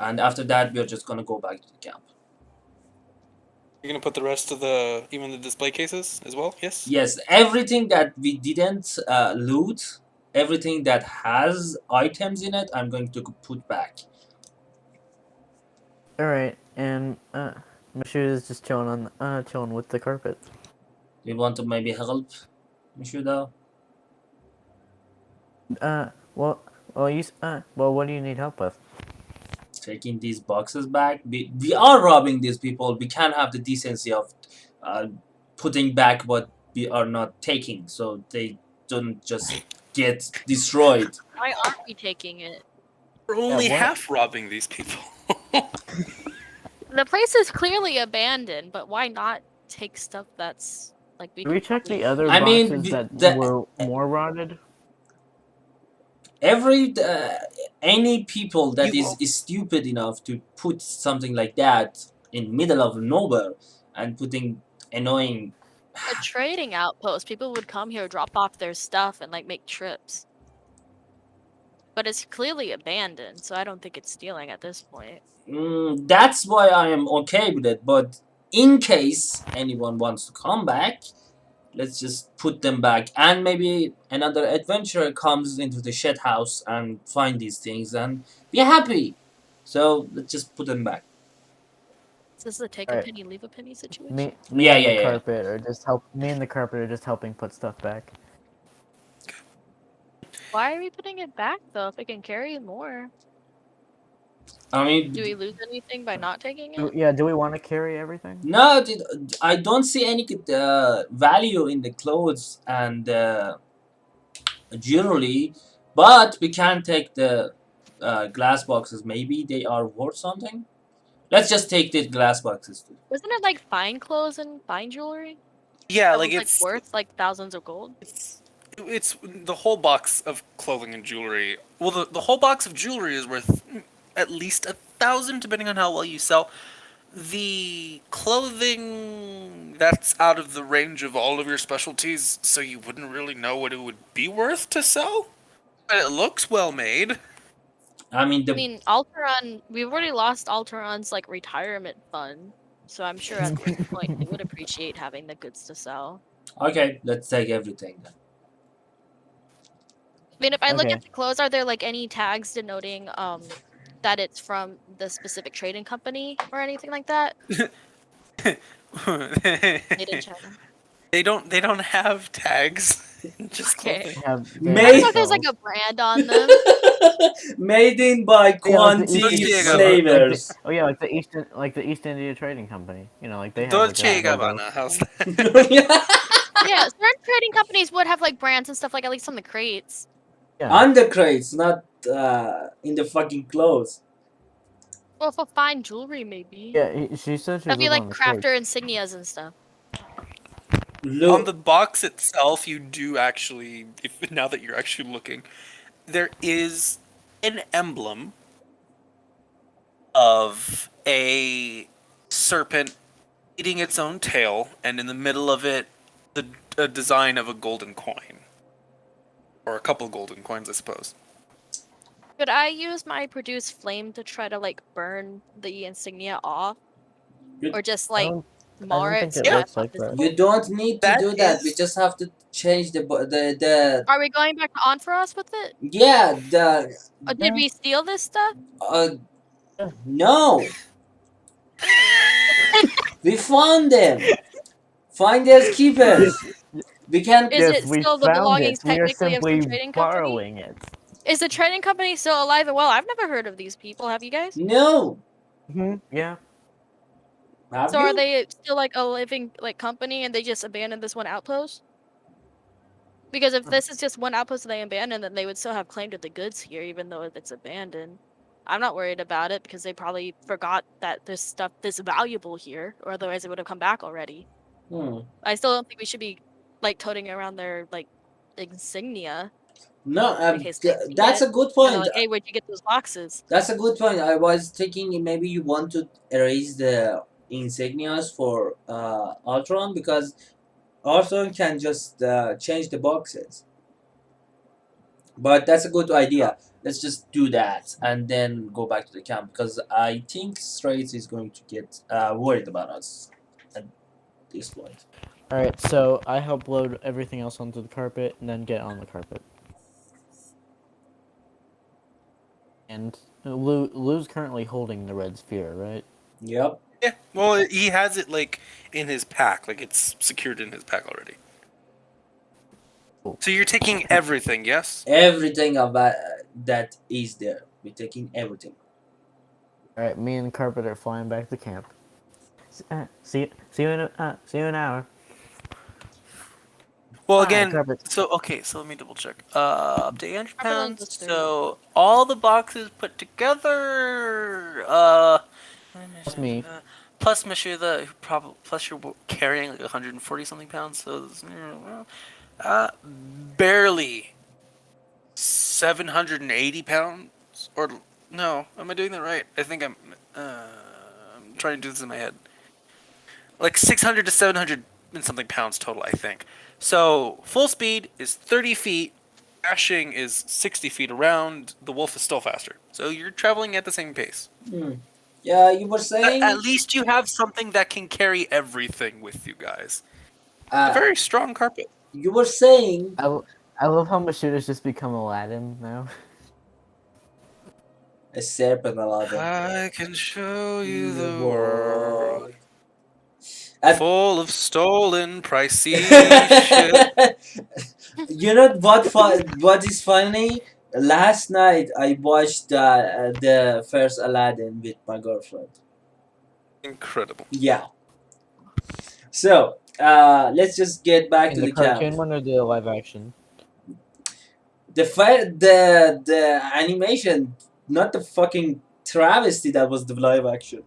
And after that, we're just gonna go back to the camp. You're gonna put the rest of even the display cases as well. Yes. Yes, everything that we didn't loot, everything that has items in it, I'm going to put back. Alright, and Monsieur is just chilling with the carpet. Do you want to maybe help, Mishuda? Well, what do you need help with? Taking these boxes back. We are robbing these people. We can't have the decency of uh, putting back what we are not taking, so they don't just get destroyed. Why aren't we taking it? We're only what? half robbing these people. The place is clearly abandoned, but why not take stuff that's like we Did we could check probably the other I mean, boxes that the were more rotted? every any people that You is stupid enough to put something like that in middle of nowhere and putting annoying. a trading outpost. People would come here, drop off their stuff, and like make trips. But it's clearly abandoned, so I don't think it's stealing at this point. That's why I am okay with it, but in case anyone wants to come back, let's just put them back, and maybe another adventurer comes into the shed house and find these things and be happy. So let's just put them back. Is this a take a Alright. penny, leave a penny situation? Me Yeah, and yeah, the yeah, yeah. carpet are just help. Me and the carpet are just helping put stuff back. Why are we putting it back though? If it can carry more, I mean, do we lose anything by not taking it? Yeah. Do we want to carry everything? no, I don't see any value in the clothes and jewelry, but we can take the glass boxes. Maybe they are worth something. Let's just take the glass boxes too. Wasn't it like fine clothes and fine jewelry Yeah, that like was like worth like thousands of gold? it's the whole box of clothing and jewelry. Well, the whole box of jewelry is worth at least 1,000, depending on how well you sell. The clothing, that's out of the range of all of your specialties, so you wouldn't really know what it would be worth to sell. But it looks well made. I mean, I mean, Alteron. We've already lost Alteron's like retirement fund, so I'm sure at this point they would appreciate having the goods to sell. okay, let's take everything then. I mean, if I look Okay. at the clothes, are there like any tags denoting that it's from the specific trading company or anything like that? Made in China. They don't have tags. Just Okay. clothing. They I have just Made thought there was like themselves. a brand on them. made in by Yeah, like the Quanti East, Dolce Slavers. like the East India Trading Company. You know, like they have like Dolce a & logo. Gabbana, how's that? Yeah, certain trading companies would have like brands and stuff like at least on the crates. Yeah. On the crates, not in the fucking clothes. Well, for fine jewelry, maybe. Yeah. She said she was That'd be looking like on the crate. crafter insignias and stuff. On the Look, box itself, you do actually, if now that you're actually looking, there is an emblem of a serpent eating its own tail, and in the middle of it, the a design of a golden coin, or a couple golden coins, I suppose. Could I use my produce flame to try to like burn the insignia off, you, or just I like don't. I mar don't it think so it Yeah. that it's looks not like that. visible? you don't need to That do that. We is just have to change the Are we going back to Onforos with it? yeah the Or did Yeah. we steal this stuff? uh Yeah. no. We found them. Finders keepers. We can. Is Yes, it we still the found it. belongings We are technically of some simply trading company? borrowing it. Is the trading company still alive and well? I've never heard of these people. Have you guys? No. Yeah. Have So are you? they still like a living like company and they just abandoned this one outpost? Because if this is just one outpost that they abandoned, then they would still have claim to the goods here, even though it's abandoned. I'm not worried about it because they probably forgot that there's stuff this valuable here, or otherwise it would have come back already. Hmm. I still don't think we should be like toting around their like insignia No. in case they see That's it. a good And they're point. like, hey, where'd you get those boxes? That's a good point. I was thinking maybe you want to erase the insignias for Ultron because Ultron can just change the boxes. But that's a good idea. Let's just do that and then go back to the camp because I think Straits is going to get worried about us at this point. All right. So I help load everything else onto the carpet and then get on the carpet. And Lou's currently holding the red sphere, right? Yep. yeah. Well, he has it like in his pack, like it's secured in his pack already. Cool. So you're taking everything, yes? Everything about that is there. We're taking everything. All right. Me and the carpet are flying back to camp. See you in an hour. Well, Alright, again, carpet. so okay, so let me double check. Up to 800 Carpet on pounds. the street. So all the boxes put together, Plus me. plus Meshuda, who probably plus you're carrying like 140 something pounds, so barely 780 pounds. Or no, am I doing that right? I think I'm trying to do this in my head. Like 600 to 700 and something pounds total, I think. So full speed is 30 feet. Dashing is 60 feet around. The wolf is still faster. So you're traveling at the same pace. Hmm. Yeah, you were At saying. least you have something that can carry everything with you guys. A Uh, very strong carpet. you were saying I love how Mashuda's just become Aladdin now. a serpent Aladdin. I can show you The the world world. And full of stolen, pricey shit. you know what? What is funny? Last night I watched the first Aladdin with my girlfriend. Incredible. Yeah. So let's just get back In to the the camp. cartoon one or the live action? The animation, not the fucking travesty that was the live action.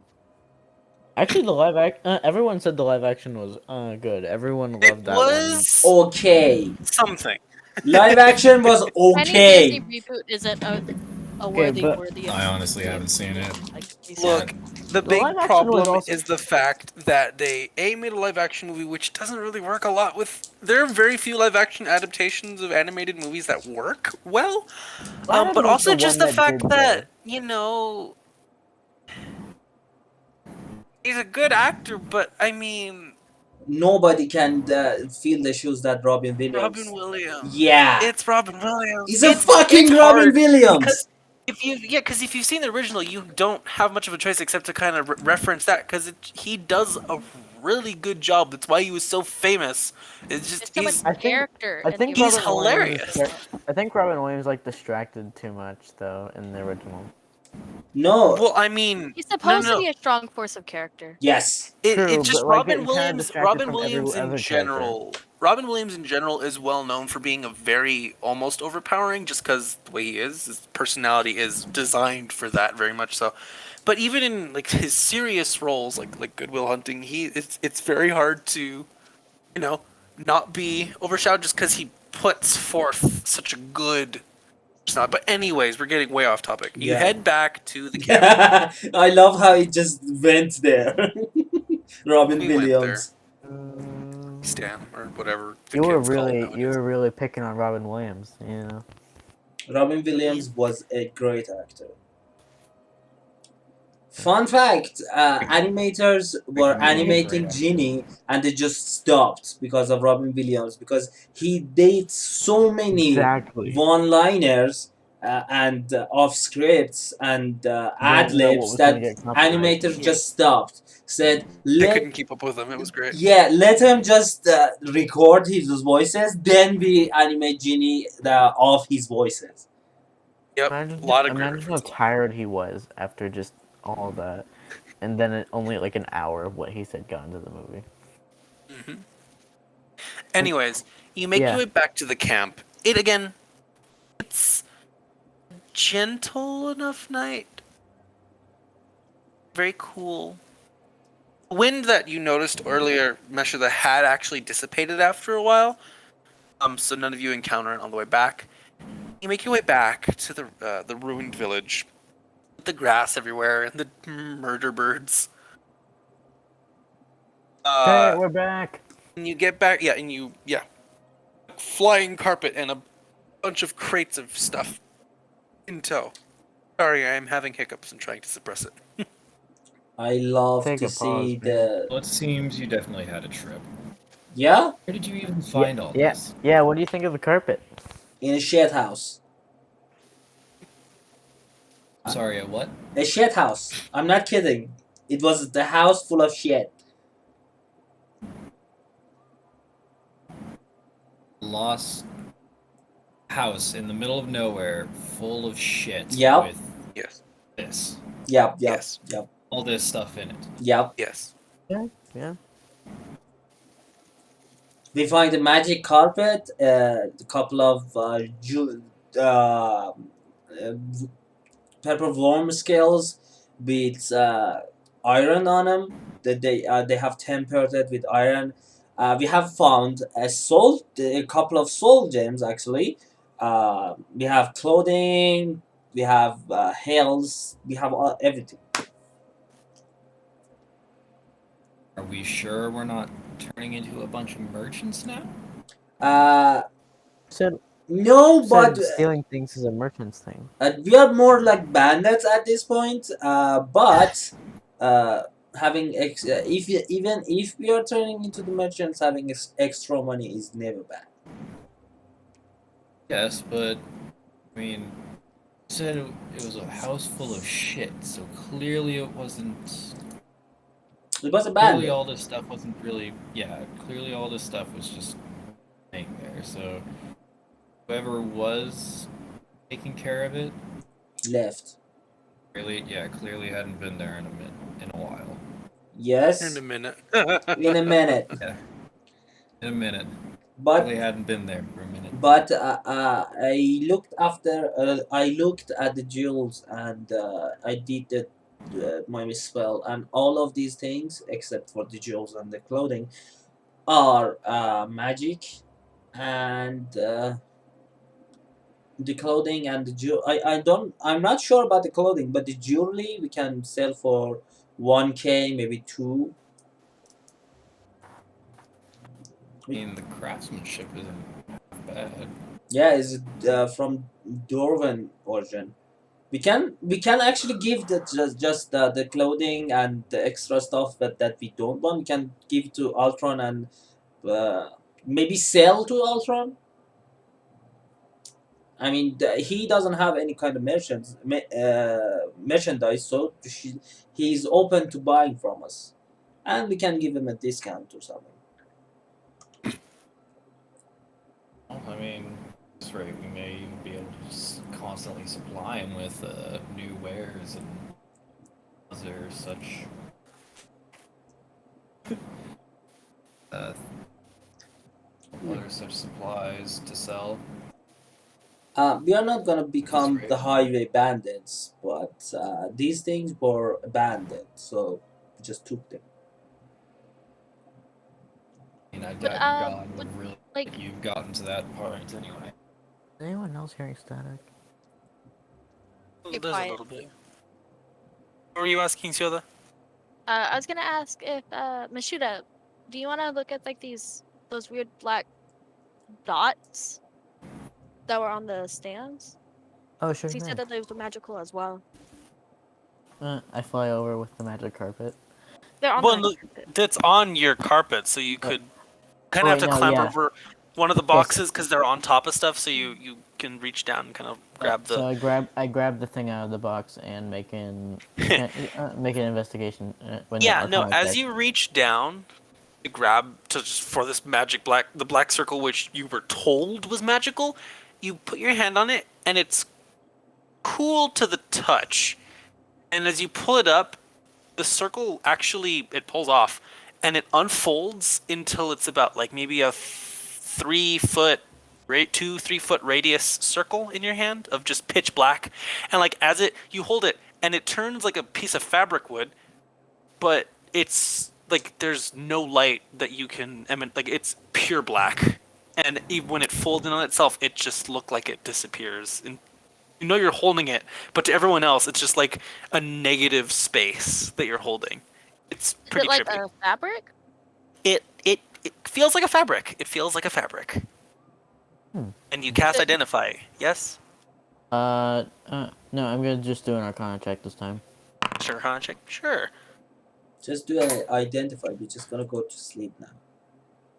Actually, the live act. Everyone said the live action was good. Everyone It loved that one. was Okay, something. live action was Any Disney okay. reboot isn't a Okay, worthy but worthy of I honestly being haven't seen it. like be Look, sad. the the live big action was problem also is the fact that they made a live action movie which doesn't really work a lot with. There are very few live action adaptations of animated movies that work well. Aladdin But was the also one just the that fact did good. that he's a good actor, but I mean Nobody can fill the shoes that Robin Robin Williams. Williams. Yeah, It's Robin Williams. he's a It's fucking Robin hard Williams. because if you've seen the original, you don't have much of a choice except to kind of reference that because he does a really good job. That's why he was so famous. It's just There's so much I think character I in the think he's Robin original. Williams hilarious. is. I think Robin Williams like distracted too much though in the original. No, Well, I mean, He's no, supposed no, to no. be a strong force of character. yes. True, It's just but like getting kind of distracted Robin from every Williams in other character. general. Robin Williams in general is well known for being a very almost overpowering, just because the way he is. His personality is designed for that very much so. But even in like his serious roles, like Goodwill Hunting, it's very hard to not be overshadowed just because he puts forth such a good. Not. But anyways, we're getting way off topic. You Yeah. head back to the camp. I love how it just went there. Robin We went there. Williams. Stan or whatever the You were kid's called really nowadays. picking on Robin Williams, you know. Robin Williams was a great actor. Fun fact: animators were Making me look a great animating actor. Genie, and they just stopped because of Robin Williams because he did so many Exactly. one-liners and off scripts and ad Didn't know what libs was gonna that get copyright. animators just stopped. Said I let couldn't keep up with him. It was great. yeah, let him just record his voices, then we animate Genie off his voices. Yep, a lot of great Imagine how references. tired he was after just all that, and then only like an hour of what he said got into the movie. Anyways, you make your Yeah. way back to the camp. It's gentle enough night. Very cool. Wind that you noticed earlier, Mesha, that had actually dissipated after a while. So none of you encounter it on the way back. You make your way back to the ruined village, with the grass everywhere and the murder birds. Okay, we're back. And you get back, flying carpet and a bunch of crates of stuff in tow. Sorry, I'm having hiccups and trying to suppress it. I love Take to a pause, see man. the Well, it seems you definitely had a trip. yeah Where did you even find all Yeah, this? yeah. What do you think of the carpet? in a shit house. Sorry, a what? A shit house. I'm not kidding. It was the house full of shit. Lost house in the middle of nowhere, full of shit Yep. with Yes, this, Yep, yep, Yes. yep, all this stuff in it. yep. yes. Yeah, yeah. We find a magic carpet, a couple of pepper worm scales with iron on them. That they have tempered it with iron. We have found a couple of soul gems actually. We have clothing. We have hills. We have everything. Are we sure we're not turning into a bunch of merchants now? Uh, Said no, but stealing things is a merchant's thing. we are more like bandits at this point. But uh, even if we are turning into the merchants, having extra money is never bad. Yes, but I mean, you said it was a house full of shit, so clearly it wasn't. It was Clearly, abandoned, all this stuff wasn't really. Yeah, clearly, all this stuff was just staying there. So whoever was taking care of it, left. really, yeah, clearly hadn't been there in a while. In a Yes, minute. in a minute. Yeah, in a minute. Clearly But hadn't been there for a minute. I looked at the jewels and I did my spell, and all of these things except for the jewels and the clothing are magic, and the clothing and the I'm not sure about the clothing, but the jewelry we can sell for 1K, maybe two. I mean, the craftsmanship isn't half bad. Yeah, is from Dwarven origin. We can actually give just the clothing and the extra stuff that we don't want. We can give to Ultron and maybe sell to Ultron. I mean, he doesn't have any kind of merchandise, so he's open to buying from us, and we can give him a discount or something. Well, I mean, that's right. We may even be able to just constantly supply him with new wares and other such uh, other such supplies to sell. We are not gonna This become the rate. highway bandits, but these things were abandoned, so we just took them. I mean, I Would doubt your god would would have really like let you gotten to that part anyway. Is anyone else hearing static? be There's a quiet. little bit. What were you asking, Sioda? I was gonna ask if Mashuda, do you want to look at like those weird black dots that were on the stands? Oh, sure 'Cause he said thing. that those were magical as well. I fly over with the magic carpet. They're on the Well, magic no, carpet. that's on your carpet, so you Uh, could kind oh of have wait, to no, climb yeah. over one of the Yes. boxes because they're on top of stuff, so you can reach down and kind of grab the. So I grab the thing out of the box and make an investigation. No, Yeah, no. Arcana As check. you reach down to grab to just for this the black circle which you were told was magical, you put your hand on it and it's cool to the touch. And as you pull it up, the circle actually it pulls off and it unfolds until it's about like maybe a 3 foot 2 3 foot radius circle in your hand of just pitch black. And like as it you hold it and it turns like a piece of fabric would, but it's like there's no light that you can emit. Like it's pure black, and even when it folds in on itself, it just looked like it disappears. And you know you're holding it, but to everyone else, it's just like a negative space that you're holding. It's Is it pretty like trippy. a fabric? It feels like a fabric. It feels like a fabric. Hmm. And you cast It- identify. Yes. No, I'm gonna just do an Arcana check this time. Sure, Hanchik. Sure. Just do an identify. We're just gonna go to sleep now.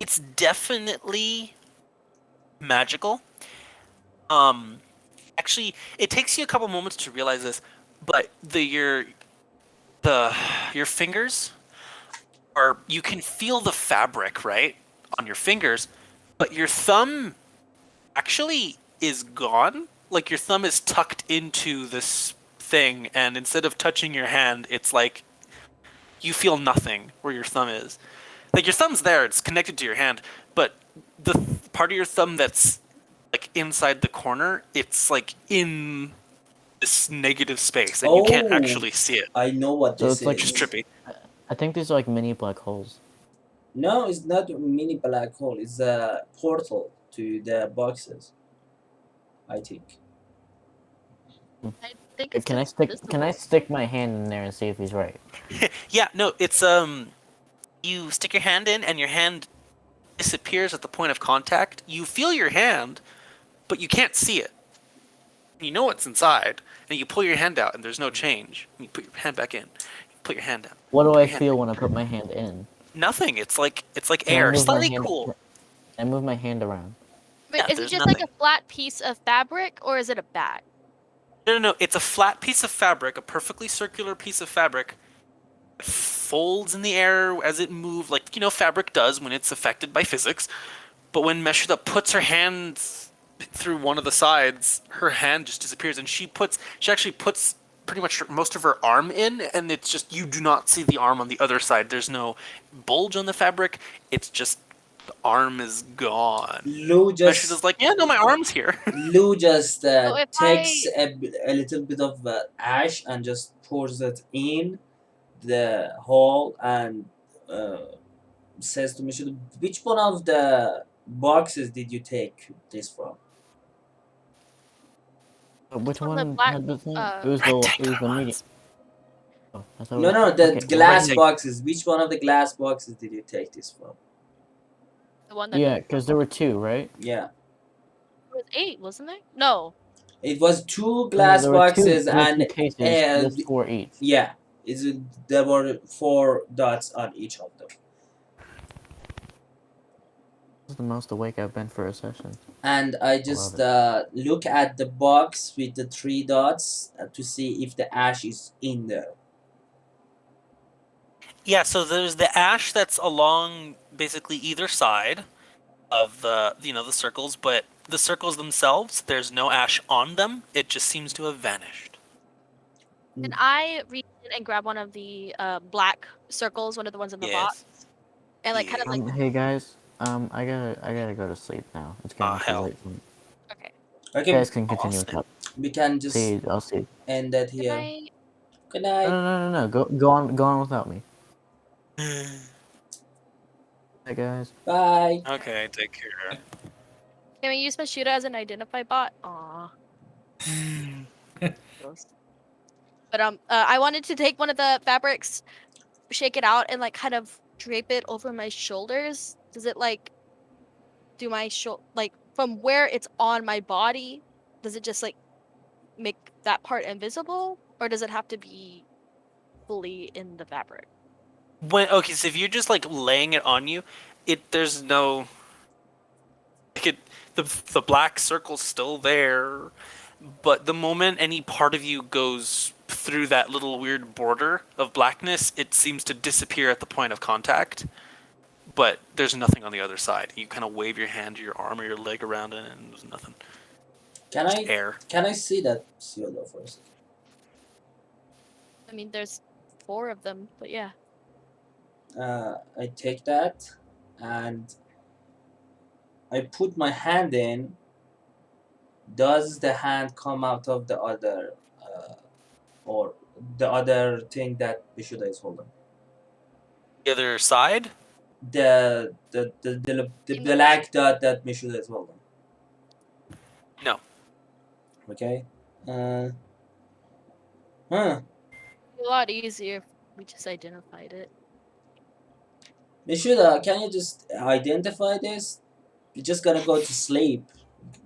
It's definitely magical. Um, Actually, it takes you a couple moments to realize this, but the your fingers are you can feel the fabric, right, on your fingers, but your thumb actually is gone. Like your thumb is tucked into this thing, and instead of touching your hand, it's like you feel nothing where your thumb is. Like your thumb's there, it's connected to your hand, but the part of your thumb that's like inside the corner, it's like in this negative space, and you can't Oh, actually see it, I know what So this it's like which is is. trippy. I think these are like mini black holes. No, it's not a mini black hole. It's a portal to the boxes. I think. I think it's Can I invisible. stick my hand in there and see if he's right? Yeah, no, it's you stick your hand in, and your hand disappears at the point of contact. You feel your hand, but you can't see it. You know what's inside, and you pull your hand out, and there's no change. You put your hand back in. You Put your hand down. What do Put I your hand feel down. when I put my hand in? Nothing. It's like Can I air. move my Slightly hand? cool. Can I move my hand around? Wait, Yeah, is it there's just like nothing. a flat piece of fabric or is it a bag? No. It's a flat piece of fabric, a perfectly circular piece of fabric. It folds in the air as it moves, like fabric does when it's affected by physics. But when Meshuda puts her hand through one of the sides, her hand just disappears, and she actually puts pretty much most of her arm in, and it's just you do not see the arm on the other side. There's no bulge on the fabric. It's just the arm is gone. Lou Meshuda's just like, yeah, no, my arm's here. Lou just So if takes I a little bit of ash and just pours it in the hole and uh, says to Michelle, "Which one of the boxes did you take this from?" Which on the one black had the thing? uh It was Rectangular the medium. ones. Oh, I thought it No, was no, the okay. glass Rectangle. boxes. Which one of the glass boxes did you take this from? the one that Yeah, because there were two, right? Yeah, was 8, wasn't there? No. it was two No, glass boxes there were two and cases. uh, There's four each. yeah, there were 4 dots on each of them. This is the most awake I've been for a session. And I love just it. look at the box with the 3 dots to see if the ash is in there. Yeah, so there's the ash that's along basically either side of the circles, but the circles themselves, there's no ash on them. It just seems to have vanished. Can I reach in and grab one of the black circles, one of the ones in the box, Yes. and like kind of like Hey guys, I gotta go to sleep now. It's getting too Hell. late for me. okay. You Okay, guys can continue with Awesome. that. we can just I'll see. end that Can here. I Good No, night. no. Go on without me. Hey guys. Bye. Okay, take care. can we use Mashuda as an identify bot? Aw. Gross. But I wanted to take one of the fabrics, shake it out, and like kind of drape it over my shoulders. Does it like do my like from where it's on my body? Does it just like make that part invisible, or does it have to be fully in the fabric? So if you're just like laying it on you, there's no like the black circle's still there, but the moment any part of you goes through that little weird border of blackness, it seems to disappear at the point of contact. But there's nothing on the other side. You kind of wave your hand or your arm or your leg around it, and there's nothing. Can Just I air. see that pseudo for a second? I mean, there's 4 of them, but yeah. I take that and I put my hand in. Does the hand come out of the other, or the other thing that Vishuddha is holding? The other side? The In the black dot that Vishuddha is holding. No. Okay. Huh. A lot easier if we just identified it. Vishuddha, can you just identify this? You're just gonna go to sleep.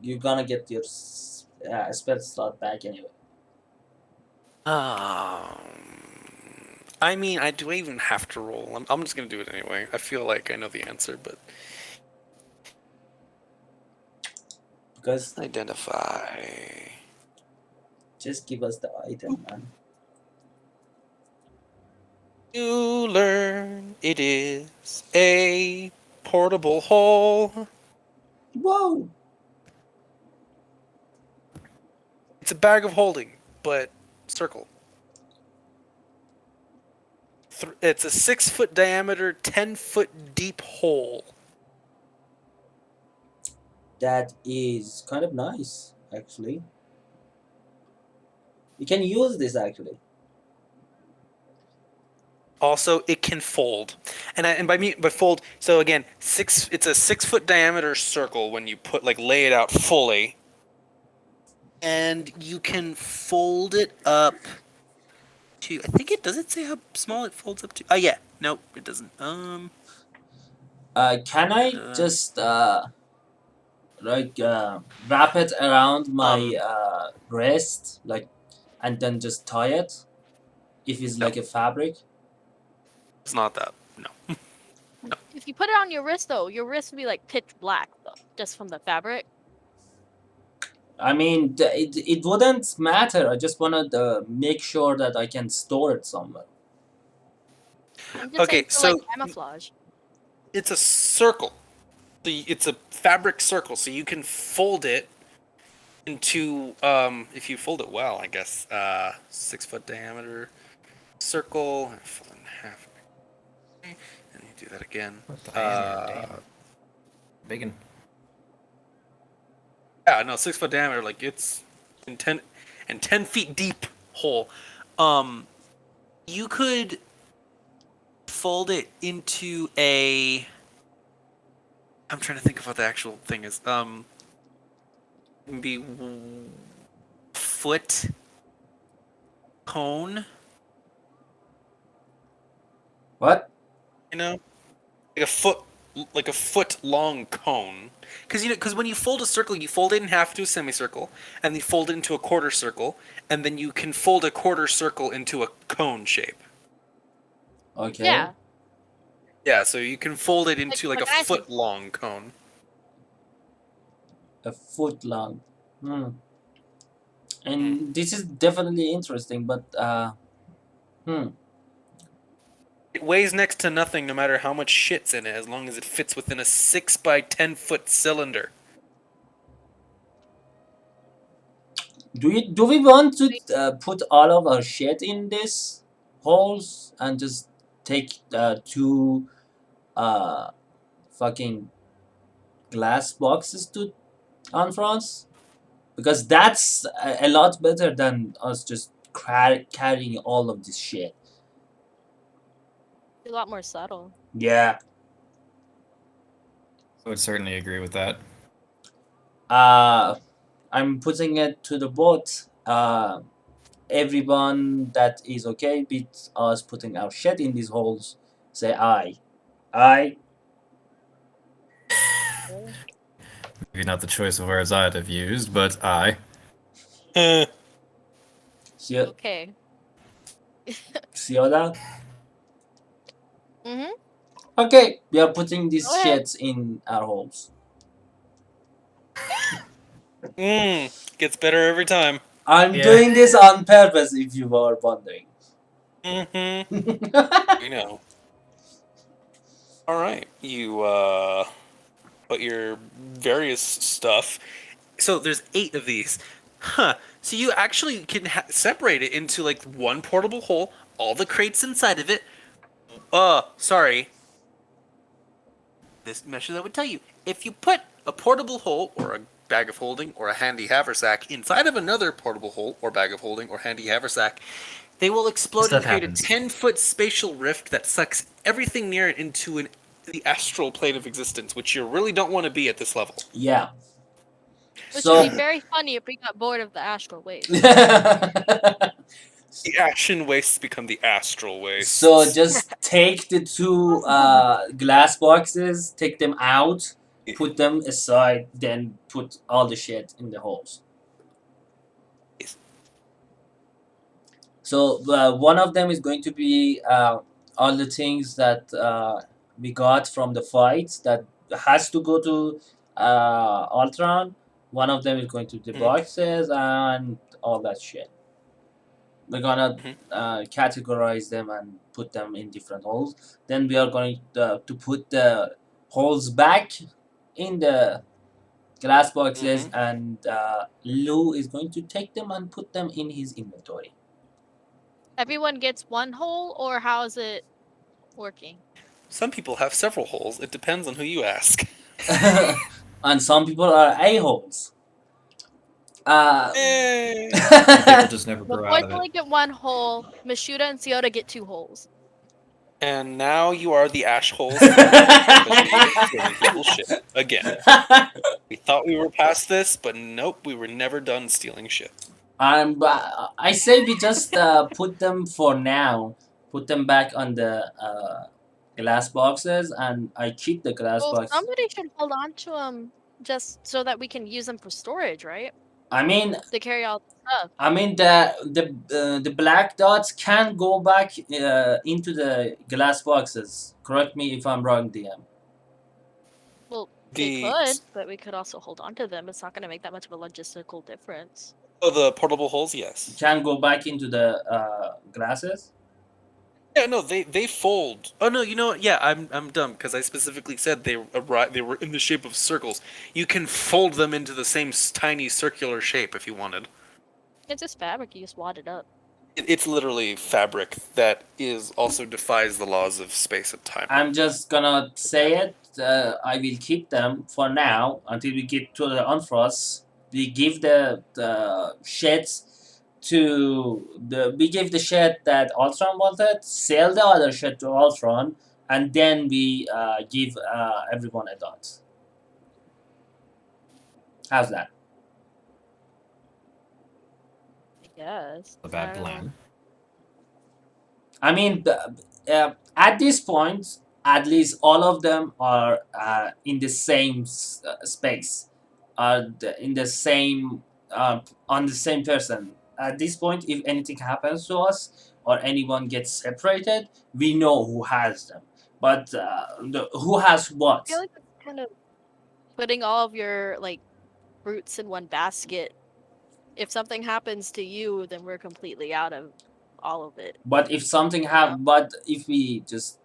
You're gonna get your spell slot back anyway. I mean, do I even have to roll? I'm just gonna do it anyway. I feel like I know the answer, but Because identify. just give us the item, man. You learn it is a portable hole. Whoa! It's a bag of holding, but circle. It's a 6-foot diameter, 10-foot deep hole. That is kind of nice, actually. You can use this actually. Also, it can fold, and by fold, so again, it's a 6-foot diameter circle when you lay it out fully, and you can fold it up to. I think it does. It say how small it folds up to? Oh yeah, nope, it doesn't. Can I just wrap it around my wrist, and then just tie it? If it's No. like a fabric. It's not that. No. If you put it on your wrist, though, your wrist would be like pitch black, though, just from the fabric. I mean, it wouldn't matter. I just want to make sure that I can store it somewhere. I'm just Okay, saying for like so camouflage. it's a circle. It's a fabric circle, so you can fold it into if you fold it well, I guess 6 foot diameter circle, fold it in half, and you do that again. Diameter, damn. Big. Yeah, no, 6 foot diameter, like it's in 10 feet deep hole. You could fold it into a. I'm trying to think of what the actual thing is. Be foot cone. What? You know, like a foot long cone. Because when you fold a circle, you fold it in half to a semicircle, and you fold it into a quarter circle, and then you can fold a quarter circle into a cone shape. Okay. Yeah. Yeah, so you can fold it into like a when I say- foot long cone. A foot long. And this is definitely interesting, but It weighs next to nothing, no matter how much shit's in it, as long as it fits within a 6 by 10 foot cylinder. do we want to put all of our shit in this holes and just take two fucking glass boxes to on France? Because that's a lot better than us just carrying all of this shit. a lot more subtle. Yeah. I would certainly agree with that. I'm putting it to the vote. Everyone that is okay with us putting our shit in these holes, say aye. Aye. Maybe not the choice of words I'd have used, but I. See, Okay. see all that? Mhm. Okay, we are putting these Go ahead. shits in our holes. Gets better every time. I'm Yeah. doing this on purpose if you were wondering. We know. Alright, you put your various stuff. So there's 8 of these. Huh. So you actually can separate it into like one portable hole, all the crates inside of it. Sorry. This measure that would tell you. If you put a portable hole or a bag of holding or a handy haversack inside of another portable hole or bag of holding or handy haversack, they will explode Stuff and create happens. a 10-foot spatial rift that sucks everything near it into the astral plane of existence, which you really don't want to be at this level. Yeah. Which So would be very funny if we got bored of the astral waves. The action wastes become the astral wastes. So just take the two glass boxes, take them out, put them aside, then put all the shit in the holes. Yes. So one of them is going to be all the things that we got from the fights that has to go to Ultron. One of them is going to the boxes and all that shit. We're gonna categorize them and put them in different holes. Then we are going to put the holes back in the glass boxes, and Lou is going to take them and put them in his inventory. Everyone gets one hole, or how is it working? Some people have several holes. It depends on who you ask. And some people are a-holes. People just never The grow boys out of only it. get one hole. Mashuda and Siota get 2 holes. And now you are the ash holes because we are stealing people's shit again. We thought we were past this, but nope, we were never done stealing shit. I say we just put them for now. Put them back on the glass boxes, and I keep the glass Well, box. somebody should hold on to them just so that we can use them for storage, right? I mean, to carry all the stuff. the black dots can go back into the glass boxes. Correct me if I'm wrong, DM. Well, they The could, but we could also hold on to them. It's not going to make that much of a logistical difference. the portable holes, yes. Can go back into the glasses. Yeah, no, they fold. Oh no, you know what? Yeah, I'm dumb because I specifically said they were in the shape of circles. You can fold them into the same tiny circular shape if you wanted. It's just fabric. You just wad it up. It's literally fabric that is also defies the laws of space and time. I'm just gonna say it. I will keep them for now until we get to the unfrost. We give the sheds to the. We give the shed that Ultron wanted. Sell the other shed to Ultron, and then we give everyone a dot. How's that? I guess. A I bad don't know. plan. I mean, at this point, at least all of them are in the same space, in the same on the same person. At this point, if anything happens to us or anyone gets separated, we know who has them. But who has I what? feel like it's kind of putting all of your like fruits in one basket. If something happens to you, then we're completely out of all of it. But if something know? but if we just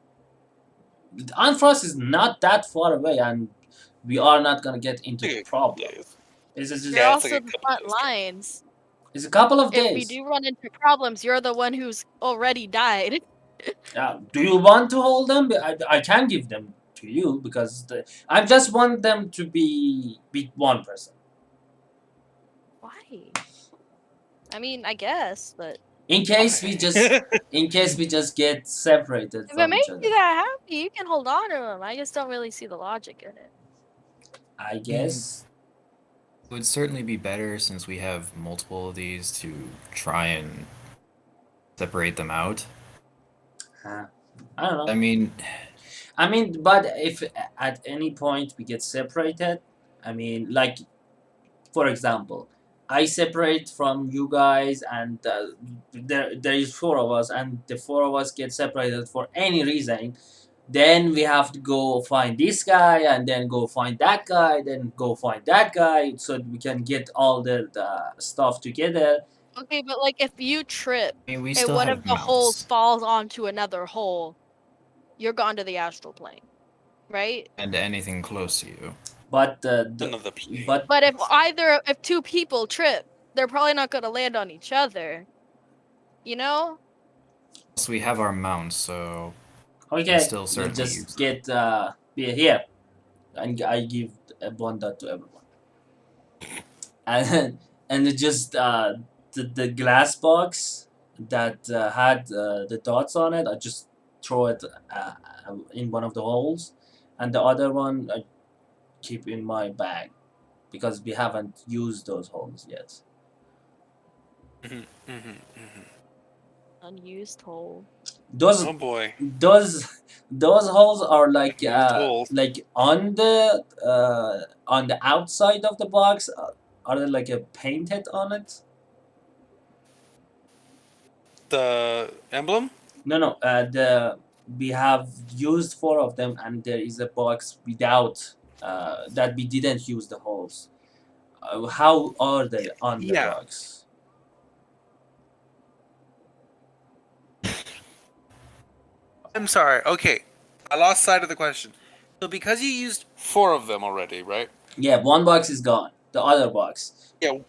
Unfrost is not that far away, and we are not gonna get into Like the a couple problem. days. It's just You're Yeah, it's like also a the couple front days. lines. it's a couple of If we days. do run into problems, you're the one who's already died. Do you want to hold them? I can give them to you because I just want them to be one person. Why? I mean, I guess, but In case we just get separated if it from each makes other. you that happy, you can hold on to them. I just don't really see the logic in it. I guess. It would certainly be better since we have multiple of these to try and separate them out. I don't know. I mean, But if at any point we get separated, like for example, I separate from you guys, and there is four of us, and the four of us get separated for any reason. Then we have to go find this guy, and then go find that guy, then go find that guy, so we can get all the stuff together. Okay, but like if you trip I mean, we and still one of have the holes mounts falls onto another hole, you're gone to the astral plane, right? and anything close to you. But Another plane. but But if two people trip, they're probably not gonna land on each other. You know? So we have our mounts, so we can okay, still you certainly use just them. get here, and I give a one dot to everyone. And it just the glass box that had the dots on it, I just throw it in one of the holes, and the other one I keep in my bag because we haven't used those holes yet. Unused hole. Those Oh boy. those those holes are Used holes. like on the outside of the box. Are they like a painted on it? The emblem? No. The we have used four of them, and there is a box without that we didn't use the holes. How are they on the Yeah. box? I'm sorry. Okay. I lost sight of the question. So because you used 4 of them already, right? Yeah, one box is gone. The other box. Yeah.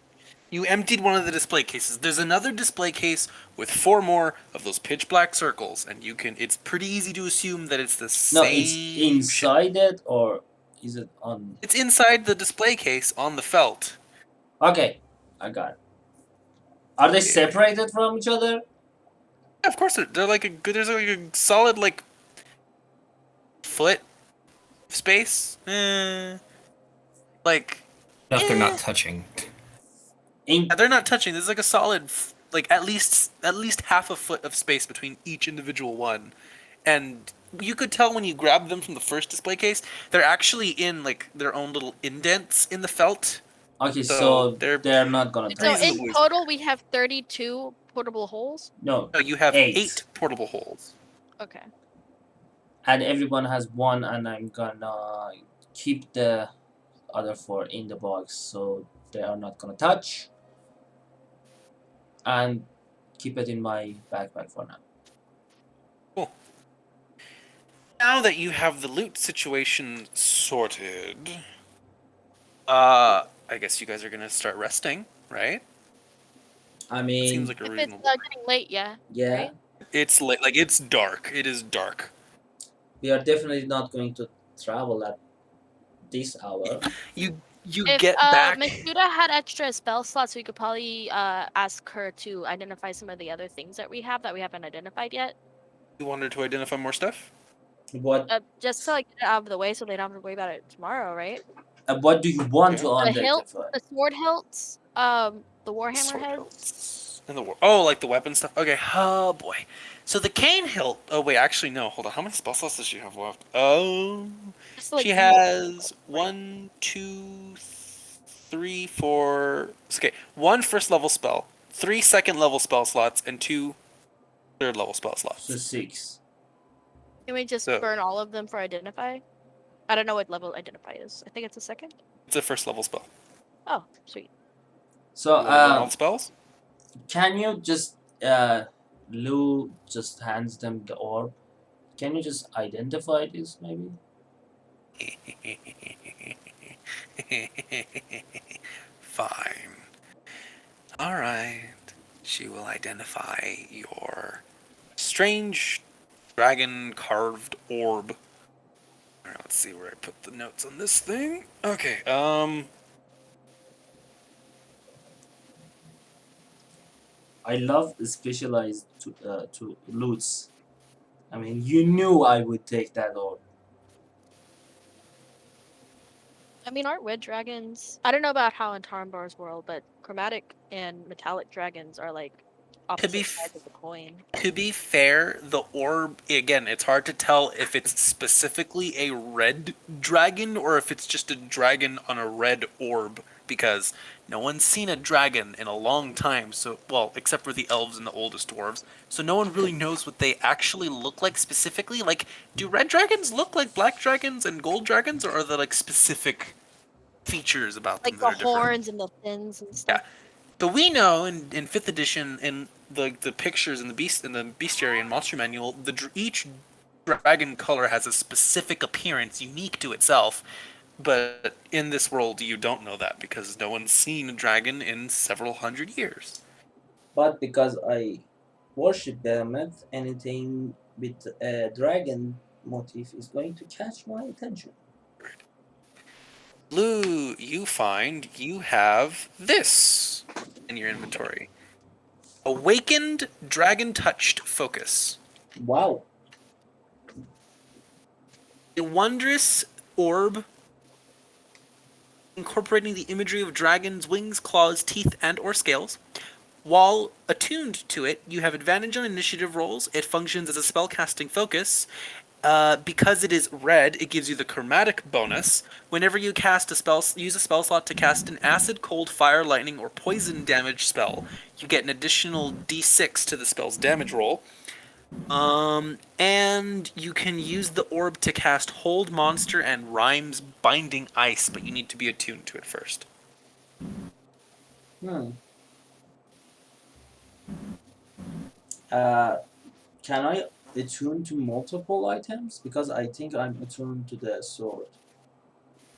You emptied one of the display cases. There's another display case with 4 more of those pitch black circles, and it's pretty easy to assume that it's the No, same it's ship. inside it, or is it on? It's inside the display case on the felt. Okay, I got it. Are they Yeah. separated from each other? Yeah, of course they're like there's like a solid like foot space. Like Enough they're not touching. In they're not touching. There's like a solid like at least half a foot of space between each individual one. And you could tell when you grab them from the first display case, they're actually in like their own little indents in the felt. Okay, So so they're not gonna So touch. in reasonably. total, we have 32 portable holes. No, No, you have 8 8, portable holes. Okay. and everyone has one, and I'm gonna keep the other 4 in the box, so they are not gonna touch, and keep it in my backpack for now. Cool. Now that you have the loot situation sorted, I guess you guys are gonna start resting, right? I Seems mean, like a If it's reasonable. getting late, yeah. yeah, Right? It's late, like it's dark. It is dark. we are definitely not going to travel at this hour. You If get back. Masuda had extra spell slots, we could probably ask her to identify some of the other things that we haven't identified yet. You wanted to identify more stuff. What Just to like get it out of the way so they don't have to worry about it tomorrow, right? what do you want Okay. to The hilt, identify? the sword hilts, the warhammer Sword heads. hilts and the war. Oh, like the weapon stuff. Okay. Oh boy. So the cane hilt. Oh wait, actually no. Hold on. How many spell slots does she have left? Oh, Just to, like, she use it. has 1, 2, 3, 4. Okay, 1 first level spell, 3 second level spell slots, and 2 third level spell So slots. 6. Can we just So burn all of them for identify? I don't know what level identify is. I think it's a second. it's a first level spell. Oh, sweet. So You want to burn all the spells? can you just Lou just hands them the orb? Can you just identify this maybe? Fine. Alright. She will identify your strange dragon carved orb. Alright, let's see where I put the notes on this thing. Okay, I love specialized to loots. I mean, you knew I would take that orb. I mean, aren't red dragons? I don't know about how in Tarmbar's world, but chromatic and metallic dragons are like to be opposite f- sides of the coin. to be fair, the orb again, it's hard to tell if it's specifically a red dragon or if it's just a dragon on a red orb because no one's seen a dragon in a long time. So, well, except for the elves and the oldest dwarves. So no one really knows what they actually look like specifically. Like, do red dragons look like black dragons and gold dragons, or are there like specific features about them Like that the are different? horns and the fins and Yeah. stuff. But we know in fifth edition in the pictures in the bestiary and monster manual, each dragon color has a specific appearance unique to itself. But in this world, you don't know that because no one's seen a dragon in several hundred years. But because I worship Behemoth, anything with a dragon motif is going to catch my attention. Lou, you find you have this in your inventory. Awakened Dragon Touched Focus. Wow. A wondrous orb incorporating the imagery of dragons' wings, claws, teeth, and or scales. While attuned to it, you have advantage on initiative rolls. It functions as a spellcasting focus. Because it is red, it gives you the chromatic bonus. Whenever you cast a spell, use a spell slot to cast an acid, cold, fire, lightning, or poison damage spell, you get an additional d6 to the spell's damage roll. And you can use the orb to cast Hold Monster and Rhyme's Binding Ice, but you need to be attuned to it first. Hmm. Uh, can I attune to multiple items? Because I think I'm attuned to the sword.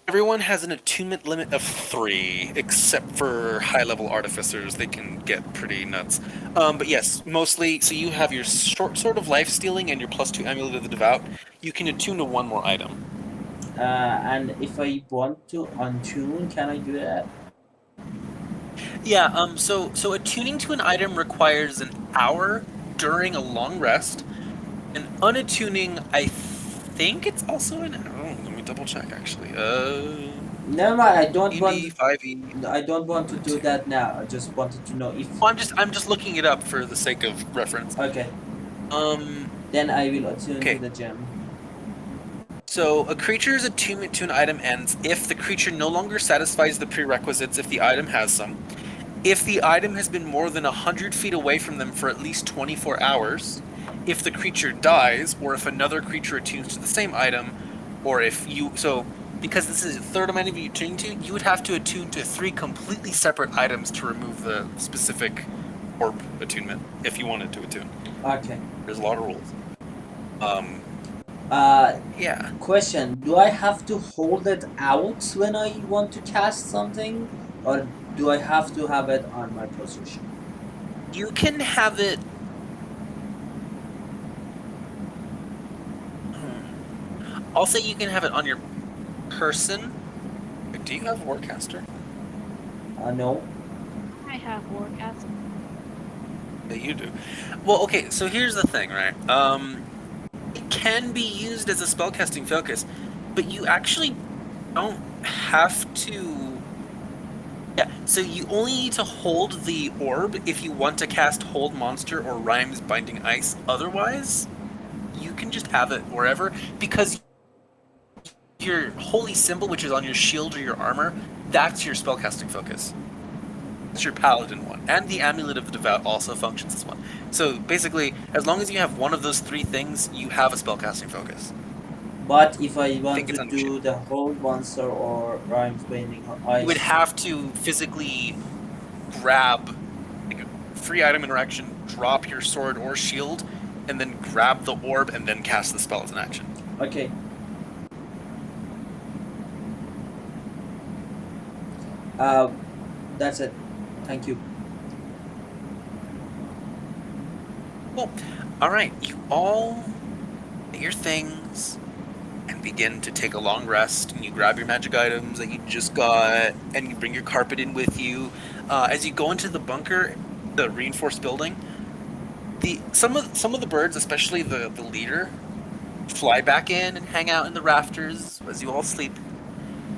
Everyone has an attunement limit of 3, except for high-level artificers. They can get pretty nuts. But yes, mostly, so you have your short sort of life-stealing and your +2 Amulet of the Devout. You can attune to one more item. And if I want to untune, can I do that? Yeah, so attuning to an item requires an hour during a long rest, and unattuning, I think it's also an hour. Let me double check, actually. Never mind. I don't want. 5e. I don't want to do that now. I just wanted to know if. Well, I'm just looking it up for the sake of reference. Okay. Um, Then I will attune to okay. the gem. So, a creature's attunement to an item ends if the creature no longer satisfies the prerequisites if the item has some, if the item has been more than 100 feet away from them for at least 24 hours, if the creature dies, or if another creature attunes to the same item, or if you. So, because this is a third amount of you attune to, you would have to attune to 3 completely separate items to remove the specific orb attunement if you wanted to attune. Okay. There's a lot of rules. Yeah. Question: do I have to hold it out when I want to cast something, or do I have to have it on my position? You can have it. I'll say you can have it on your person. Do you have Warcaster? No. I have Warcast. Yeah, you do. Well, okay, so here's the thing, right? It can be used as a spellcasting focus, but you actually don't have to. Yeah, so you only need to hold the orb if you want to cast Hold Monster or Rhymes Binding Ice. Otherwise, you can just have it wherever, because your holy symbol, which is on your shield or your armor, that's your spellcasting focus. That's your paladin one. And the Amulet of the Devout also functions as one. So basically, as long as you have one of those 3 things, you have a spellcasting focus. But if I I want think to it's on your shield. do the hold monster or rhymes bending You would ice, have to physically grab like a free item interaction, drop your sword or shield, and then grab the orb and then cast the spell as an action. okay. Uh, that's it. Thank you. Cool. Alright, you all get your things and begin to take a long rest, and you grab your magic items that you just got, and you bring your carpet in with you. As you go into the bunker, the reinforced building, some of the birds, especially the leader, fly back in and hang out in the rafters as you all sleep.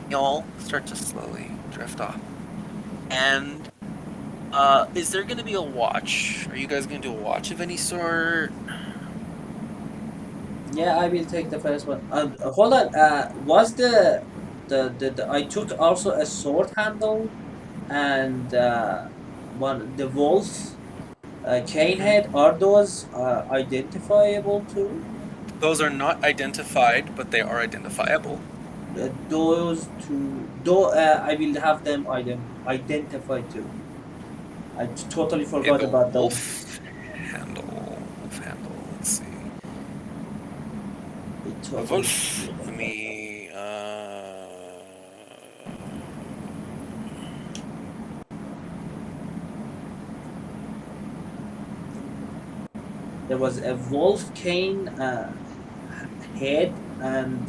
You all start to slowly drift off. And is there going to be a watch? Are you guys going to do a watch of any sort? Yeah, I will take the first one. Hold on. Was the I took also a sword handle and one the wolf cane head. Mhm. Are those identifiable too? Those are not identified, but they are identifiable. Those two, though, I will have them identified too. I totally Okay, forgot the about those. wolf handle. Wolf handle. Let's see. I A totally wolf. Let forgot that. me. There was a wolf cane head and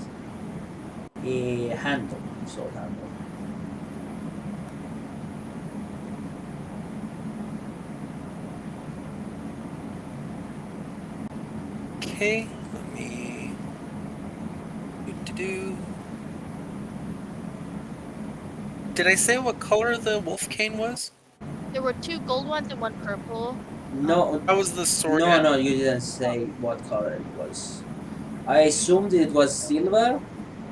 a handle, sword handle. Okay. Let me. Do. Did I say what color the wolf cane was? There were 2 gold ones and 1 purple. No, That was the sword. no, no. You didn't say what color it was. I assumed it was silver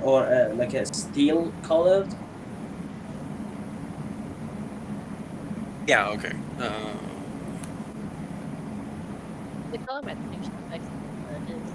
or like a steel colored. Yeah. Okay. The color match actually affects what it is.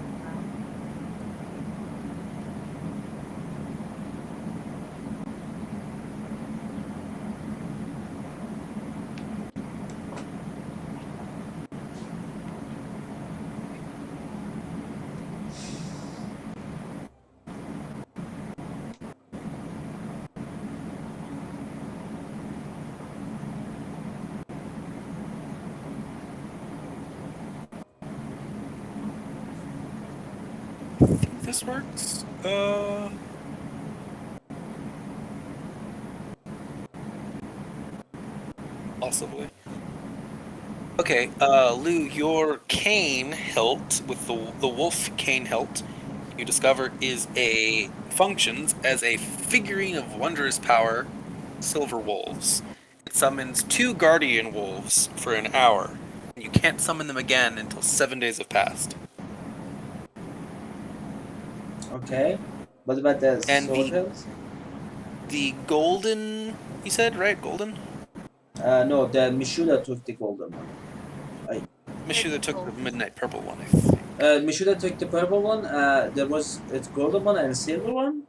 I think this works. Possibly. Okay, Lou, your cane hilt with the wolf cane hilt you discover is a functions as a figurine of wondrous power, silver wolves. It summons 2 guardian wolves for an hour, and you can't summon them again until 7 days have passed. Okay. What about the And sword hills? the golden, you said, right? Golden? No, the Mishuda took the golden one. Mishuda took the Gold. midnight purple one, I think. Mishuda took the purple one. There was a golden one and a silver one.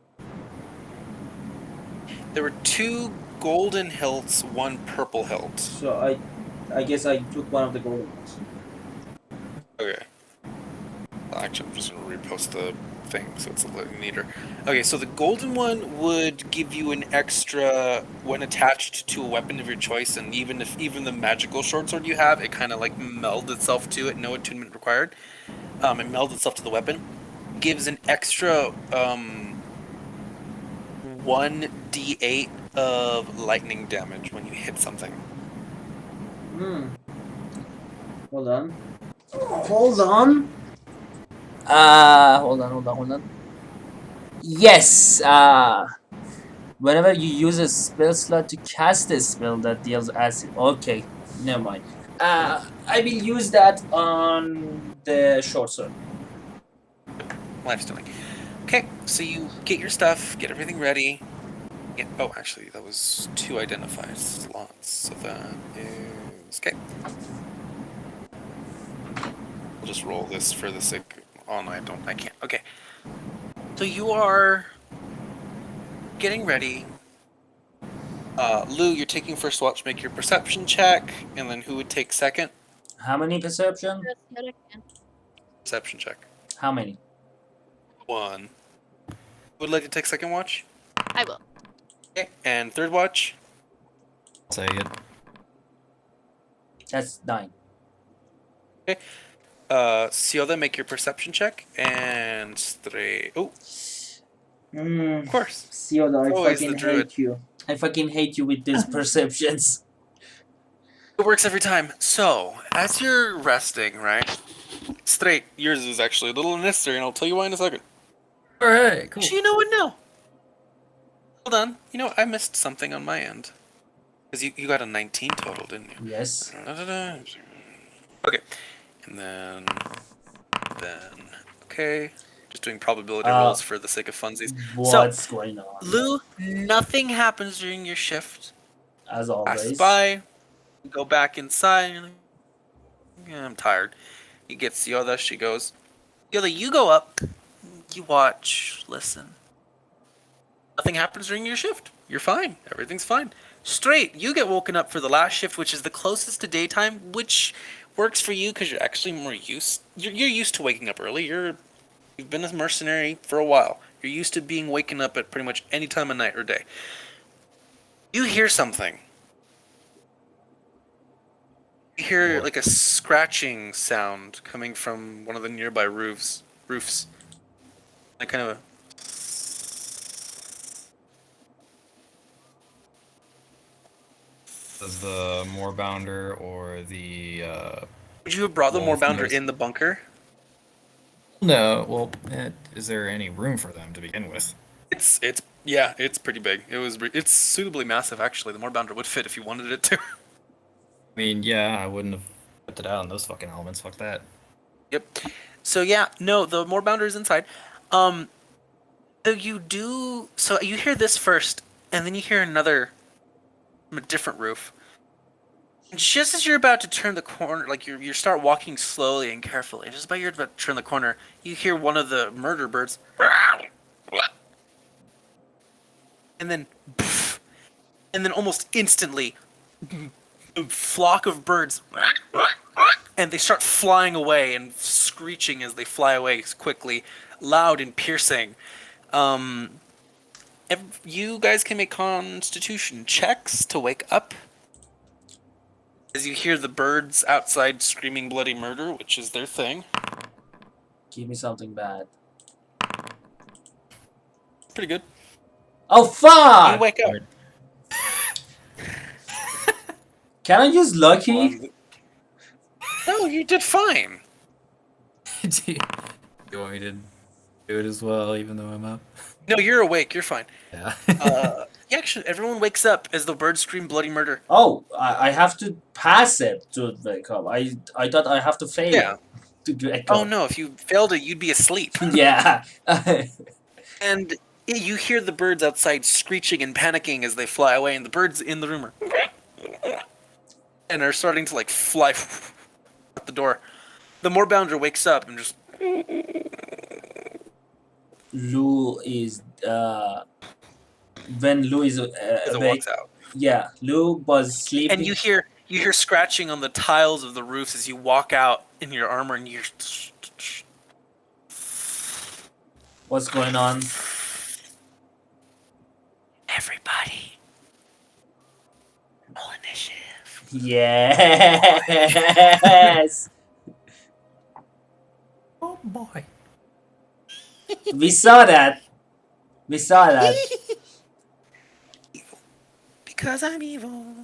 There were 2 golden hilts, 1 purple hilt. So I guess I took one of the golden ones. Okay. Actually, I'm just going to repost the thing so it's a little neater. Okay, so the golden one would give you an extra when attached to a weapon of your choice, and even the magical short sword you have, it kind of like melds itself to it, no attunement required. It melds itself to the weapon. Gives an extra 1d8 of lightning damage when you hit something. Hmm. Hold on. Hold on. Hold on. Yes. Whenever you use a spell slot to cast a spell that deals acid. Okay, never mind. I will use that on the short sword. Life stealing. Okay, so you get your stuff, get everything ready. Oh, actually, that was 2 identified slots, so that is okay. I'll just roll this for the sake. Oh no, I can't. Okay. So you are getting ready. Lou, you're taking first watch. Make your perception check, and then who would take second? How many perception? Yes, yet again. Perception check. How many? 1. Who would like to take second watch? I will. Okay. And third watch? I'll take it. That's 9. Okay. Sioda, make your perception check, and 3. Oh, of course. Sioda, I Always fucking the druid. hate you. I fucking hate you with these perceptions. It works every time. So, as you're resting, right? Straight, yours is actually a little unnecessary, and I'll tell you why in a second. All right, cool. Actually, you know what? No. Hold on. You know, I missed something on my end. Because you got a 19 total, didn't you? Yes. Okay. And then... Okay. Just doing probability rolls for the sake of funsies. What's going on? Lou, nothing happens during your shift. As Passes always. by, you go back inside, and you're like, yeah, I'm tired. You get Yoda, she goes, Yoda, you go up, you watch, listen. Nothing happens during your shift. You're fine. Everything's fine. Straight, you get woken up for the last shift, which is the closest to daytime, which works for you because you're actually more used. You're used to waking up early. You've been a mercenary for a while. You're used to being waken up at pretty much any time of night or day. You hear something. You hear like a scratching sound coming from one of the nearby roofs. Like kind of a... Does the Moorbounder or the Would you have brought the Wolf Moorbounder knows- in the bunker? No, well, is there any room for them to begin with? It's pretty big. It's suitably massive actually. The Moorbounder would fit if you wanted it to. I mean, yeah, I wouldn't have put it out on those fucking elements. Fuck that. Yep. So yeah, no, the Moorbounder is inside. So you hear this first, and then you hear another from a different roof. And just as you're about to turn the corner, like you start walking slowly and carefully, just about you're about to turn the corner, you hear one of the murder birds. And then, almost instantly, a flock of birds, and they start flying away and screeching as they fly away quickly, loud and piercing. You guys can make Constitution checks to wake up. As you hear the birds outside screaming bloody murder, which is their thing. Give me something bad. Pretty good. Oh You fuck! wake up. Can I use lucky? No, you did fine. Do you want me to do it as well, even though I'm up? No, you're awake. You're fine. Yeah. Yeah, actually, everyone wakes up as the birds scream bloody murder. Oh, I have to pass it to wake up. I thought I have to fail Yeah. to wake Oh up. no, if you failed it, you'd be asleep. Yeah. And You hear the birds outside screeching and panicking as they fly away, and the birds in the room are and are starting to like fly out the door. The Moorbounder wakes up and just Lou is when Lou is as it awake. walks out. Yeah, Lou was And sleeping. you hear scratching on the tiles of the roofs as you walk out in your armor, and you hear What's going on? everybody roll initiative. Yes, Oh boy. we saw that. We saw that. Because I'm evil.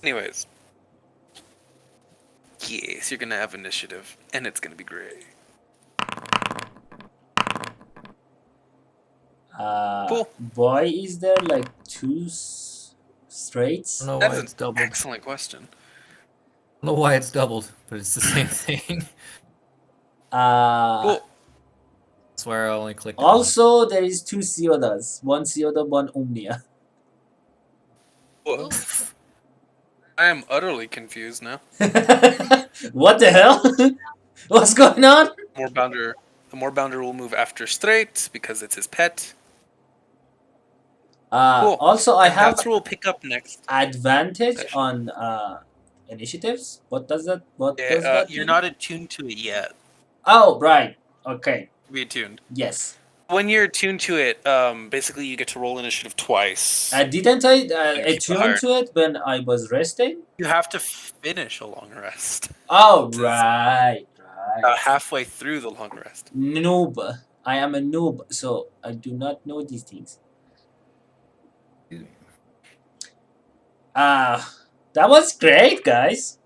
Anyways. Yes, you're gonna have initiative, and it's gonna be great. Cool. Boy, is there like two I straights? don't know That why is it's an doubled. excellent question. I don't know why it's doubled, but it's the same thing. Uh, Cool. That's why I only clicked it once. Also, there is two Siodas. One Sioda, one Omnia. Well, I am utterly confused now. What the hell? What's going on? The Moorbounder will move after Straight because it's his pet. Cool. Also, I And have that's where we'll pick up next. advantage session. on initiatives. What does that? What Yeah, does that you're mean? not attuned to it yet. Oh, right. Okay. Be attuned. Yes. When you're attuned to it, basically you get to roll initiative twice. Didn't I keep it attune higher. to it when I was resting? You have to finish a long rest. Oh, This is right. About halfway through the long rest. Noob. I am a noob, so I do not know these things. That was great, guys.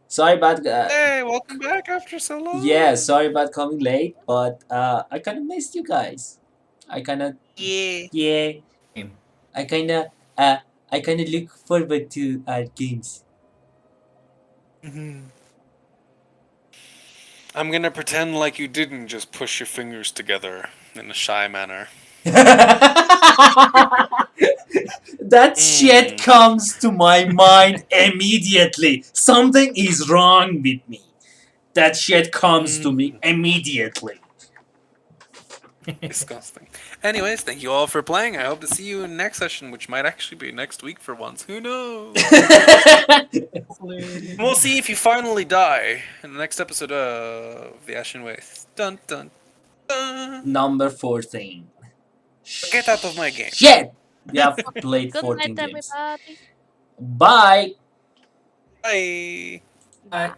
Sorry about Hey, welcome back after so long. yeah, sorry about coming late, but I kind of missed you guys. I kind of Yeah. Game. I kind of look forward to our games. I'm gonna pretend like you didn't just push your fingers together in a shy manner. That shit comes to my mind immediately. Something is wrong with me. That shit comes to me immediately. Disgusting. Anyways, thank you all for playing. I hope to see you in next session, which might actually be next week for once. Who knows? We'll see if you finally die in the next episode of The Ashen Waste. Dun dun dun. Number 14. Get out of my game. Shit! We have played Good 14 night, games. everybody. Bye! Bye. Bye.